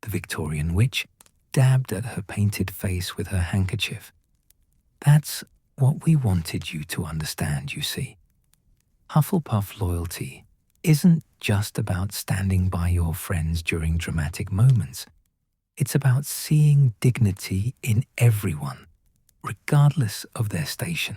The Victorian witch dabbed at her painted face with her handkerchief. That's what we wanted you to understand, you see. Hufflepuff loyalty isn't just about standing by your friends during dramatic moments. It's about seeing dignity in everyone, regardless of their station.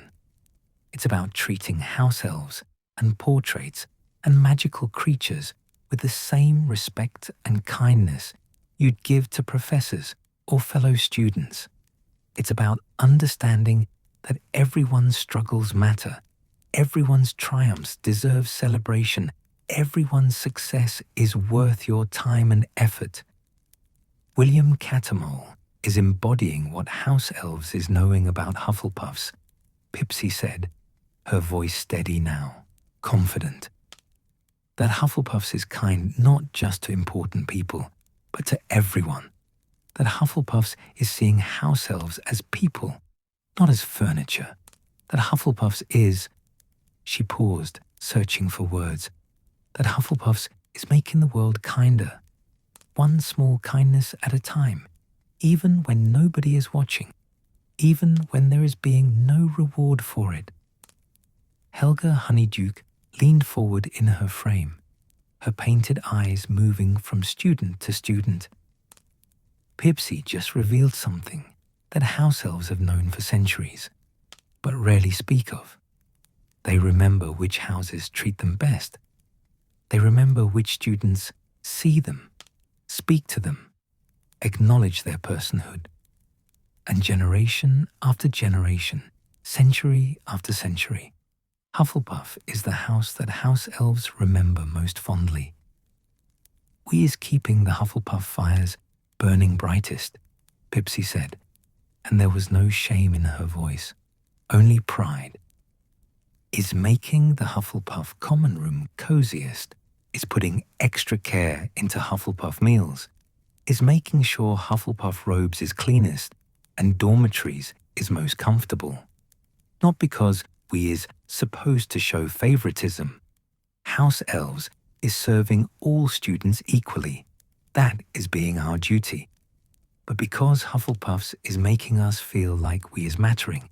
It's about treating house elves and portraits and magical creatures with the same respect and kindness you'd give to professors or fellow students. It's about understanding that everyone's struggles matter, everyone's triumphs deserve celebration, everyone's success is worth your time and effort. William Cattermole is embodying what house elves is knowing about Hufflepuffs, Pipsy said, her voice steady now, confident. That Hufflepuffs is kind not just to important people, but to everyone. That Hufflepuffs is seeing house elves as people, not as furniture. That Hufflepuffs is, she paused, searching for words, that Hufflepuffs is making the world kinder, one small kindness at a time, even when nobody is watching, even when there is being no reward for it. Helga Honeyduke leaned forward in her frame, her painted eyes moving from student to student. Pipsy just revealed something that house elves have known for centuries, but rarely speak of. They remember which houses treat them best. They remember which students see them, speak to them, acknowledge their personhood. And generation after generation, century after century, Hufflepuff is the house that house elves remember most fondly. We is keeping the Hufflepuff fires burning brightest, Pipsy said, and there was no shame in her voice, only pride. Is making the Hufflepuff common room coziest, is putting extra care into Hufflepuff meals, is making sure Hufflepuff robes is cleanest and dormitories is most comfortable. Not because we is supposed to show favoritism. House elves is serving all students equally. That is being our duty. But because Hufflepuffs is making us feel like we is mattering,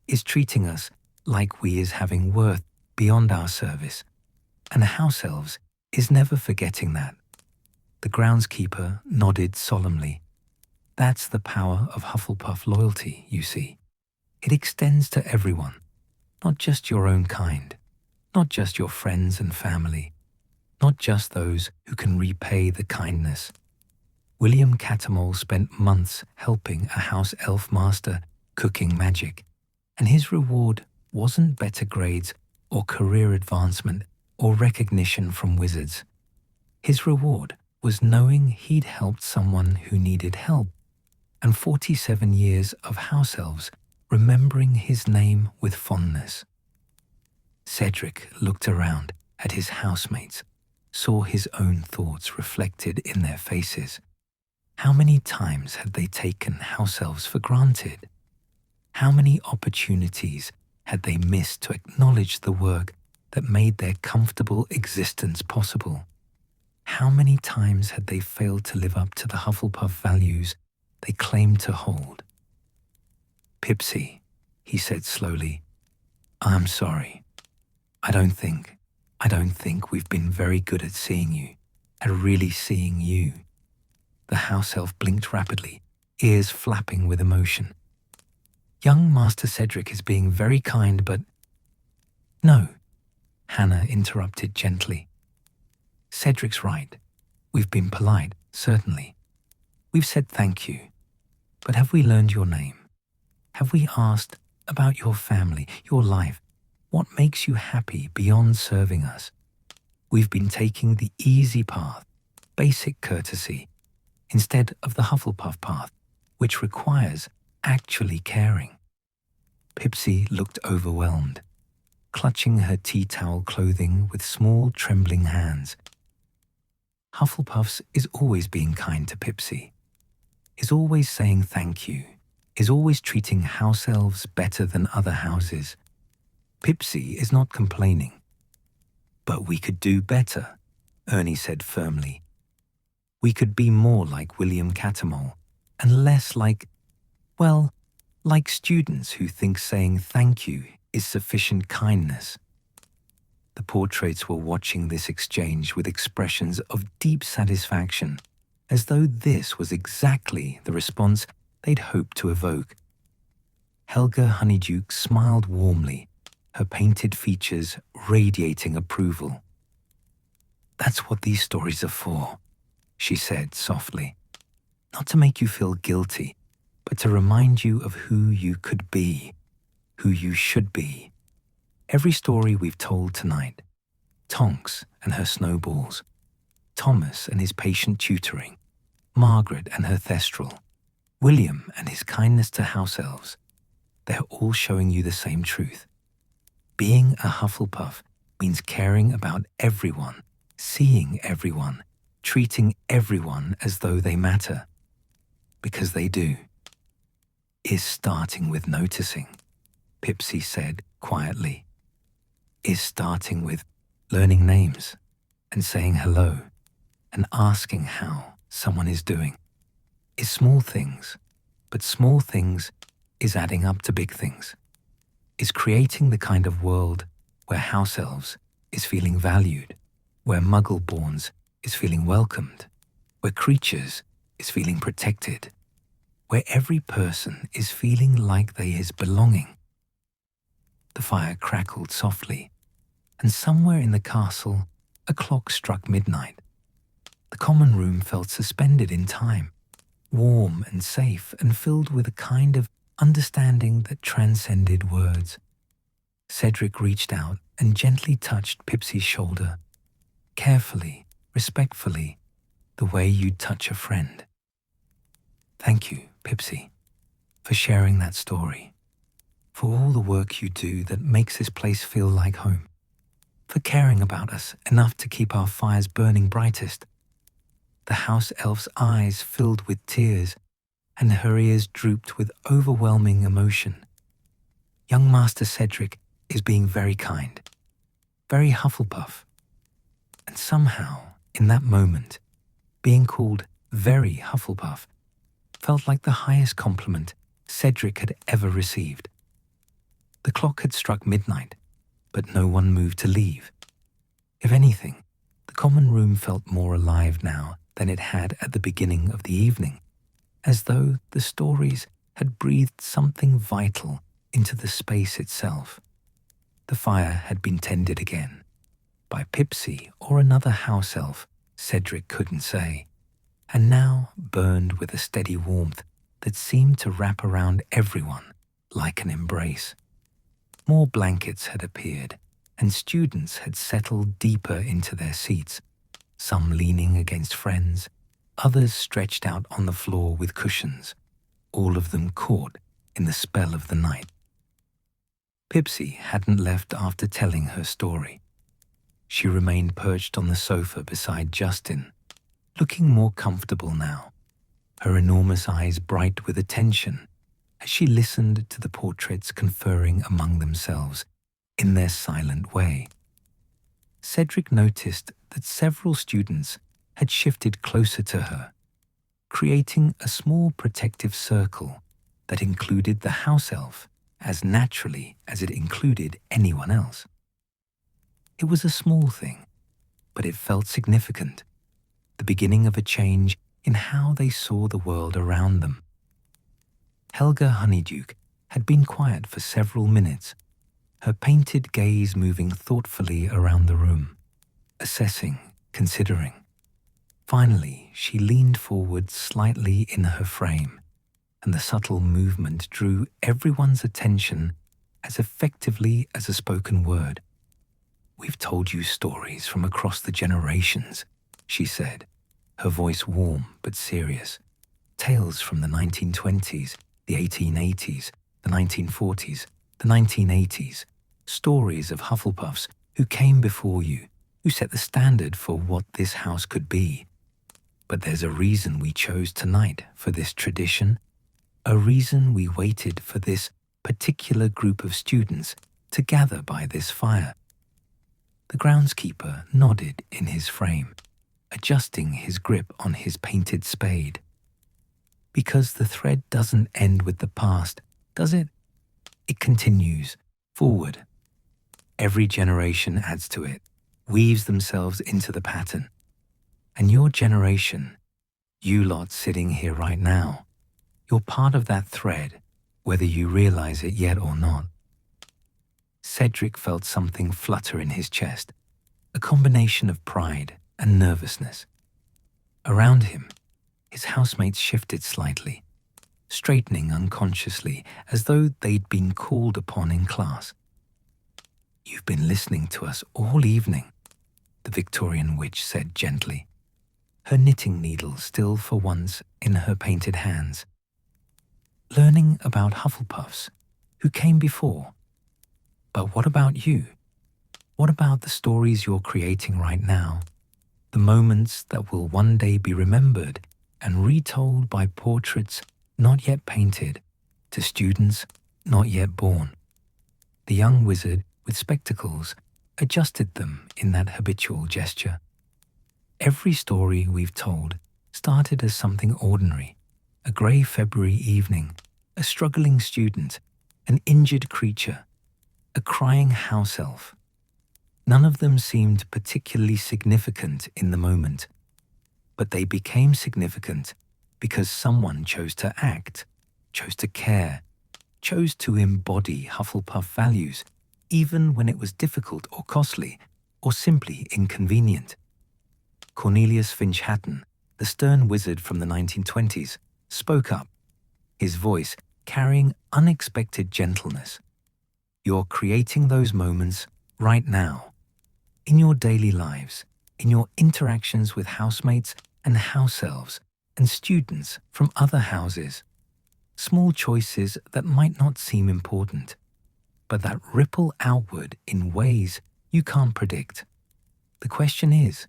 is treating us like we is having worth beyond our service, and house elves is never forgetting that. The groundskeeper nodded solemnly. That's the power of Hufflepuff loyalty, you see. It extends to everyone, not just your own kind, not just your friends and family, not just those who can repay the kindness. William Cattermole spent months helping a house elf master cooking magic, and his reward wasn't better grades or career advancement or recognition from wizards. His reward was knowing he'd helped someone who needed help, and 47 years of house elves remembering his name with fondness. Cedric looked around at his housemates, saw his own thoughts reflected in their faces. How many times had they taken house elves for granted? How many opportunities had they missed to acknowledge the work that made their comfortable existence possible? How many times had they failed to live up to the Hufflepuff values they claimed to hold? Pipsy, he said slowly, I'm sorry. I don't think we've been very good at seeing you, at really seeing you. The house elf blinked rapidly, ears flapping with emotion. Young Master Cedric is being very kind, but— No, Hannah interrupted gently. Cedric's right. We've been polite, certainly. We've said thank you. But have we learned your name? Have we asked about your family, your life? What makes you happy beyond serving us? We've been taking the easy path, basic courtesy, instead of the Hufflepuff path, which requires actually caring. Pipsy looked overwhelmed, clutching her tea towel clothing with small, trembling hands. Hufflepuffs is always being kind to Pipsy, is always saying thank you, is always treating house elves better than other houses. Pipsy is not complaining. But we could do better, Ernie said firmly. We could be more like William Catamol and less like, well, like students who think saying thank you is sufficient kindness. The portraits were watching this exchange with expressions of deep satisfaction, as though this was exactly the response they'd hoped to evoke. Helga Honeyduke smiled warmly, her painted features radiating approval. That's what these stories are for, she said softly. Not to make you feel guilty, but to remind you of who you could be, who you should be. Every story we've told tonight, Tonks and her snowballs, Thomas and his patient tutoring, Margaret and her thestral, William and his kindness to house elves, they're all showing you the same truth. Being a Hufflepuff means caring about everyone, seeing everyone, treating everyone as though they matter. Because they do. Is starting with noticing, Pipsy said quietly. Is starting with learning names and saying hello and asking how someone is doing. Is small things, but small things is adding up to big things. Is creating the kind of world where house elves is feeling valued, where muggle-borns is feeling welcomed, where creatures is feeling protected, where every person is feeling like they is belonging. The fire crackled softly, and somewhere in the castle a clock struck midnight. The common room felt suspended in time, warm and safe and filled with a kind of understanding that transcended words. Cedric reached out and gently touched Pipsy's shoulder, carefully, respectfully, the way you'd touch a friend. Thank you, Pipsy, for sharing that story, for all the work you do that makes this place feel like home, for caring about us enough to keep our fires burning brightest. The house elf's eyes filled with tears, and her ears drooped with overwhelming emotion. Young Master Cedric is being very kind, very Hufflepuff. And somehow, in that moment, being called very Hufflepuff felt like the highest compliment Cedric had ever received. The clock had struck midnight, but no one moved to leave. If anything, the common room felt more alive now than it had at the beginning of the evening, as though the stories had breathed something vital into the space itself. The fire had been tended again, by Pipsy or another house elf, Cedric couldn't say, and now burned with a steady warmth that seemed to wrap around everyone like an embrace. More blankets had appeared, and students had settled deeper into their seats, some leaning against friends, others stretched out on the floor with cushions, all of them caught in the spell of the night. Pipsy hadn't left after telling her story. She remained perched on the sofa beside Justin, looking more comfortable now, her enormous eyes bright with attention as she listened to the portraits conferring among themselves in their silent way. Cedric noticed that several students had shifted closer to her, creating a small protective circle that included the house elf as naturally as it included anyone else. It was a small thing, but it felt significant, the beginning of a change in how they saw the world around them. Helga Honeyduke had been quiet for several minutes, her painted gaze moving thoughtfully around the room, assessing, considering. Finally, she leaned forward slightly in her frame, and the subtle movement drew everyone's attention as effectively as a spoken word. "We've told you stories from across the generations," she said, her voice warm but serious. "Tales from the 1920s, the 1880s, the 1940s, the 1980s. Stories of Hufflepuffs who came before you, who set the standard for what this house could be. But there's a reason we chose tonight for this tradition, a reason we waited for this particular group of students to gather by this fire." The groundskeeper nodded in his frame, adjusting his grip on his painted spade. "Because the thread doesn't end with the past, does it? It continues, forward. Every generation adds to it, weaves themselves into the pattern. And your generation, you lot sitting here right now, you're part of that thread, whether you realize it yet or not." Cedric felt something flutter in his chest, a combination of pride and nervousness. Around him, his housemates shifted slightly, straightening unconsciously as though they'd been called upon in class. "You've been listening to us all evening," the Victorian witch said gently, her knitting needle still for once in her painted hands. "Learning about Hufflepuffs who came before. But what about you? What about the stories you're creating right now? The moments that will one day be remembered and retold by portraits not yet painted to students not yet born." The young wizard with spectacles adjusted them in that habitual gesture. "Every story we've told started as something ordinary, a grey February evening, a struggling student, an injured creature, a crying house elf. None of them seemed particularly significant in the moment, but they became significant because someone chose to act, chose to care, chose to embody Hufflepuff values, even when it was difficult or costly or simply inconvenient. Cornelius Finch-Hatton, the stern wizard from the 1920s, spoke up, his voice carrying unexpected gentleness. "You're creating those moments right now, in your daily lives, in your interactions with housemates and house elves and students from other houses. Small choices that might not seem important, but that ripple outward in ways you can't predict. The question is,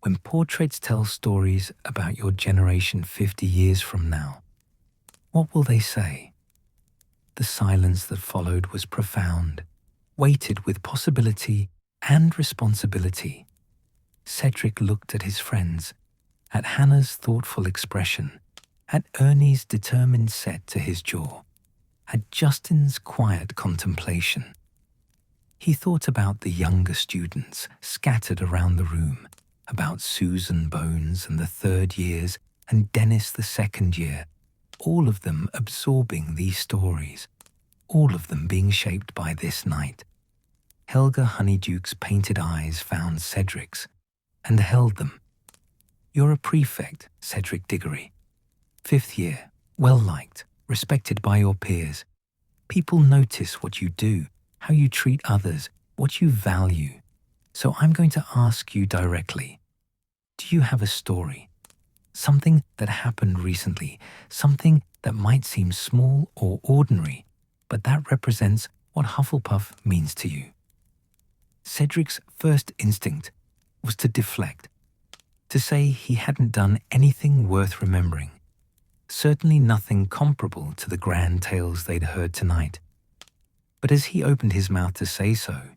when portraits tell stories about your generation 50 years from now, what will they say?" The silence that followed was profound, weighted with possibility and responsibility. Cedric looked at his friends, at Hannah's thoughtful expression, at Ernie's determined set to his jaw, at Justin's quiet contemplation. He thought about the younger students scattered around the room, about Susan Bones and the third years and Dennis the second year, all of them absorbing these stories, all of them being shaped by this night. Helga Honeyduke's painted eyes found Cedric's and held them. "You're a prefect, Cedric Diggory. 5th year, well-liked, respected by your peers. People notice what you do, how you treat others, what you value. So I'm going to ask you directly, do you have a story? Something that happened recently, something that might seem small or ordinary, but that represents what Hufflepuff means to you." Cedric's first instinct was to deflect, to say he hadn't done anything worth remembering, certainly nothing comparable to the grand tales they'd heard tonight. But as he opened his mouth to say so,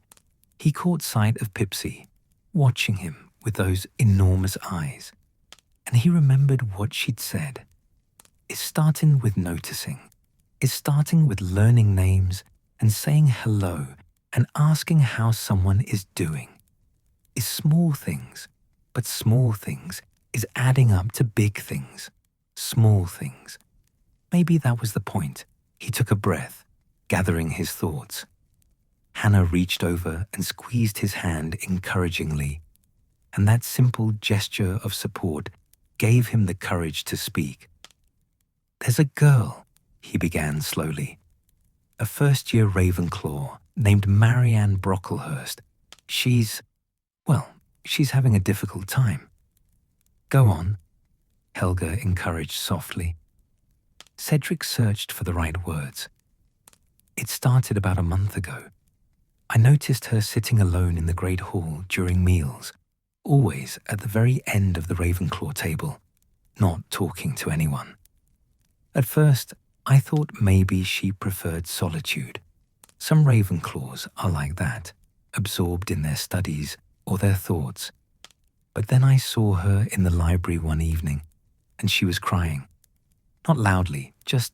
he caught sight of Pipsy, watching him with those enormous eyes, and he remembered what she'd said. It's starting with noticing. It's starting with learning names and saying hello and asking how someone is doing. It's small things, but small things is adding up to big things. Small things. Maybe that was the point. He took a breath, gathering his thoughts. Hannah reached over and squeezed his hand encouragingly, and that simple gesture of support gave him the courage to speak. "There's a girl," he began slowly. "A first-year Ravenclaw named Marianne Brocklehurst. She's having a difficult time." "Go on," Helga encouraged softly. Cedric searched for the right words. "It started about a month ago. I noticed her sitting alone in the Great Hall during meals, always at the very end of the Ravenclaw table, not talking to anyone. At first, I thought maybe she preferred solitude. Some Ravenclaws are like that, absorbed in their studies or their thoughts. But then I saw her in the library one evening, and she was crying. Not loudly, just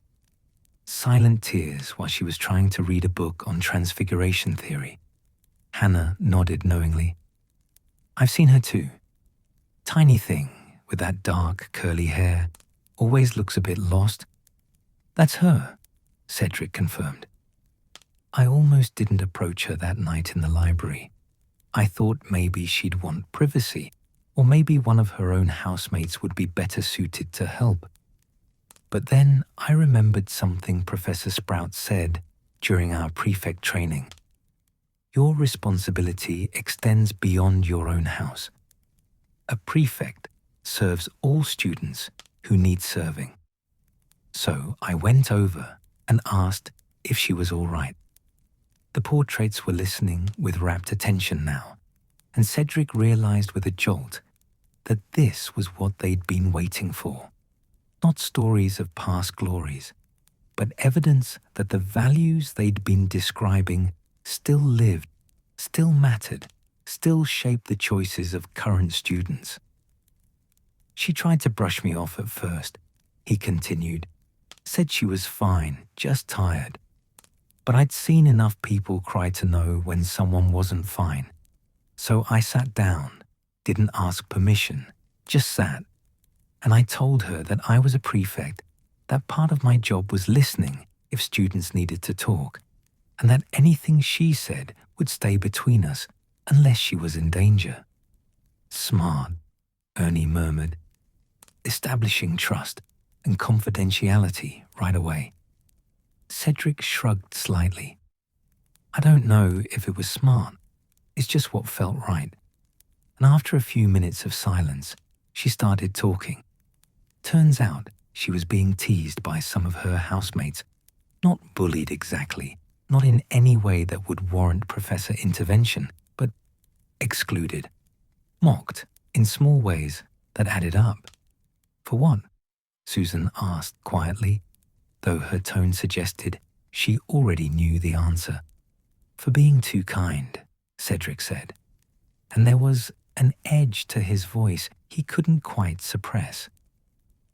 silent tears while she was trying to read a book on transfiguration theory." Hannah nodded knowingly. "I've seen her too. Tiny thing with that dark, curly hair, always looks a bit lost." "That's her," Cedric confirmed. "I almost didn't approach her that night in the library. I thought maybe she'd want privacy, or maybe one of her own housemates would be better suited to help. But then I remembered something Professor Sprout said during our prefect training. Your responsibility extends beyond your own house. A prefect serves all students who need serving. So I went over and asked if she was all right." The portraits were listening with rapt attention now, and Cedric realized with a jolt that this was what they'd been waiting for. Not stories of past glories, but evidence that the values they'd been describing still lived, still mattered, still shaped the choices of current students. "She tried to brush me off at first," he continued. "Said she was fine, just tired. But I'd seen enough people cry to know when someone wasn't fine. So I sat down, didn't ask permission, just sat. And I told her that I was a prefect, that part of my job was listening if students needed to talk, and that anything she said would stay between us unless she was in danger." "Smart," Ernie murmured, "establishing trust and confidentiality right away." Cedric shrugged slightly. "I don't know if it was smart. It's just what felt right." And after a few minutes of silence, she started talking. Turns out she was being teased by some of her housemates. Not bullied exactly, not in any way that would warrant professor intervention, but excluded. Mocked in small ways that added up. "For what?" Susan asked quietly, though her tone suggested she already knew the answer. "For being too kind," Cedric said. And there was an edge to his voice he couldn't quite suppress.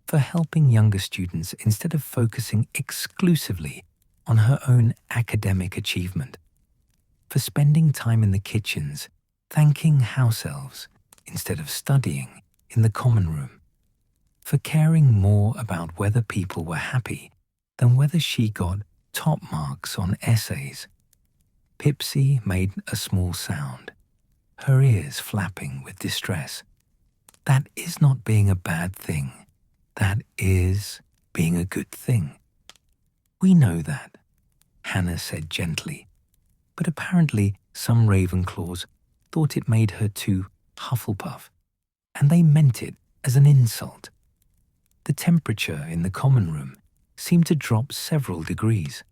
"For helping younger students instead of focusing exclusively on her own academic achievement. For spending time in the kitchens, thanking house elves instead of studying in the common room. For caring more about whether people were happy than whether she got top marks on essays." Pipsy made a small sound, her ears flapping with distress. "That is not being a bad thing. That is being a good thing." "We know that," Hannah said gently, but apparently some Ravenclaws thought it made her too Hufflepuff, and they meant it as an insult. The temperature in the common room seemed to drop several degrees.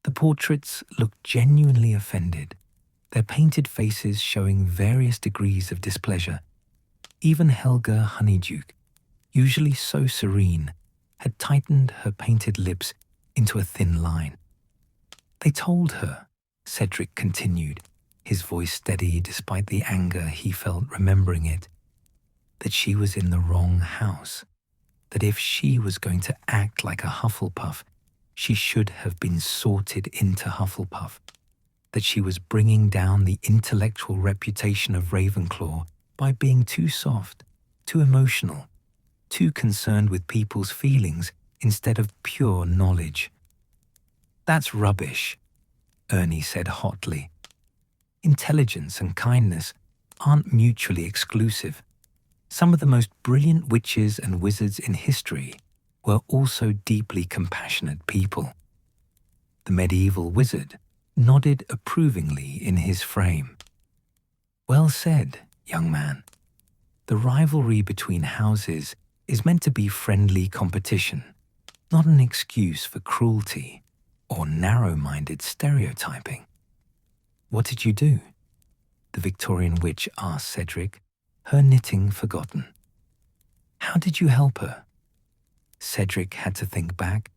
The portraits looked genuinely offended, their painted faces showing various degrees of displeasure. Even Helga Honeyduke, usually so serene, had tightened her painted lips into a thin line. "They told her," Cedric continued, his voice steady despite the anger he felt remembering it, "that she was in the wrong house, that if she was going to act like a Hufflepuff, she should have been sorted into Hufflepuff, that she was bringing down the intellectual reputation of Ravenclaw by being too soft, too emotional, too concerned with people's feelings instead of pure knowledge." That's rubbish, Ernie said hotly. Intelligence and kindness aren't mutually exclusive. Some of the most brilliant witches and wizards in history were also deeply compassionate people. The medieval wizard nodded approvingly in his frame. Well said, young man. The rivalry between houses is meant to be friendly competition, not an excuse for cruelty or narrow-minded stereotyping. What did you do? The Victorian witch asked Cedric, her knitting forgotten. How did you help her? Cedric had to think back,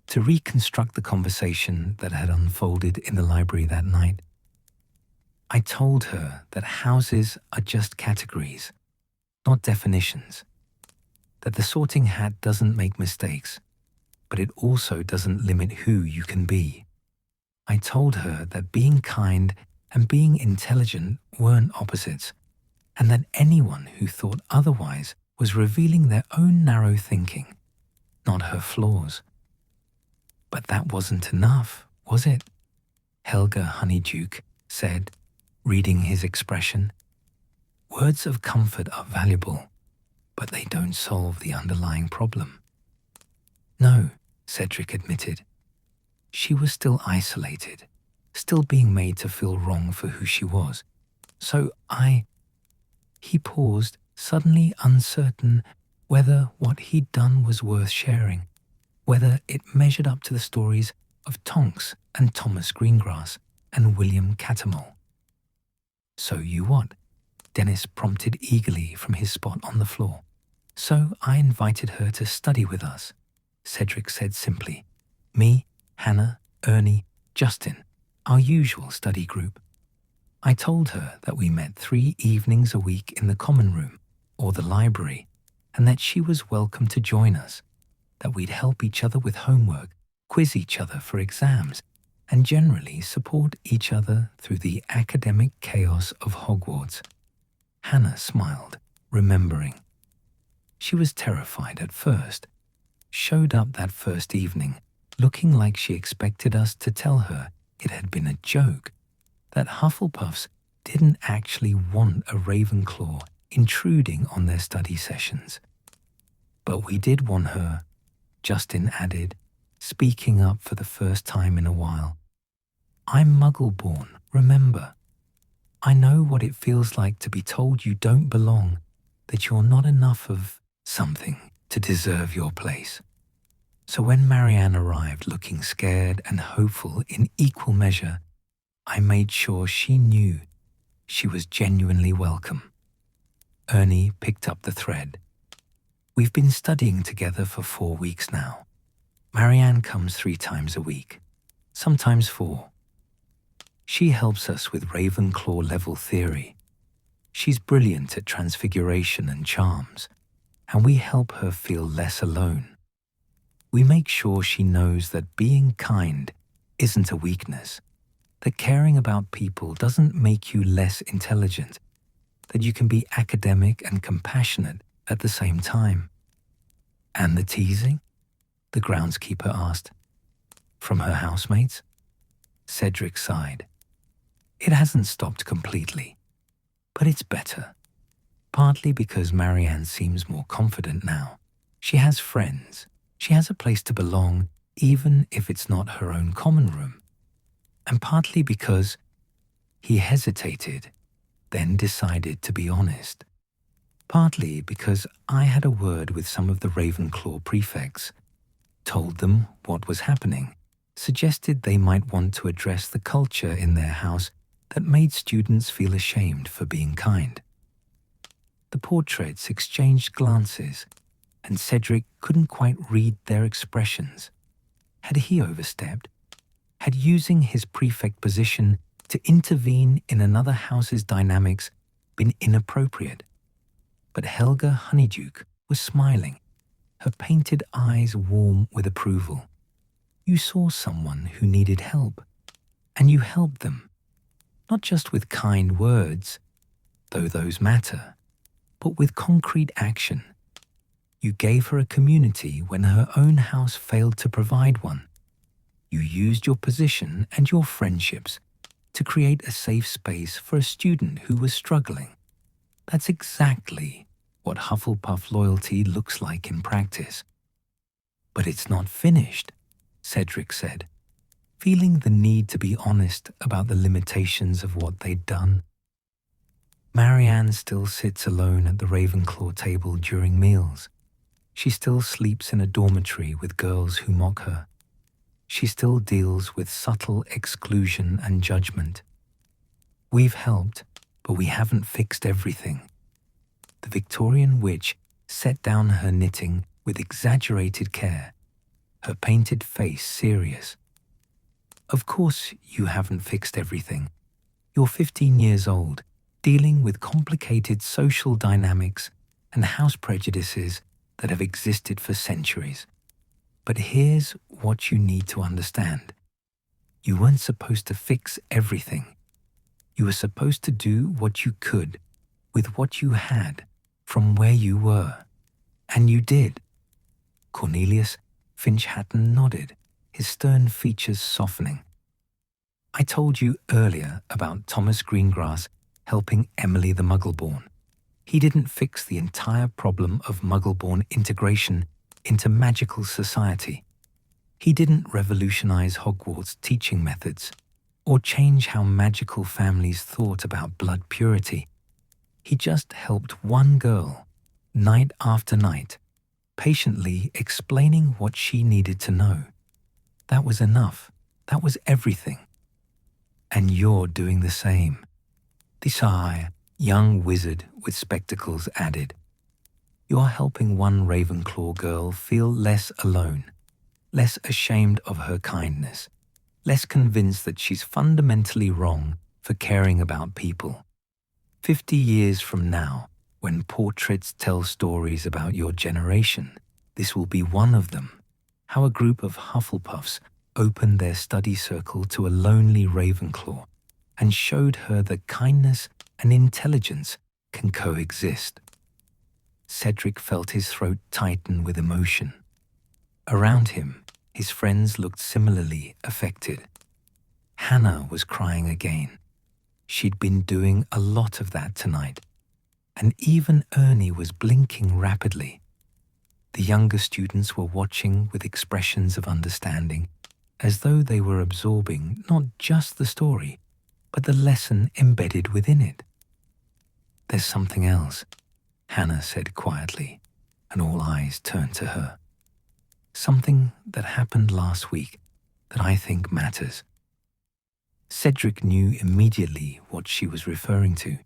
to reconstruct the conversation that had unfolded in the library that night. I told her that houses are just categories, not definitions. That the sorting hat doesn't make mistakes, but it also doesn't limit who you can be. I told her that being kind and being intelligent weren't opposites, and that anyone who thought otherwise was revealing their own narrow thinking, not her flaws. But that wasn't enough, was it? Helga Honeyduke said, reading his expression. Words of comfort are valuable, but they don't solve the underlying problem. No, Cedric admitted. She was still isolated, still being made to feel wrong for who she was. So He paused, suddenly uncertain whether what he'd done was worth sharing, whether it measured up to the stories of Tonks and Thomas Greengrass and William Catamol. So you what? Dennis prompted eagerly from his spot on the floor. So I invited her to study with us, Cedric said simply. Me, Hannah, Ernie, Justin, our usual study group. I told her that we met 3 evenings a week in the common room or the library, and that she was welcome to join us, that we'd help each other with homework, quiz each other for exams, and generally support each other through the academic chaos of Hogwarts. Hannah smiled, remembering. She was terrified at first, showed up that first evening, looking like she expected us to tell her it had been a joke, that Hufflepuffs didn't actually want a Ravenclaw intruding on their study sessions. But we did want her, Justin added, speaking up for the first time in a while. I'm Muggle-born, remember. I know what it feels like to be told you don't belong, that you're not enough of something to deserve your place. So when Marianne arrived looking scared and hopeful in equal measure, I made sure she knew she was genuinely welcome. Ernie picked up the thread. We've been studying together for 4 weeks now. Marianne comes 3 times a week, sometimes 4. She helps us with Ravenclaw level theory. She's brilliant at transfiguration and charms, and we help her feel less alone. We make sure she knows that being kind isn't a weakness, that caring about people doesn't make you less intelligent, that you can be academic and compassionate at the same time. And the teasing? The groundskeeper asked. From her housemates? Cedric sighed. It hasn't stopped completely, but it's better. Partly because Marianne seems more confident now. She has friends. She has a place to belong, even if it's not her own common room. And partly because he hesitated, then decided to be honest. Partly because I had a word with some of the Ravenclaw prefects, told them what was happening, suggested they might want to address the culture in their house that made students feel ashamed for being kind. The portraits exchanged glances, and Cedric couldn't quite read their expressions. Had he overstepped? Had using his prefect position to intervene in another house's dynamics been inappropriate? But Helga Honeyduke was smiling, her painted eyes warm with approval. You saw someone who needed help, and you helped them. Not just with kind words, though those matter, but with concrete action. You gave her a community when her own house failed to provide one. You used your position and your friendships to create a safe space for a student who was struggling. That's exactly what Hufflepuff loyalty looks like in practice. But it's not finished, Cedric said, feeling the need to be honest about the limitations of what they'd done. Marianne still sits alone at the Ravenclaw table during meals. She still sleeps in a dormitory with girls who mock her. She still deals with subtle exclusion and judgment. We've helped, but we haven't fixed everything. The Victorian witch set down her knitting with exaggerated care, her painted face serious. Of course you haven't fixed everything. You're 15 years old, dealing with complicated social dynamics and house prejudices that have existed for centuries. But here's what you need to understand. You weren't supposed to fix everything. You were supposed to do what you could with what you had from where you were. And you did. Cornelius Finch-Hatton nodded, his stern features softening. I told you earlier about Thomas Greengrass helping Emily the Muggleborn. He didn't fix the entire problem of Muggleborn integration into magical society. He didn't revolutionize Hogwarts teaching methods or change how magical families thought about blood purity. He just helped one girl, night after night, patiently explaining what she needed to know. That was enough. That was everything. And you're doing the same. The shy, young wizard with spectacles added. You're helping one Ravenclaw girl feel less alone, less ashamed of her kindness, less convinced that she's fundamentally wrong for caring about people. 50 years from now, when portraits tell stories about your generation, this will be one of them. How a group of Hufflepuffs opened their study circle to a lonely Ravenclaw and showed her that kindness and intelligence can coexist. Cedric felt his throat tighten with emotion. Around him, his friends looked similarly affected. Hannah was crying again. She'd been doing a lot of that tonight. And even Ernie was blinking rapidly. The younger students were watching with expressions of understanding, as though they were absorbing not just the story, but the lesson embedded within it. There's something else, Hannah said quietly, and all eyes turned to her. Something that happened last week that I think matters. Cedric knew immediately what she was referring to,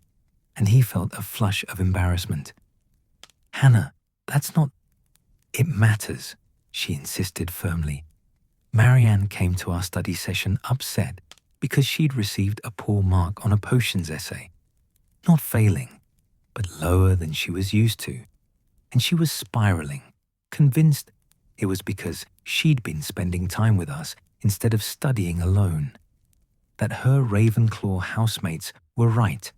and he felt a flush of embarrassment. Hannah, that's not... It matters, she insisted firmly. Marianne came to our study session upset because she'd received a poor mark on a potions essay. Not failing, but lower than she was used to. And she was spiraling, convinced it was because she'd been spending time with us instead of studying alone. That her Ravenclaw housemates were right,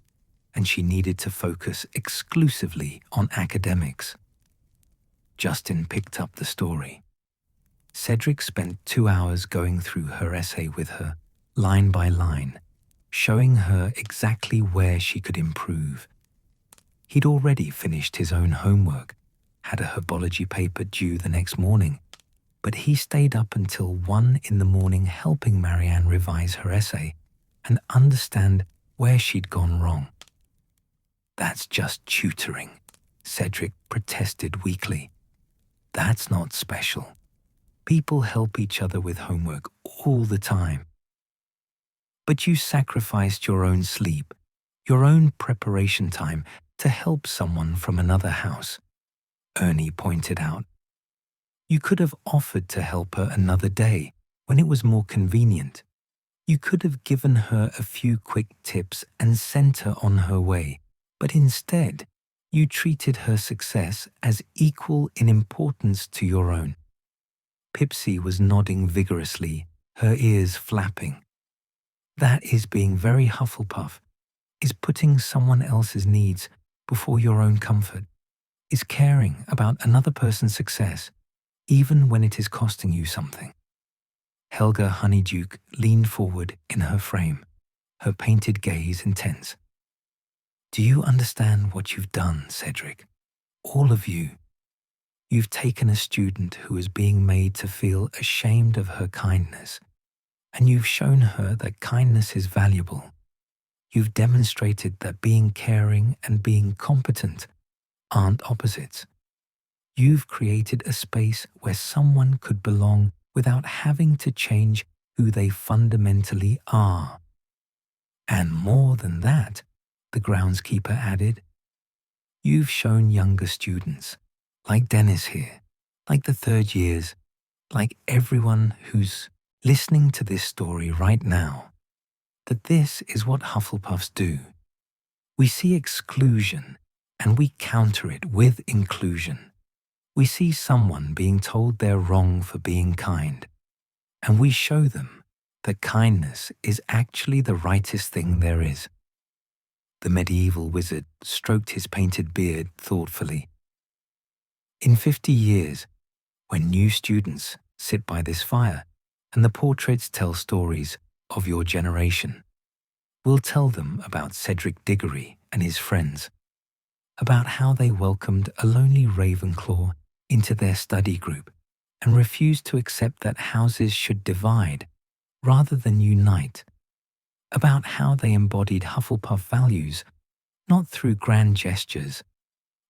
and she needed to focus exclusively on academics. Justin picked up the story. Cedric spent 2 hours going through her essay with her, line by line, showing her exactly where she could improve. He'd already finished his own homework, had a herbology paper due the next morning, but he stayed up until 1 in the morning helping Marianne revise her essay and understand where she'd gone wrong. That's just tutoring, Cedric protested weakly. That's not special. People help each other with homework all the time. But you sacrificed your own sleep, your own preparation time to help someone from another house, Ernie pointed out. You could have offered to help her another day when it was more convenient. You could have given her a few quick tips and sent her on her way, but instead, you treated her success as equal in importance to your own. Pipsy was nodding vigorously, her ears flapping. That is being very Hufflepuff, is putting someone else's needs before your own comfort, is caring about another person's success, even when it is costing you something. Helga Honeyduke leaned forward in her frame, her painted gaze intense. Do you understand what you've done, Cedric? All of you. You've taken a student who is being made to feel ashamed of her kindness, and you've shown her that kindness is valuable. You've demonstrated that being caring and being competent aren't opposites. You've created a space where someone could belong without having to change who they fundamentally are. And more than that, the groundskeeper added, you've shown younger students, like Dennis here, like the third years, like everyone who's listening to this story right now, that this is what Hufflepuffs do. We see exclusion and we counter it with inclusion. We see someone being told they're wrong for being kind, and we show them that kindness is actually the rightest thing there is. The medieval wizard stroked his painted beard thoughtfully. In 50 years, when new students sit by this fire and the portraits tell stories of your generation, we'll tell them about Cedric Diggory and his friends, about how they welcomed a lonely Ravenclaw into their study group and refused to accept that houses should divide rather than unite, about how they embodied Hufflepuff values not through grand gestures,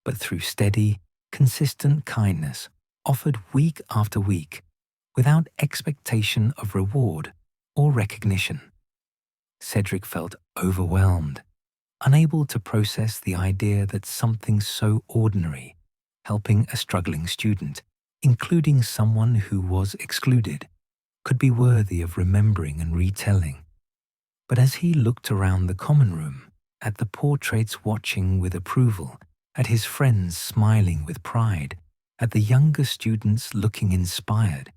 but through steady, consistent kindness offered week after week without expectation of reward or recognition. Cedric felt overwhelmed, unable to process the idea that something so ordinary, helping a struggling student, including someone who was excluded, could be worthy of remembering and retelling. But as he looked around the common room, at the portraits watching with approval, at his friends smiling with pride, at the younger students looking inspired,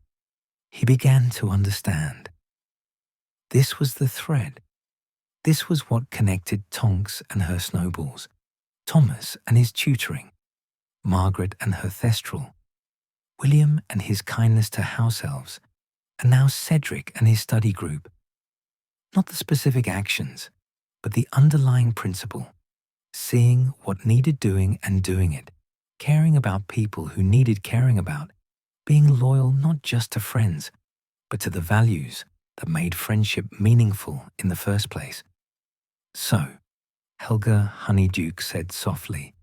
he began to understand. This was the thread. This was what connected Tonks and her snowballs, Thomas and his tutoring, Margaret and her thestral, William and his kindness to house elves, and now Cedric and his study group. Not the specific actions, but the underlying principle, seeing what needed doing and doing it, caring about people who needed caring about, being loyal not just to friends, but to the values that made friendship meaningful in the first place. So, Helga Honeyduke said softly,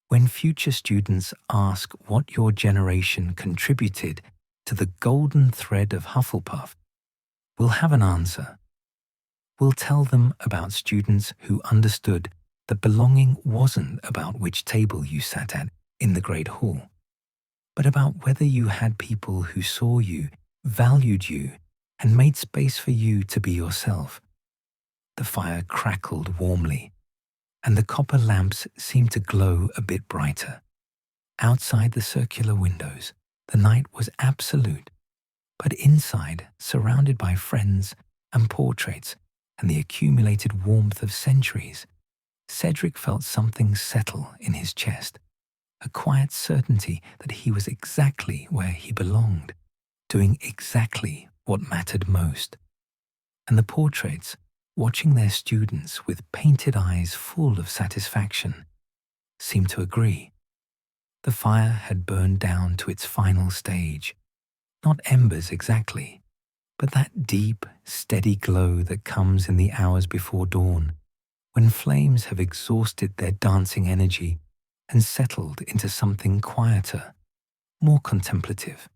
when future students ask what your generation contributed to the golden thread of Hufflepuff, we'll have an answer. We'll tell them about students who understood that belonging wasn't about which table you sat at in the Great Hall, but about whether you had people who saw you, valued you, and made space for you to be yourself. The fire crackled warmly, and the copper lamps seemed to glow a bit brighter. Outside the circular windows, the night was absolute, but inside, surrounded by friends and portraits and the accumulated warmth of centuries, Cedric felt something settle in his chest, a quiet certainty that he was exactly where he belonged, doing exactly what mattered most. And the portraits, watching their students with painted eyes full of satisfaction, seemed to agree. The fire had burned down to its final stage, not embers exactly, but that deep, steady glow that comes in the hours before dawn, when flames have exhausted their dancing energy and settled into something quieter, more contemplative.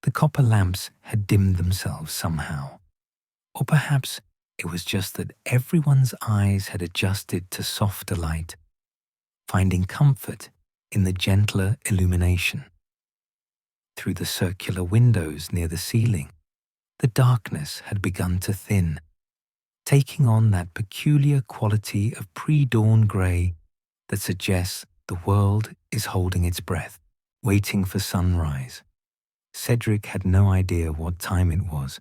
The copper lamps had dimmed themselves somehow, or perhaps it was just that everyone's eyes had adjusted to softer light, finding comfort in the gentler illumination. Through the circular windows near the ceiling, the darkness had begun to thin, taking on that peculiar quality of pre-dawn grey that suggests the world is holding its breath, waiting for sunrise. Cedric had no idea what time it was.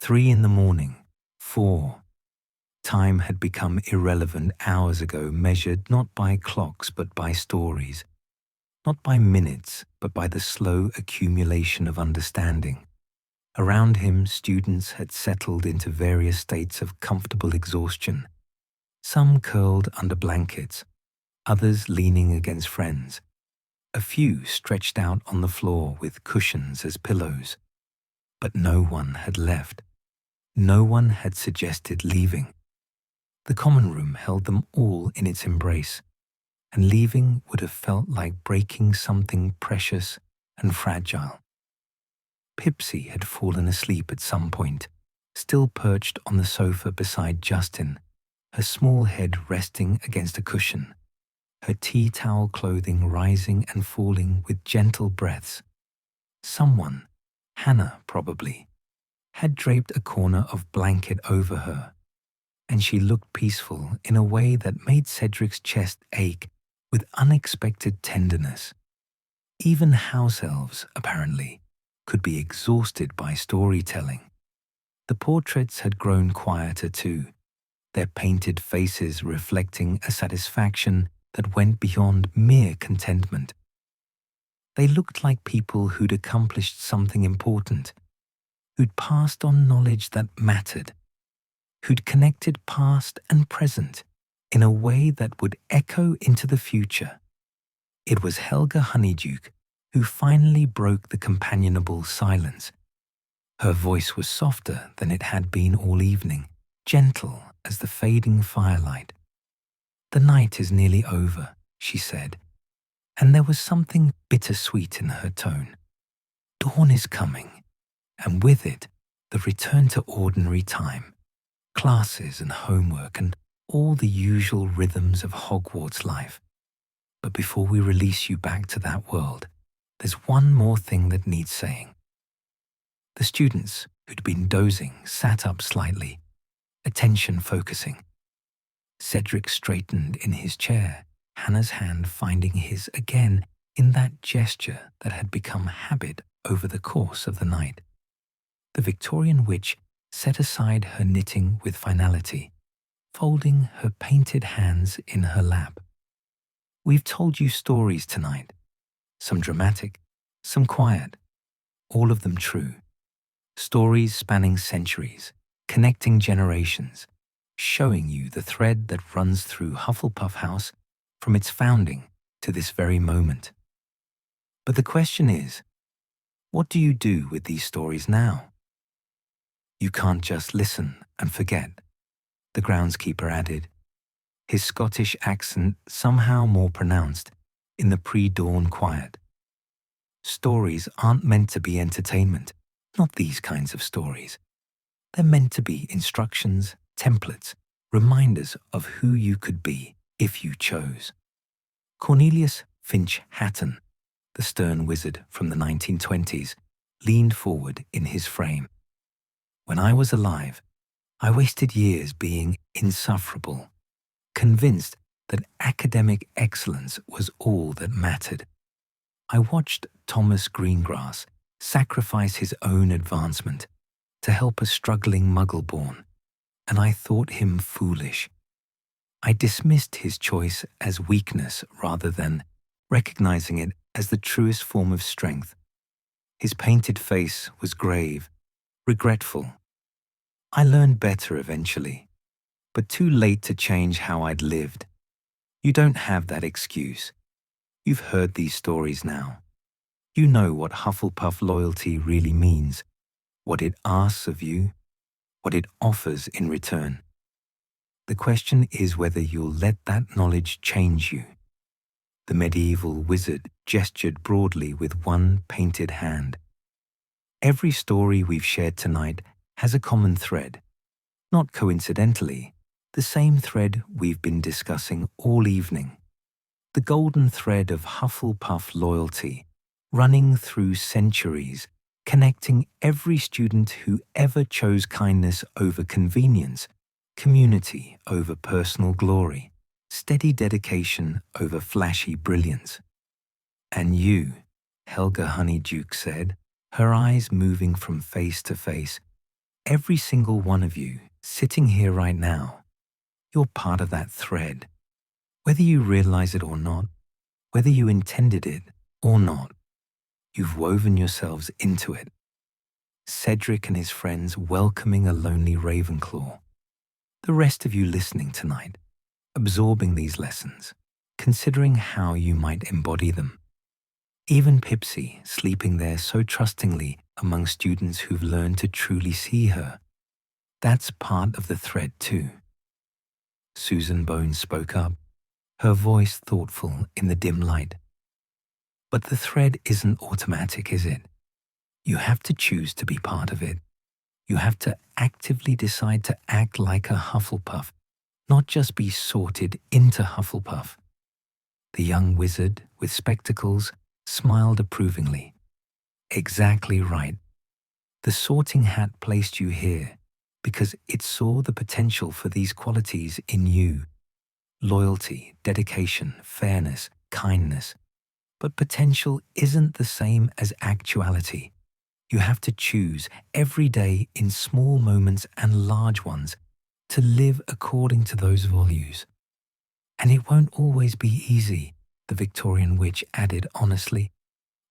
3 in the morning, 4. Time had become irrelevant hours ago, measured not by clocks but by stories, not by minutes but by the slow accumulation of understanding. Around him, students had settled into various states of comfortable exhaustion, some curled under blankets, others leaning against friends, a few stretched out on the floor with cushions as pillows. But no one had left. No one had suggested leaving. The common room held them all in its embrace, and leaving would have felt like breaking something precious and fragile. Pipsy had fallen asleep at some point, still perched on the sofa beside Justin, her small head resting against a cushion, her tea towel clothing rising and falling with gentle breaths. Someone, Hannah probably, had draped a corner of blanket over her, and she looked peaceful in a way that made Cedric's chest ache with unexpected tenderness. Even house elves, apparently, could be exhausted by storytelling. The portraits had grown quieter too, their painted faces reflecting a satisfaction that went beyond mere contentment. They looked like people who'd accomplished something important, who'd passed on knowledge that mattered, who'd connected past and present in a way that would echo into the future. It was Helga Honeyduke who finally broke the companionable silence. Her voice was softer than it had been all evening, gentle as the fading firelight. "The night is nearly over," she said, and there was something bittersweet in her tone. "Dawn is coming, and with it, the return to ordinary time, classes and homework and all the usual rhythms of Hogwarts life. But before we release you back to that world, there's one more thing that needs saying." The students, who'd been dozing, sat up slightly, attention focusing. Cedric straightened in his chair, Hannah's hand finding his again in that gesture that had become habit over the course of the night. The Victorian witch set aside her knitting with finality, folding her painted hands in her lap. "We've told you stories tonight, some dramatic, some quiet, all of them true. Stories spanning centuries, connecting generations, showing you the thread that runs through Hufflepuff House from its founding to this very moment. But the question is, what do you do with these stories now? You can't just listen and forget," the groundskeeper added, his Scottish accent somehow more pronounced in the pre-dawn quiet. "Stories aren't meant to be entertainment, not these kinds of stories. They're meant to be instructions, templates, reminders of who you could be if you chose." Cornelius Finch Hatton, the stern wizard from the 1920s, leaned forward in his frame. "When I was alive, I wasted years being insufferable, convinced that academic excellence was all that mattered. I watched Thomas Greengrass sacrifice his own advancement to help a struggling muggle-born, and I thought him foolish. I dismissed his choice as weakness rather than recognizing it as the truest form of strength. His painted face was grave, regretful. I learned better eventually, but too late to change how I'd lived. You don't have that excuse. You've heard these stories now. You know what Hufflepuff loyalty really means, what it asks of you, what it offers in return. The question is whether you'll let that knowledge change you." The medieval wizard gestured broadly with one painted hand. "Every story we've shared tonight has a common thread. Not coincidentally, the same thread we've been discussing all evening. The golden thread of Hufflepuff loyalty, running through centuries, connecting every student who ever chose kindness over convenience, community over personal glory, steady dedication over flashy brilliance." "And you," Helga Honeyduke said, her eyes moving from face to face, "every single one of you sitting here right now, you're part of that thread. Whether you realize it or not, whether you intended it or not, you've woven yourselves into it." Cedric and his friends welcoming a lonely Ravenclaw. The rest of you listening tonight, absorbing these lessons, considering how you might embody them. Even Pipsy sleeping there so trustingly among students who've learned to truly see her. That's part of the thread too. Susan Bones spoke up, her voice thoughtful in the dim light. But the thread isn't automatic, is it? You have to choose to be part of it. You have to actively decide to act like a Hufflepuff, not just be sorted into Hufflepuff. The young wizard with spectacles smiled approvingly. Exactly right. The sorting hat placed you here because it saw the potential for these qualities in you. Loyalty, dedication, fairness, kindness. But potential isn't the same as actuality. You have to choose every day in small moments and large ones to live according to those values. And it won't always be easy, the Victorian witch added honestly.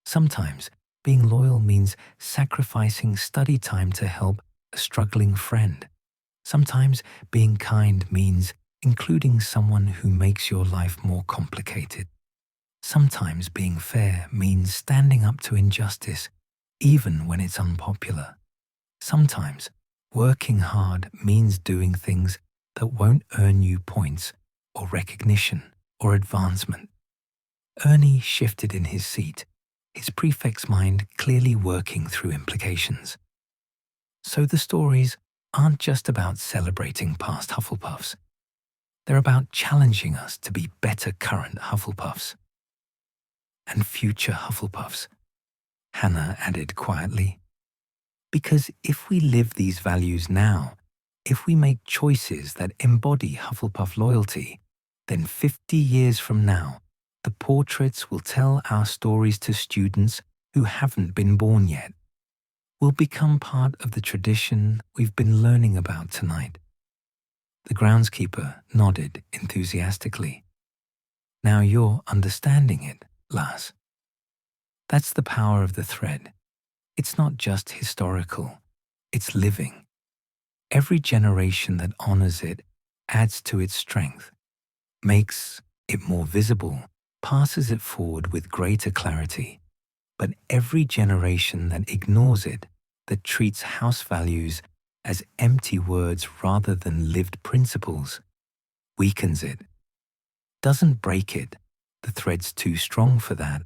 Sometimes being loyal means sacrificing study time to help a struggling friend. Sometimes being kind means including someone who makes your life more complicated. Sometimes being fair means standing up to injustice, even when it's unpopular. Sometimes working hard means doing things that won't earn you points or recognition or advancement. Ernie shifted in his seat, his prefect's mind clearly working through implications. So the stories aren't just about celebrating past Hufflepuffs. They're about challenging us to be better current Hufflepuffs. And future Hufflepuffs, Hannah added quietly. Because if we live these values now, if we make choices that embody Hufflepuff loyalty, then 50 years from now, the portraits will tell our stories to students who haven't been born yet. We'll become part of the tradition we've been learning about tonight. The groundskeeper nodded enthusiastically. Now you're understanding it, lass. That's the power of the thread. It's not just historical, it's living. Every generation that honors it adds to its strength, makes it more visible, passes it forward with greater clarity. But every generation that ignores it, that treats house values as empty words rather than lived principles, weakens it. Doesn't break it, the thread's too strong for that,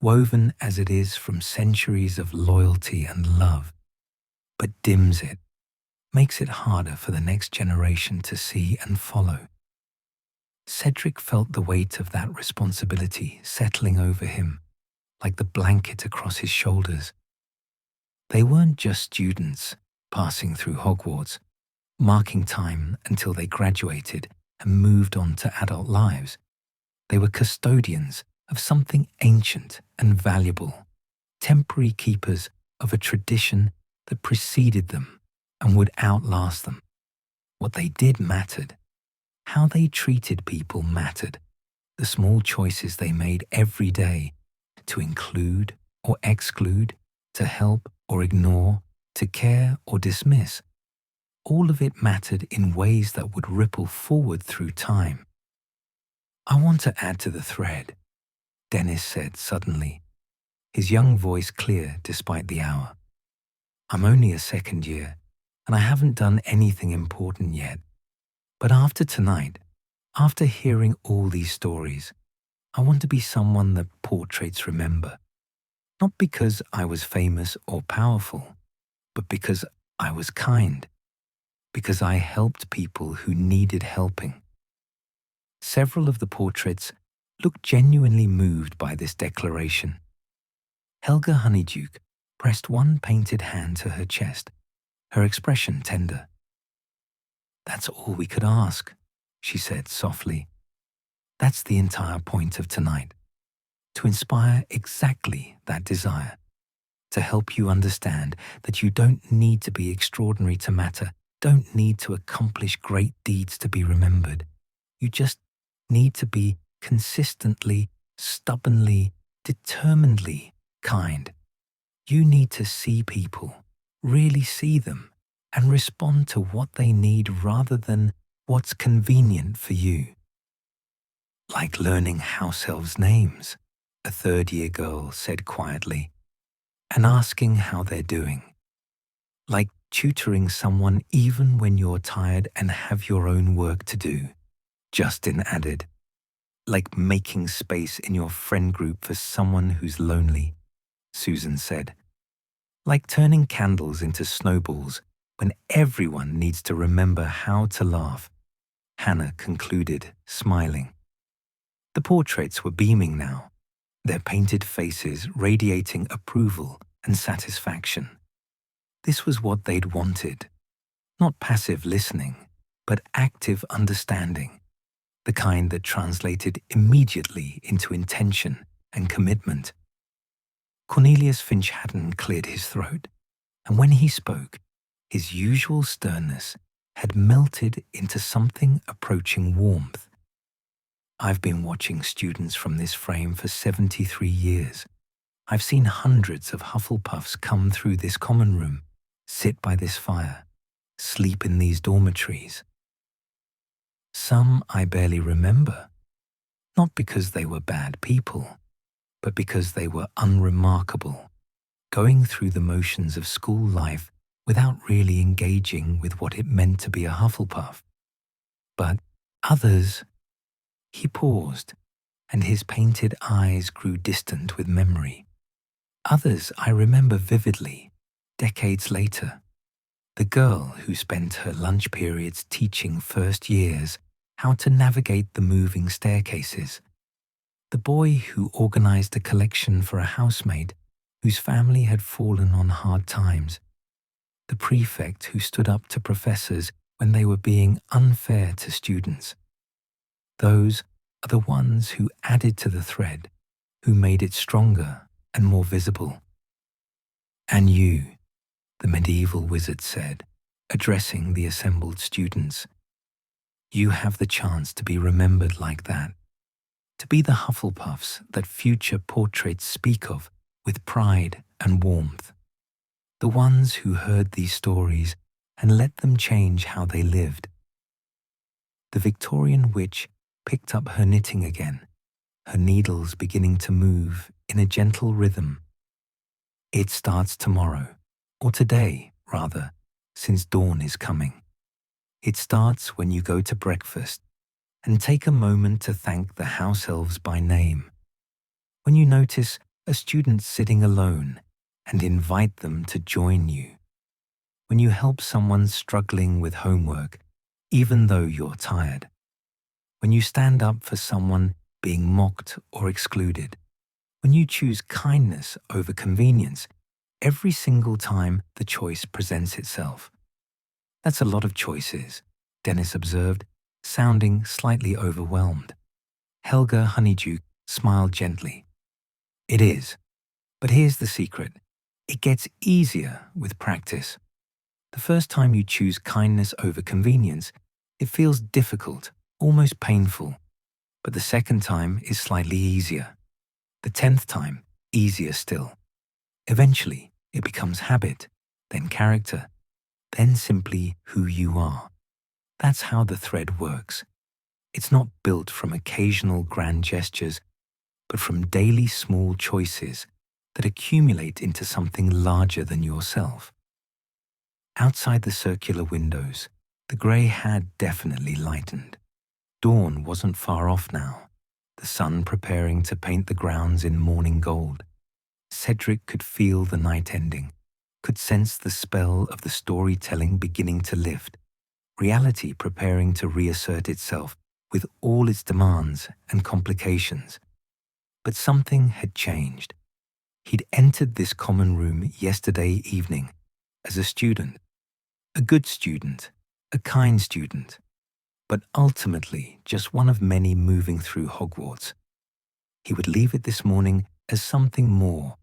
woven as it is from centuries of loyalty and love, but dims it, makes it harder for the next generation to see and follow. Cedric felt the weight of that responsibility settling over him, like the blanket across his shoulders. They weren't just students passing through Hogwarts, marking time until they graduated and moved on to adult lives. They were custodians of something ancient and valuable, temporary keepers of a tradition that preceded them and would outlast them. What they did mattered. How they treated people mattered. The small choices they made every day to include or exclude, to help or ignore, to care or dismiss. All of it mattered in ways that would ripple forward through time. I want to add to the thread, Dennis said suddenly, his young voice clear despite the hour. I'm only a second year, and I haven't done anything important yet. But after tonight, after hearing all these stories, I want to be someone that portraits remember. Not because I was famous or powerful, but because I was kind. Because I helped people who needed helping. Several of the portraits looked genuinely moved by this declaration. Helga Honeyduke pressed one painted hand to her chest, her expression tender. That's all we could ask, she said softly. That's the entire point of tonight. To inspire exactly that desire. To help you understand that you don't need to be extraordinary to matter, don't need to accomplish great deeds to be remembered. You just need to be consistently, stubbornly, determinedly kind. You need to see people, really see them and respond to what they need rather than what's convenient for you. Like learning house elves' names, a third-year girl said quietly, and asking how they're doing. Like tutoring someone even when you're tired and have your own work to do, Justin added. Like making space in your friend group for someone who's lonely, Susan said. Like turning candles into snowballs when everyone needs to remember how to laugh, Hannah concluded, smiling. The portraits were beaming now, their painted faces radiating approval and satisfaction. This was what they'd wanted. Not passive listening, but active understanding, the kind that translated immediately into intention and commitment. Cornelius Finch hadn't cleared his throat, and when he spoke, his usual sternness had melted into something approaching warmth. I've been watching students from this frame for 73 years. I've seen hundreds of Hufflepuffs come through this common room, sit by this fire, sleep in these dormitories. Some I barely remember, not because they were bad people, but because they were unremarkable, going through the motions of school life without really engaging with what it meant to be a Hufflepuff. But others, he paused, and his painted eyes grew distant with memory. Others I remember vividly, decades later. The girl who spent her lunch periods teaching first years how to navigate the moving staircases. The boy who organized a collection for a housemate whose family had fallen on hard times. The prefect who stood up to professors when they were being unfair to students. Those are the ones who added to the thread, who made it stronger and more visible. And you, the medieval wizard said, addressing the assembled students, you have the chance to be remembered like that, to be the Hufflepuffs that future portraits speak of with pride and warmth, the ones who heard these stories and let them change how they lived. The Victorian witch picked up her knitting again, her needles beginning to move in a gentle rhythm. It starts tomorrow, or today, rather, since dawn is coming. It starts when you go to breakfast and take a moment to thank the house elves by name. When you notice a student sitting alone and invite them to join you. When you help someone struggling with homework, even though you're tired. When you stand up for someone being mocked or excluded. When you choose kindness over convenience, every single time the choice presents itself. That's a lot of choices, Dennis observed, sounding slightly overwhelmed. Helga Honeydew smiled gently. It is, but here's the secret. It gets easier with practice. The first time you choose kindness over convenience, it feels difficult, almost painful. But the second time is slightly easier. The 10th time, easier still. Eventually, it becomes habit, then character, then simply who you are. That's how the thread works. It's not built from occasional grand gestures, but from daily small choices that accumulate into something larger than yourself. Outside the circular windows, the grey had definitely lightened. Dawn wasn't far off now, the sun preparing to paint the grounds in morning gold. Cedric could feel the night ending, could sense the spell of the storytelling beginning to lift, reality preparing to reassert itself with all its demands and complications. But something had changed. He'd entered this common room yesterday evening as a student, a good student, a kind student, but ultimately just one of many moving through Hogwarts. He would leave it this morning as something more,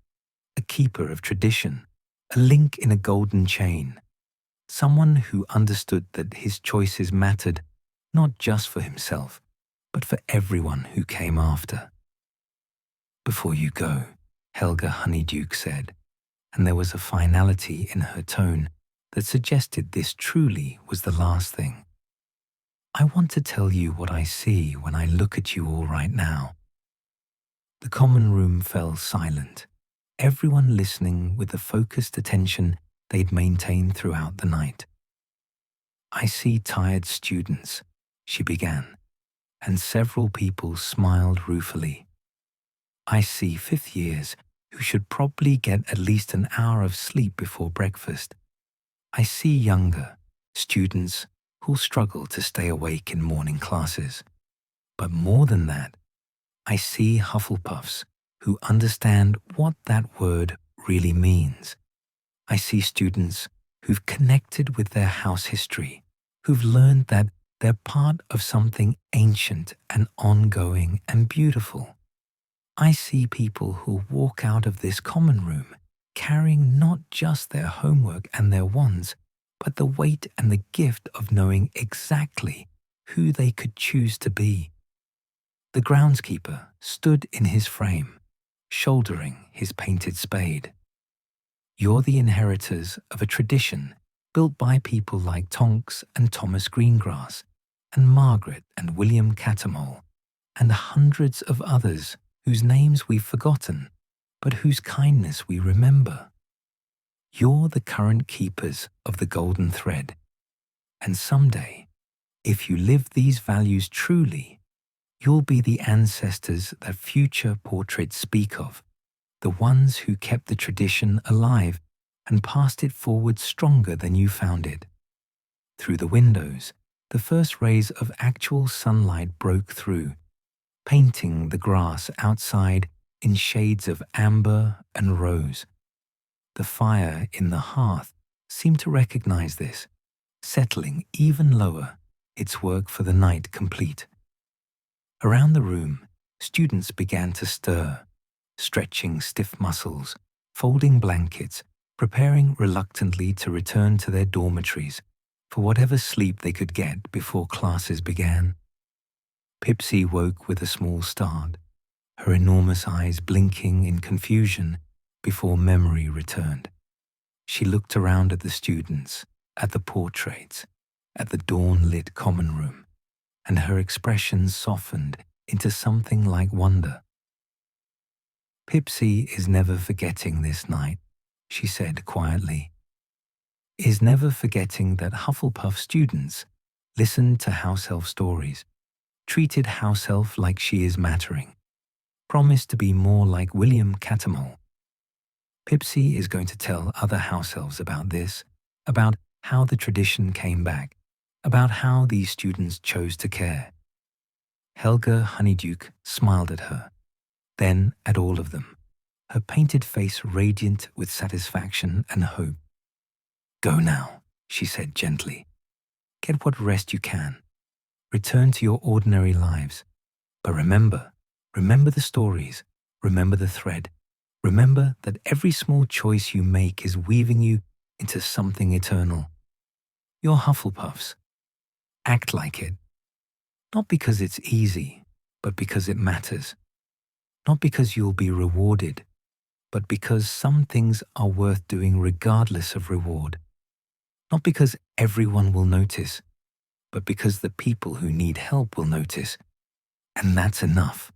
a keeper of tradition, a link in a golden chain, someone who understood that his choices mattered not just for himself, but for everyone who came after. Before you go, Helga Honeydew said, and there was a finality in her tone that suggested this truly was the last thing. I want to tell you what I see when I look at you all right now. The common room fell silent, everyone listening with the focused attention they'd maintained throughout the night. I see tired students, she began, and several people smiled ruefully. I see fifth years who should probably get at least an hour of sleep before breakfast. I see younger students who'll struggle to stay awake in morning classes. But more than that, I see Hufflepuffs who understand what that word really means. I see students who've connected with their house history, who've learned that they're part of something ancient and ongoing and beautiful. I see people who walk out of this common room carrying not just their homework and their wands, but the weight and the gift of knowing exactly who they could choose to be. The groundskeeper stood in his frame, shouldering his painted spade. You're the inheritors of a tradition built by people like Tonks and Thomas Greengrass, and Margaret and William Catamole, and hundreds of others whose names we've forgotten, but whose kindness we remember. You're the current keepers of the golden thread, and someday, if you live these values truly, you'll be the ancestors that future portraits speak of, the ones who kept the tradition alive and passed it forward stronger than you found it. Through the windows, the first rays of actual sunlight broke through, painting the grass outside in shades of amber and rose. The fire in the hearth seemed to recognize this, settling even lower, its work for the night complete. Around the room, students began to stir, stretching stiff muscles, folding blankets, preparing reluctantly to return to their dormitories for whatever sleep they could get before classes began. Pipsy woke with a small start, her enormous eyes blinking in confusion before memory returned. She looked around at the students, at the portraits, at the dawn-lit common room, and her expression softened into something like wonder. Pipsy is never forgetting this night, she said quietly. Is never forgetting that Hufflepuff students listened to house elf stories, treated house elf like she is mattering, promised to be more like William Catamole. Pipsy is going to tell other house elves about this, about how the tradition came back, about how these students chose to care. Helga Honeyduke smiled at her, then at all of them, her painted face radiant with satisfaction and hope. Go now, she said gently. Get what rest you can. Return to your ordinary lives. But remember the stories, remember the thread. Remember that every small choice you make is weaving you into something eternal. You're Hufflepuffs. Act like it. Not because it's easy, but because it matters. Not because you'll be rewarded, but because some things are worth doing regardless of reward. Not because everyone will notice, but because the people who need help will notice. And that's enough.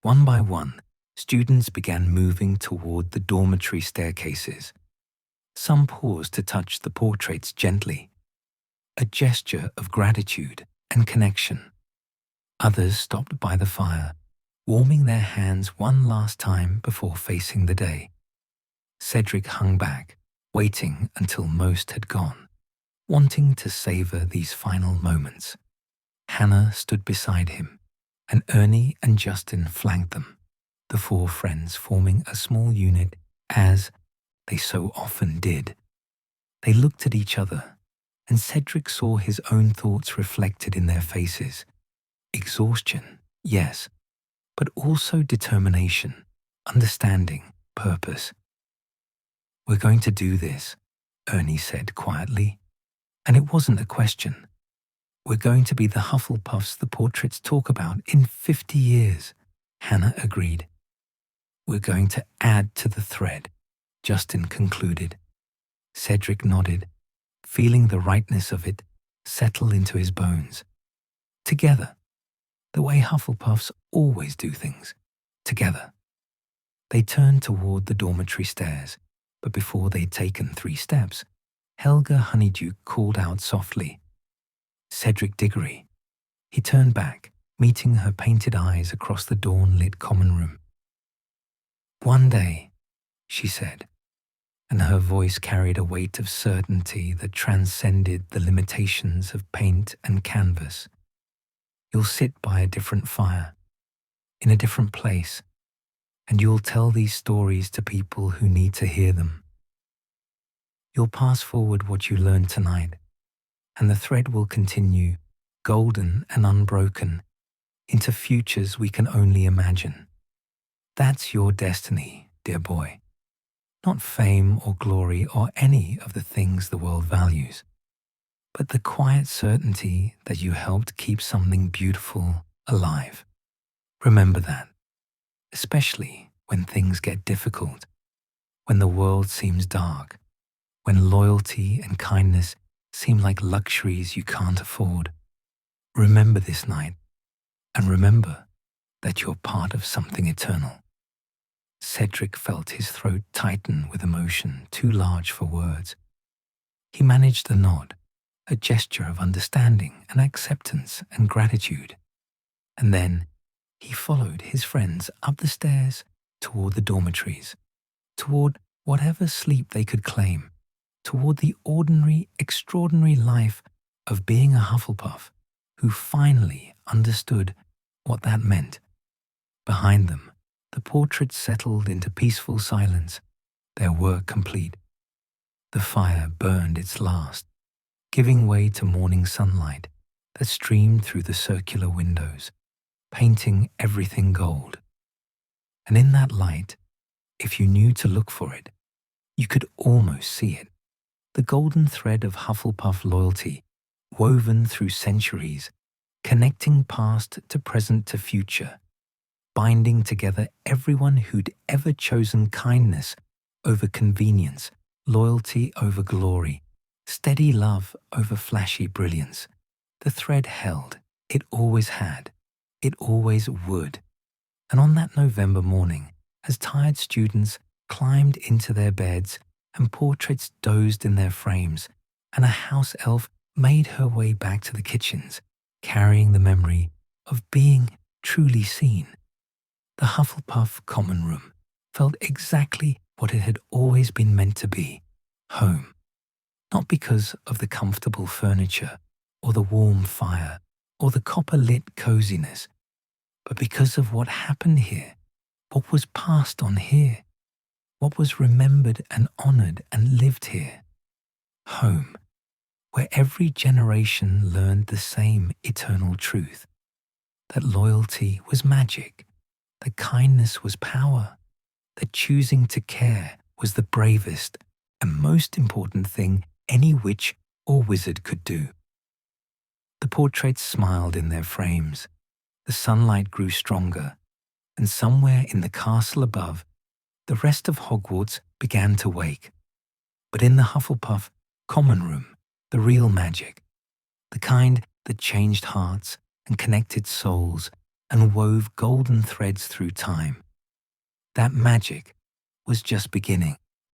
One by one, students began moving toward the dormitory staircases. Some paused to touch the portraits gently, a gesture of gratitude and connection. Others stopped by the fire, warming their hands one last time before facing the day. Cedric hung back, waiting until most had gone, wanting to savor these final moments. Hannah stood beside him, and Ernie and Justin flanked them, the four friends forming a small unit as they so often did. They looked at each other, and Cedric saw his own thoughts reflected in their faces. Exhaustion, yes, but also determination, understanding, purpose. We're going to do this, Ernie said quietly, and it wasn't a question. We're going to be the Hufflepuffs the portraits talk about in 50 years, Hannah agreed. We're going to add to the thread, Justin concluded. Cedric nodded, feeling the rightness of it settle into his bones. Together, the way Hufflepuffs always do things. Together. They turned toward the dormitory stairs, but before they'd taken 3 steps, Helga Honeydew called out softly, "Cedric Diggory." He turned back, meeting her painted eyes across the dawn-lit common room. "One day," she said, and her voice carried a weight of certainty that transcended the limitations of paint and canvas. "You'll sit by a different fire, in a different place, and you'll tell these stories to people who need to hear them. You'll pass forward what you learned tonight, and the thread will continue, golden and unbroken, into futures we can only imagine. That's your destiny, dear boy. Not fame or glory or any of the things the world values, but the quiet certainty that you helped keep something beautiful alive. Remember that, especially when things get difficult, when the world seems dark, when loyalty and kindness seem like luxuries you can't afford. Remember this night, and remember that you're part of something eternal." Cedric felt his throat tighten with emotion too large for words. He managed a nod, a gesture of understanding and acceptance and gratitude. And then he followed his friends up the stairs toward the dormitories, toward whatever sleep they could claim, toward the ordinary, extraordinary life of being a Hufflepuff who finally understood what that meant. Behind them, the portraits settled into peaceful silence, their work complete. The fire burned its last, giving way to morning sunlight that streamed through the circular windows, painting everything gold. And in that light, if you knew to look for it, you could almost see it. The golden thread of Hufflepuff loyalty, woven through centuries, connecting past to present to future, binding together everyone who'd ever chosen kindness over convenience, loyalty over glory, steady love over flashy brilliance. The thread held. It always had. It always would. And on that November morning, as tired students climbed into their beds and portraits dozed in their frames, and a house elf made her way back to the kitchens, carrying the memory of being truly seen, the Hufflepuff common room felt exactly what it had always been meant to be, home. Not because of the comfortable furniture, or the warm fire, or the copper-lit coziness, but because of what happened here, what was passed on here, what was remembered and honored and lived here. Home, where every generation learned the same eternal truth, that loyalty was magic, that kindness was power, that choosing to care was the bravest and most important thing any witch or wizard could do. The portraits smiled in their frames. The sunlight grew stronger, and somewhere in the castle above, the rest of Hogwarts began to wake. But in the Hufflepuff common room, the real magic, the kind that changed hearts and connected souls and wove golden threads through time, that magic was just beginning.